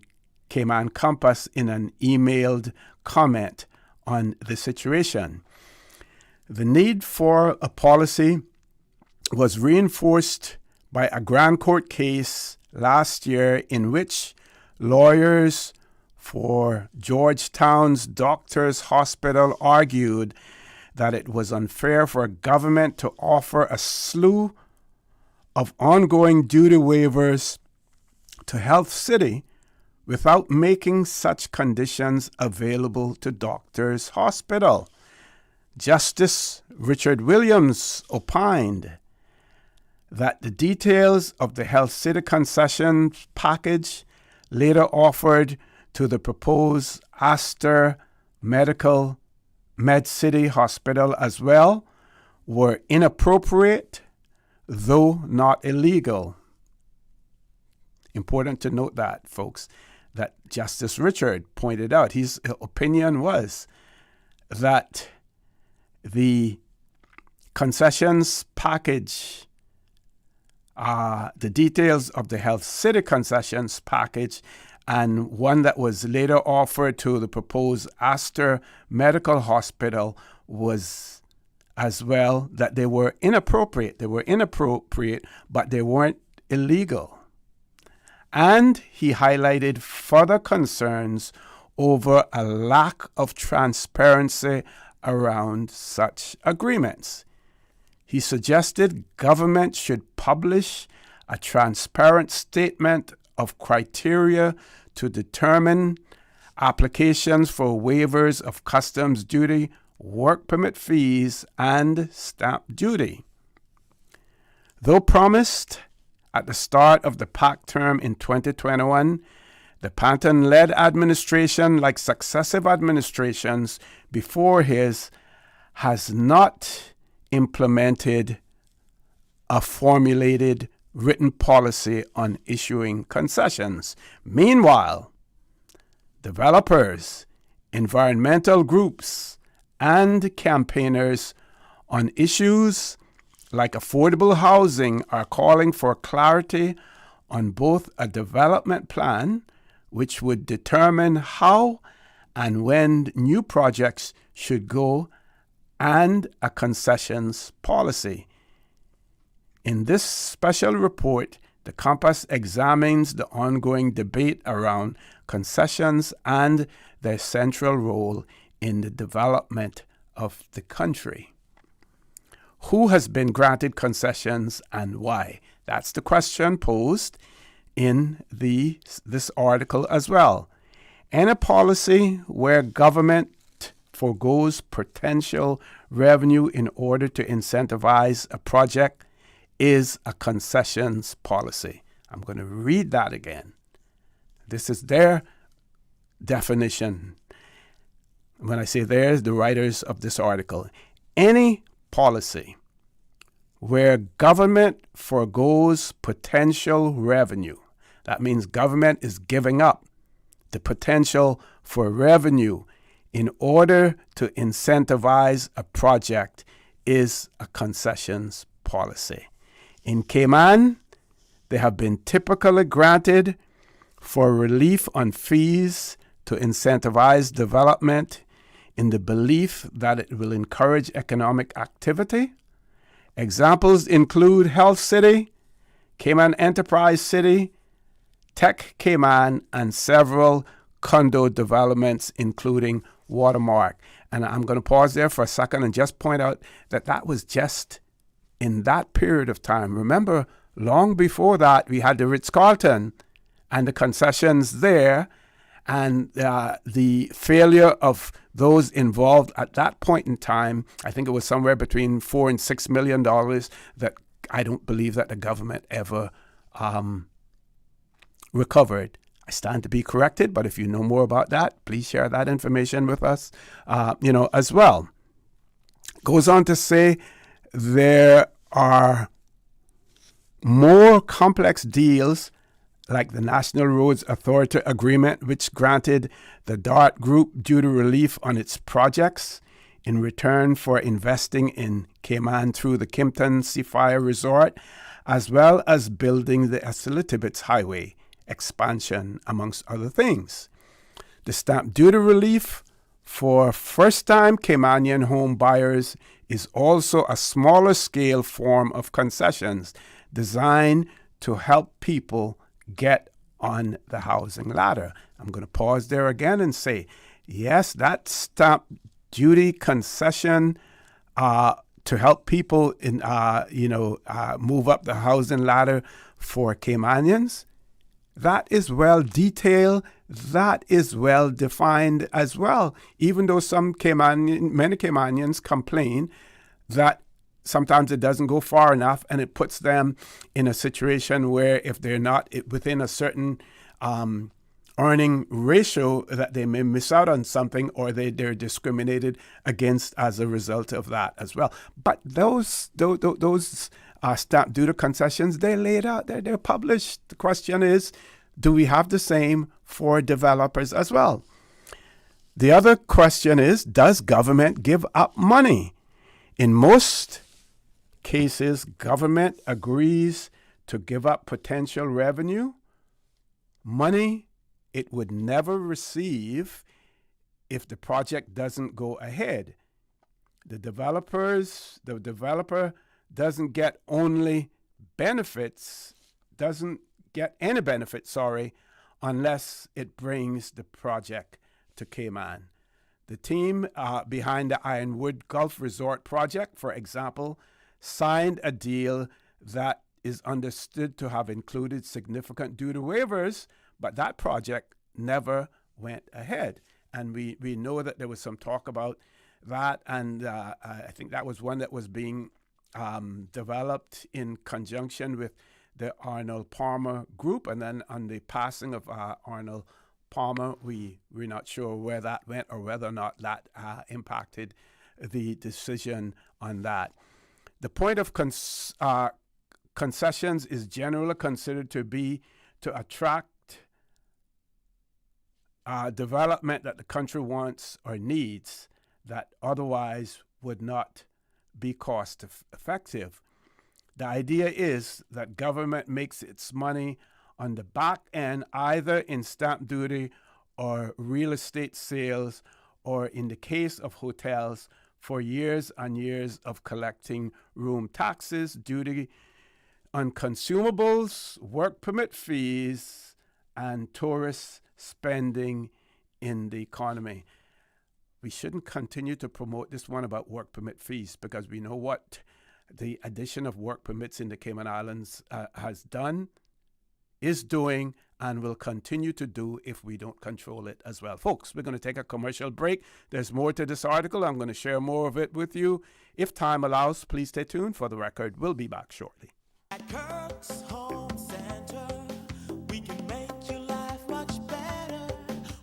Cayman Compass in an emailed comment on the situation. The need for a policy was reinforced by a Grand Court case last year in which lawyers for Georgetown's Doctors Hospital argued that it was unfair for government to offer a slew of ongoing duty waivers to Health City without making such conditions available to Doctors Hospital. Justice Richard Williams opined that the details of the Health City concession package later offered to the proposed Astor Med City Hospital as well were inappropriate, though not illegal. Important to note that, folks, that Justice Richard pointed out. His opinion was that the concessions package, the details of the Health City concessions package, and one that was later offered to the proposed Astor Medical Hospital was as well, that they were inappropriate. They were inappropriate, but they weren't illegal. And he highlighted further concerns over a lack of transparency around such agreements. He suggested government should publish a transparent statement of criteria to determine applications for waivers of customs duty, work permit fees, and stamp duty. Though promised at the start of the PAC term in 2021, the Panton-led administration, like successive administrations before his, has not implemented a formulated written policy on issuing concessions. Meanwhile, developers, environmental groups, and campaigners on issues like affordable housing are calling for clarity on both a development plan, which would determine how and when new projects should go, and a concessions policy. In this special report, the Compass examines the ongoing debate around concessions and their central role in the development of the country. Who has been granted concessions and why? That's the question posed in this article as well. Any policy where government forgoes potential revenue in order to incentivize a project is a concessions policy. I'm going to read that again. This is their definition. When I say theirs, the writers of this article. Any policy where government forgoes potential revenue, that means government is giving up the potential for revenue in order to incentivize a project, is a concessions policy. In Cayman, they have been typically granted for relief on fees to incentivize development in the belief that it will encourage economic activity. Examples include Health City, Cayman Enterprise City, Tech Cayman, and several condo developments, including Watermark. And I'm going to pause there for a second and just point out that that was just in that period of time. Remember, long before that, we had the Ritz-Carlton and the concessions there, and the failure of those involved at that point in time. I think it was somewhere between $4 and $6 million that I don't believe that the government ever recovered. I stand to be corrected, but if you know more about that, please share that information with us, as well. Goes on to say there are more complex deals like the National Roads Authority Agreement, which granted the DART Group duty relief on its projects in return for investing in Cayman through the Kimpton Seafire Resort, as well as building the Esselitibets Highway expansion, amongst other things. The stamp duty relief for first-time Caymanian home buyers is also a smaller scale form of concessions designed to help people get on the housing ladder. I'm going to pause there again and say, yes, that stamp duty concession to help people in move up the housing ladder for Caymanians, that is well detailed, that is well defined as well. Even though many Caymanians complain that sometimes it doesn't go far enough, and it puts them in a situation where if they're not within a certain earning ratio, that they may miss out on something, or they're discriminated against as a result of that as well. But those stamp duty concessions, they're laid out, they're published. The question is, do we have the same for developers as well? The other question is, does government give up money? In most cases, government agrees to give up potential revenue, money it would never receive if the project doesn't go ahead. The developer doesn't get any benefits, unless it brings the project to Cayman. The team behind the Ironwood Gulf Resort project, for example, signed a deal that is understood to have included significant duty waivers, but that project never went ahead. And we know that there was some talk about that, and I think that was one that was being developed in conjunction with the Arnold Palmer Group. And then on the passing of Arnold Palmer, we're not sure where that went or whether or not that impacted the decision on that. The point of concessions is generally considered to be to attract development that the country wants or needs that otherwise would not be cost effective. The idea is that government makes its money on the back end, either in stamp duty or real estate sales, or in the case of hotels, for years and years of collecting room taxes, duty on consumables, work permit fees, and tourist spending in the economy. We shouldn't continue to promote this one about work permit fees, because we know what the addition of work permits in the Cayman Islands has done, is doing, and will continue to do if we don't control it as well. Folks, we're going to take a commercial break. There's more to this article. I'm going to share more of it with you. If time allows, please stay tuned. For the record, we'll be back shortly. At Kirk's Home Center, we can make your life much better.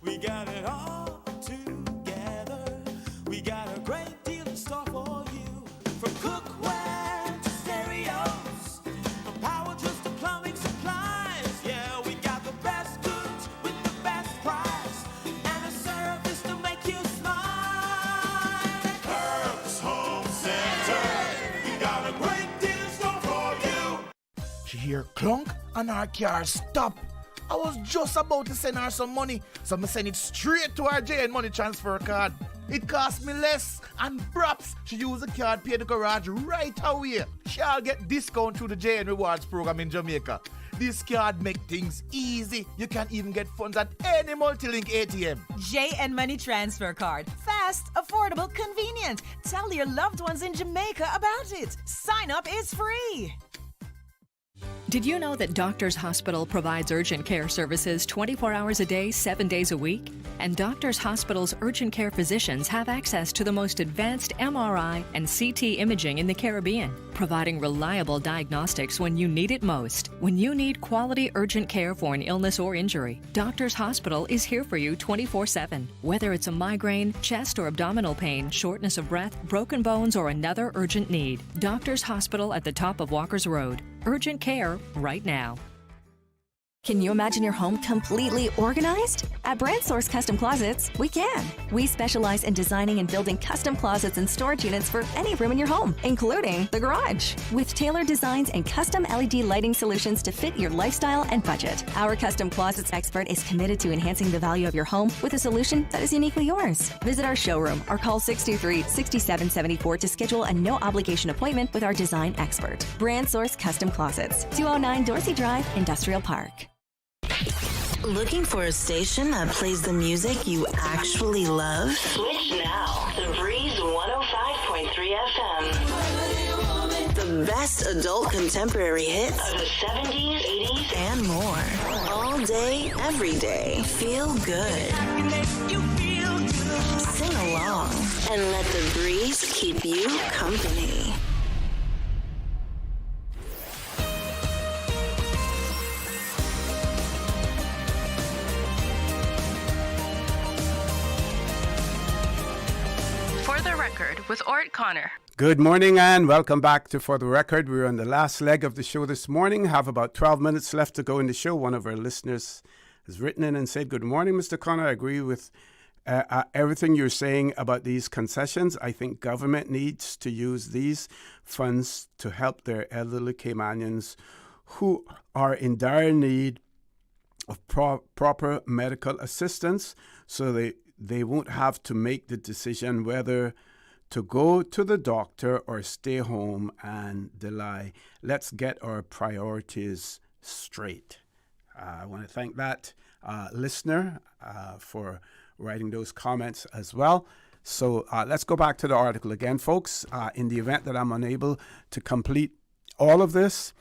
We got it all together. We got a great deal in store for you. From cookware to stereos, from power tools to plumbing supplies. Yeah, we got the best goods with the best price and a service to make you smile. At Kirk's Home Center, we got a great deal in store for you. She hear clunk and her car stop. I was just about to send her some money, so I send it straight to her JN Money Transfer card. It cost me less, and perhaps she use the card, pay the garage right away. She'll get discount through the JN Rewards program in Jamaica. This card make things easy. You can even get funds at any multi-link ATM. JN Money Transfer Card. Fast, affordable, convenient. Tell your loved ones in Jamaica about it. Sign up is free. Did you know that Doctors Hospital provides urgent care services 24 hours a day, 7 days a week? And Doctors Hospital's urgent care physicians have access to the most advanced MRI and CT imaging in the Caribbean, providing reliable diagnostics when you need it most. When you need quality urgent care for an illness or injury, Doctors Hospital is here for you 24/7. Whether it's a migraine, chest or abdominal pain, shortness of breath, broken bones, or another urgent need, Doctors Hospital at the top of Walker's Road. Urgent care right now. Can you imagine your home completely organized? At Brand Source Custom Closets, we can. We specialize in designing and building custom closets and storage units for any room in your home, including the garage, with tailored designs and custom LED lighting solutions to fit your lifestyle and budget. Our custom closets expert is committed to enhancing the value of your home with a solution that is uniquely yours. Visit our showroom or call 623-6774 to schedule a no-obligation appointment with our design expert. Brand Source Custom Closets, 209 Dorsey Drive, Industrial Park. Looking for a station that plays the music you actually love? Switch now to Breeze 105.3 FM. The best adult contemporary hits of the 70s, 80s, and more. All day, every day. Feel good. Sing along and let the breeze keep you company. For the Record with Orrett Connor. Good morning and welcome back to For the Record. We're on the last leg of the show this morning. Have about 12 minutes left to go in the show. One of our listeners has written in and said, "Good morning, Mr. Connor. I agree with everything you're saying about these concessions. I think government needs to use these funds to help their elderly Caymanians who are in dire need of proper medical assistance, so they won't have to make the decision whether to go to the doctor or stay home and delay. Let's get our priorities straight." I want to thank that listener for writing those comments as well. So let's go back to the article again, folks. In the event that I'm unable to complete all of this,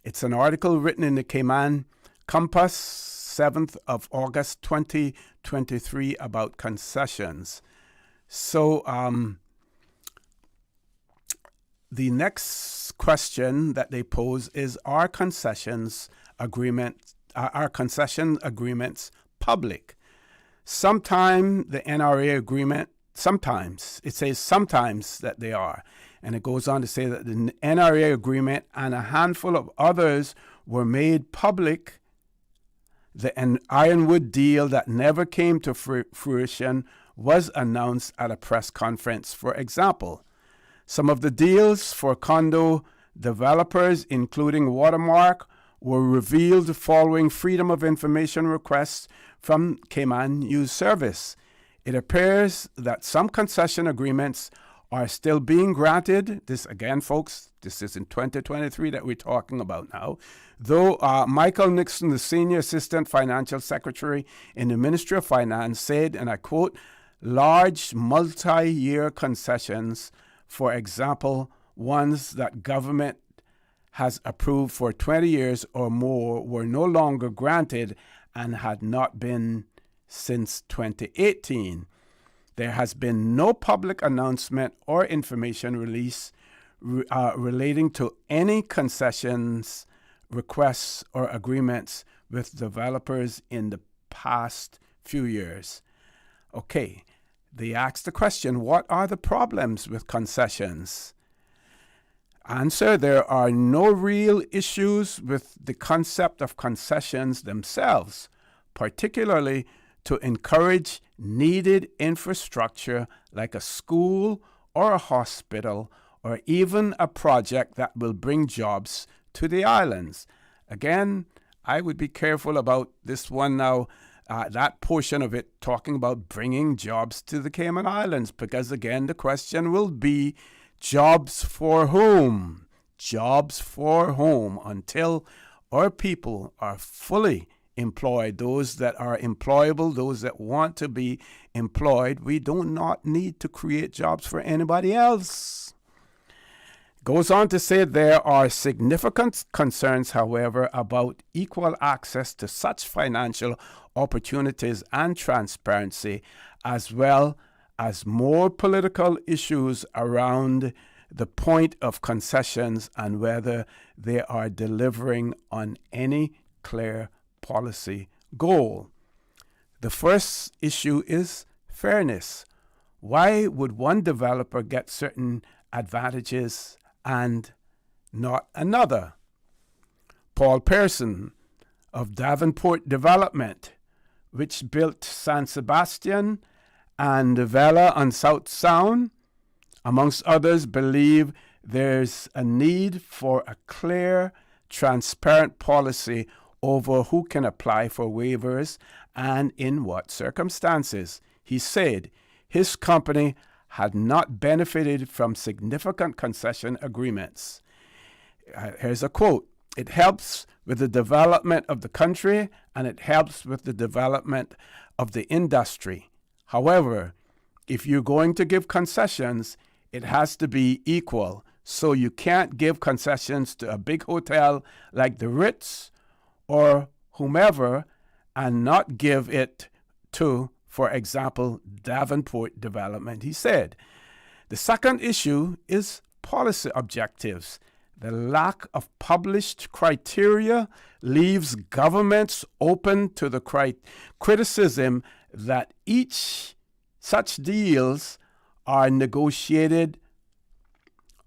it's an article written in the Cayman Compass, 7th of August 2023, about concessions. So the next question that they pose is, are concession agreements public? Sometimes the NRA agreement, it says sometimes that they are. And it goes on to say that the NRA agreement and a handful of others were made public. The Ironwood deal that never came to fruition was announced at a press conference. For example, some of the deals for condo developers, including Watermark, were revealed following Freedom of Information requests from Cayman News Service. It appears that some concession agreements are still being granted. This, again, folks, this is in 2023 that we're talking about now. Though Michael Nixon, the Senior Assistant Financial Secretary in the Ministry of Finance, said, and I quote, "Large multi-year concessions, for example, ones that government has approved for 20 years or more, were no longer granted and had not been since 2018. There has been no public announcement or information release relating to any concessions, requests, or agreements with developers in the past few years. Okay, they asked the question, what are the problems with concessions? Answer, there are no real issues with the concept of concessions themselves, particularly to encourage needed infrastructure like a school or a hospital or even a project that will bring jobs to the islands. Again, I would be careful about this one now, that portion of it talking about bringing jobs to the Cayman Islands, because again, the question will be jobs for whom? Jobs for whom? Until our people are fully employed, those that are employable, those that want to be employed, we do not need to create jobs for anybody else. Goes on to say there are significant concerns, however, about equal access to such financial opportunities and transparency, as well as more political issues around the point of concessions and whether they are delivering on any clear policy goal. The first issue is fairness. Why would one developer get certain advantages and not another? Paul Pearson of Davenport Development, which built San Sebastian and Vela on South Sound, amongst others, believe there's a need for a clear, transparent policy over who can apply for waivers and in what circumstances. He said his company had not benefited from significant concession agreements. Here's a quote. It helps with the development of the country and it helps with the development of the industry. However, if you're going to give concessions, it has to be equal. So you can't give concessions to a big hotel like the Ritz or whomever and not give it to, for example, Davenport Development, he said. The second issue is policy objectives. The lack of published criteria leaves governments open to the criticism that each such deals are negotiated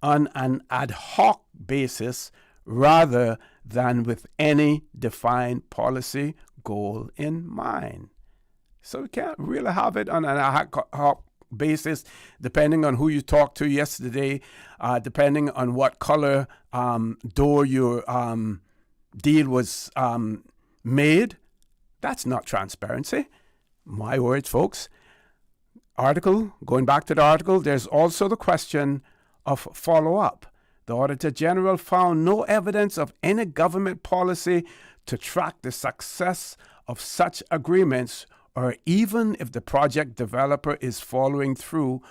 on an ad hoc basis rather than with any defined policy goal in mind. So we can't really have it on an ad hoc basis, depending on who you talked to yesterday, depending on what color door your deal was made. That's not transparency. My words, folks. Going back to the article, there's also the question of follow-up. The Auditor General found no evidence of any government policy to track the success of such agreements or even if the project developer is following through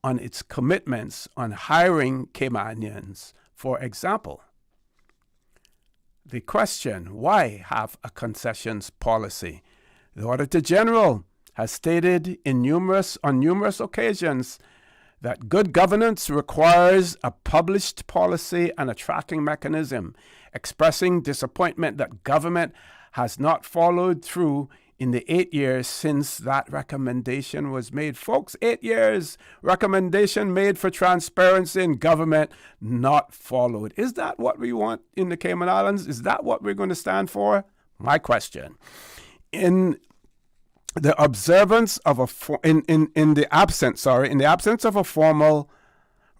on its commitments on hiring Caymanians, for example. The question, why have a concessions policy? The Auditor General has stated on numerous occasions that good governance requires a published policy and a tracking mechanism, expressing disappointment that government has not followed through in the 8 years since that recommendation was made. Folks, 8 years, recommendation made for transparency in government, not followed. Is that what we want in the Cayman Islands? Is that what we're going to stand for? My question. In the absence of a formal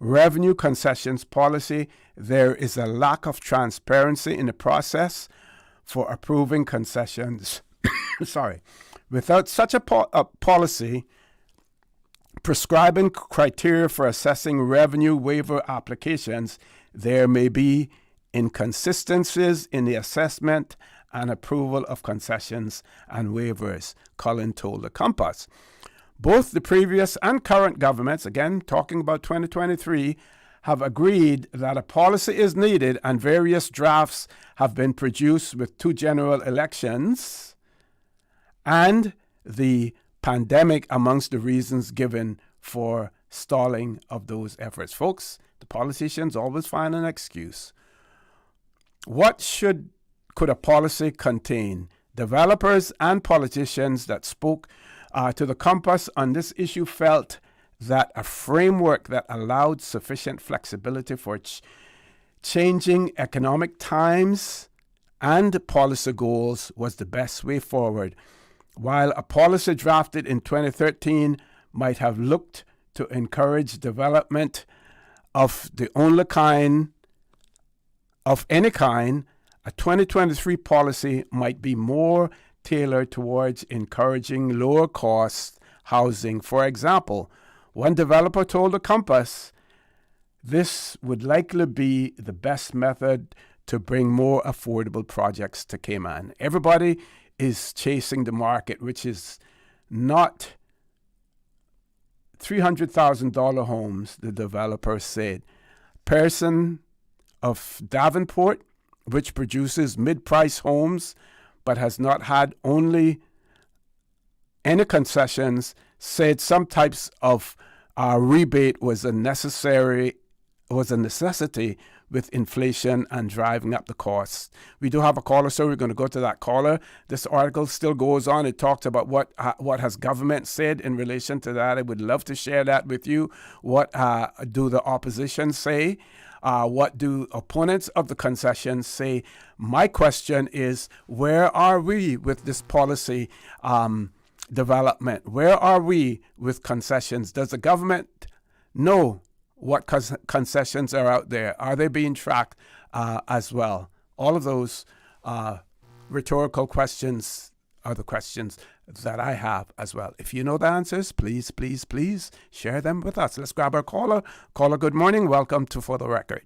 revenue concessions policy, there is a lack of transparency in the process for approving concessions. Without such a policy prescribing criteria for assessing revenue waiver applications, there may be inconsistencies in the assessment and approval of concessions and waivers, Cullen told the Compass. Both the previous and current governments, again talking about 2023, have agreed that a policy is needed, and various drafts have been produced with 2 general elections and the pandemic amongst the reasons given for stalling of those efforts. Folks, the politicians always find an excuse. What could a policy contain? Developers and politicians that spoke to the Compass on this issue felt that a framework that allowed sufficient flexibility for changing economic times and policy goals was the best way forward. While a policy drafted in 2013 might have looked to encourage development of the only kind, of any kind, a 2023 policy might be more tailored towards encouraging lower cost housing. For example, one developer told the Compass this would likely be the best method to bring more affordable projects to Cayman. Everybody is chasing the market, which is not $300,000 homes, the developer said. Pearson of Davenport, which produces mid-price homes but has not had only any concessions, said some types of rebate was a necessity with inflation and driving up the costs. We do have a caller, so we're going to go to that caller. This article still goes on. It talks about what has government said in relation to that. I would love to share that with you. What do the opposition say? What do opponents of the concessions say? My question is, where are we with this policy development? Where are we with concessions? Does the government know what concessions are out there? Are they being tracked as well? All of those rhetorical questions are the questions that I have as well. If you know the answers, please, please, please share them with us. Let's grab our caller. Caller, good morning. Welcome to For the Record.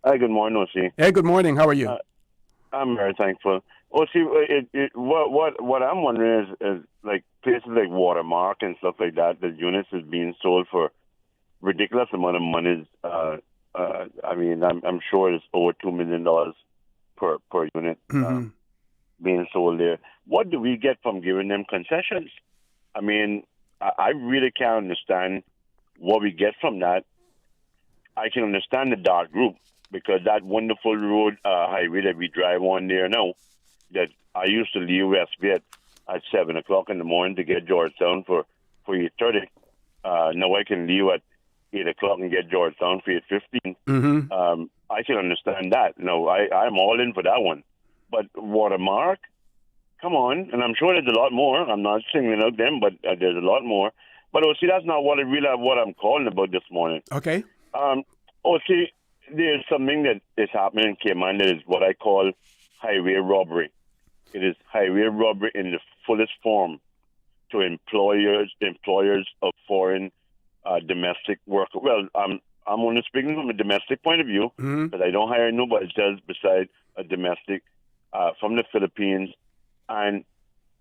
Hi, good morning, O.C. Hey, good morning. How are you? I'm very thankful. O.C., what I'm wondering is like places like Watermark and stuff like that, the units is being sold for ridiculous amount of money. I mean, I'm sure it's over $2 million per unit being sold there. What do we get from giving them concessions? I mean, I really can't understand what we get from that. I can understand the dark group because that wonderful road highway that we drive on there now, that I used to leave West Viet at 7 o'clock in the morning to get Georgetown for 8:30. Now I can leave at 8 o'clock and get Georgetown for 8:15. I can understand that. No, I'm all in for that one. But Watermark, come on, and I'm sure there's a lot more. I'm not singling out them, but there's a lot more. But see, that's not what I'm calling about this morning. Okay. See, there's something that is happening in Cayman that is what I call highway robbery. It is highway robbery in the fullest form to employers of foreign domestic workers. Well, I'm only speaking from a domestic point of view because I don't hire nobody else besides a domestic from the Philippines. And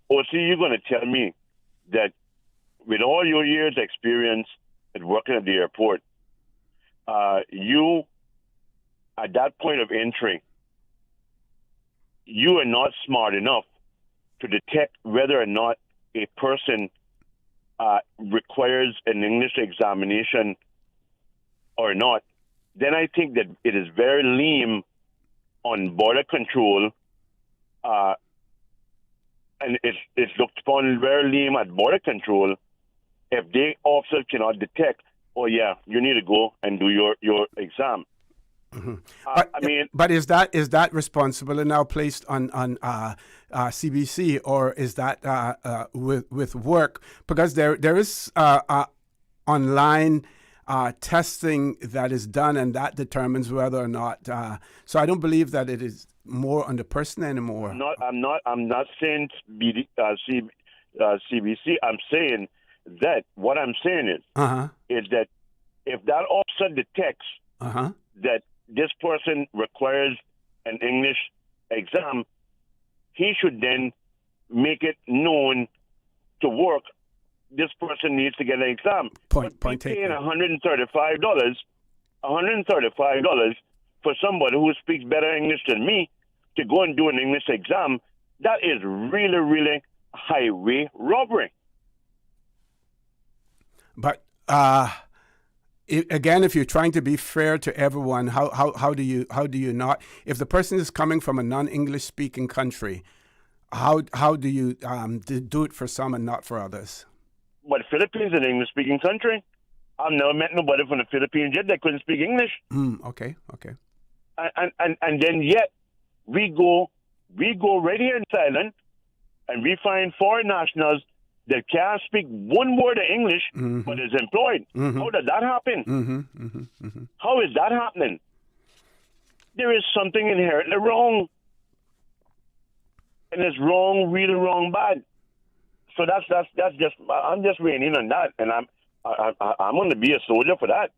you're going to tell me that with all your years' experience at working at the airport, you, at that point of entry, you are not smart enough to detect whether or not a person requires an English examination or not. Then I think that it is very lame on border control, and it's looked upon very lame at border control if the officer cannot detect, oh yeah, you need to go and do your exam. But is that responsibility now placed on CBC, or is that with work? Because there is online testing that is done, and that determines whether or not. So I don't believe that it is more on the person anymore. I'm not saying CBC. I'm saying that what I'm saying is that if that officer detects that this person requires an English exam, he should then make it known to work. This person needs to get an exam. Point taken. $135 for somebody who speaks better English than me to go and do an English exam, that is really, really highway robbery. But again, if you're trying to be fair to everyone, how do you not? If the person is coming from a non-English speaking country, how do you do it for some and not for others? But Philippines is an English speaking country. I've never met nobody from the Philippines yet that couldn't speak English. Okay. And then yet we go right here in Thailand and we find foreign nationals that can't speak one word of English but is employed. How did that happen? How is that happening? There is something inherently wrong. And it's wrong, really wrong, bad. So that's just, I'm just reining on that, and I'm going to be a soldier for that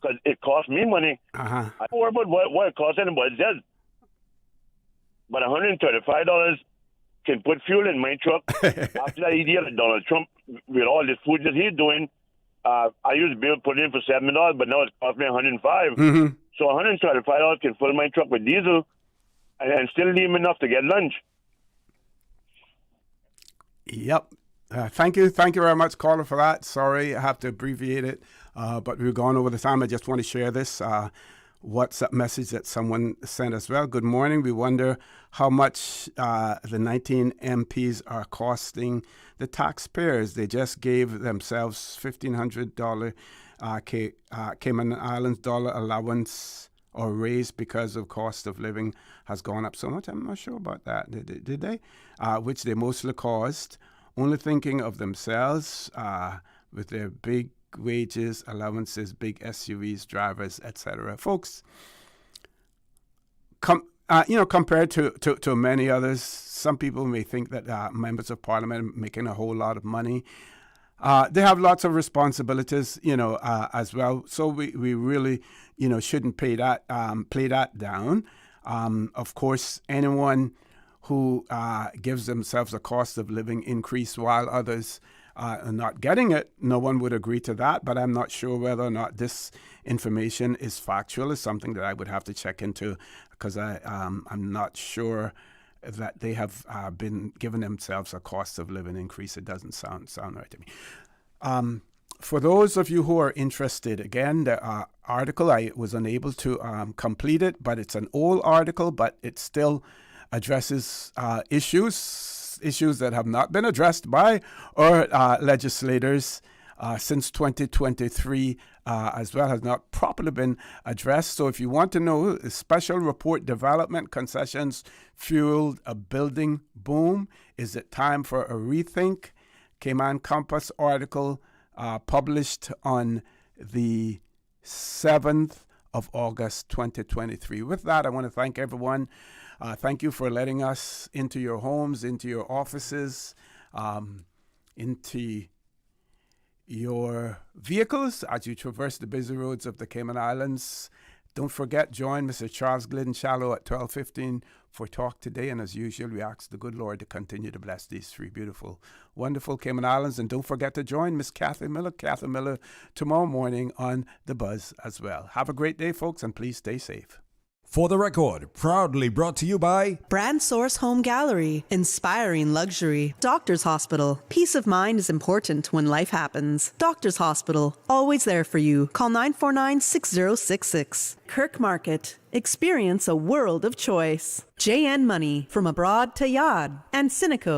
because it costs me money. I don't worry about what it costs anybody else. But $135 can put fuel in my truck. After that idiot of Donald Trump, with all this food that he's doing, I used to be able to put it in for $7, but now it's cost me $105. So $135 can fill my truck with diesel and still leave me enough to get lunch. Yep. Thank you very much, caller, for that. Sorry, I have to abbreviate it, but we're going over the time. I just want to share this WhatsApp message that someone sent as well. Good morning. We wonder how much the 19 MPs are costing the taxpayers. They just gave themselves $1,500 Cayman Islands dollar allowance or raise because of cost of living has gone up so much. I'm not sure about that. Did they? Which they mostly caused, only thinking of themselves with their big wages, allowances, big SUVs, drivers, etc. Folks, compared to many others, some people may think that members of parliament are making a whole lot of money. They have lots of responsibilities, as well. So we really, shouldn't play that down. Of course, anyone who gives themselves a cost of living increase while others are not getting it, no one would agree to that. But I'm not sure whether or not this information is factual. It's something that I would have to check into because I'm not sure that they have been giving themselves a cost of living increase. It doesn't sound right to me. For those of you who are interested, again, the article, I was unable to complete it, but it's an old article, but it still addresses issues that have not been addressed by our legislators since 2023 as well, has not properly been addressed. So if you want to know, special report development concessions fueled a building boom. Is it time for a rethink? Cayman Compass article published on the 7th of August 2023. With that, I want to thank everyone. Thank you for letting us into your homes, into your offices, into your vehicles as you traverse the busy roads of the Cayman Islands. Don't forget, join Mr. Charles Glidden Shallow at 12:15 for Talk Today. And as usual, we ask the good Lord to continue to bless these three beautiful, wonderful Cayman Islands. And don't forget to join Miss Kathy Miller, tomorrow morning on The Buzz as well. Have a great day, folks, and please stay safe. For the Record, proudly brought to you by Brand Source Home Gallery, inspiring luxury. Doctors Hospital, peace of mind is important when life happens. Doctors Hospital, always there for you. Call 949-6066. Kirk Market, experience a world of choice. JN Money, from abroad to Yad, and Cineco.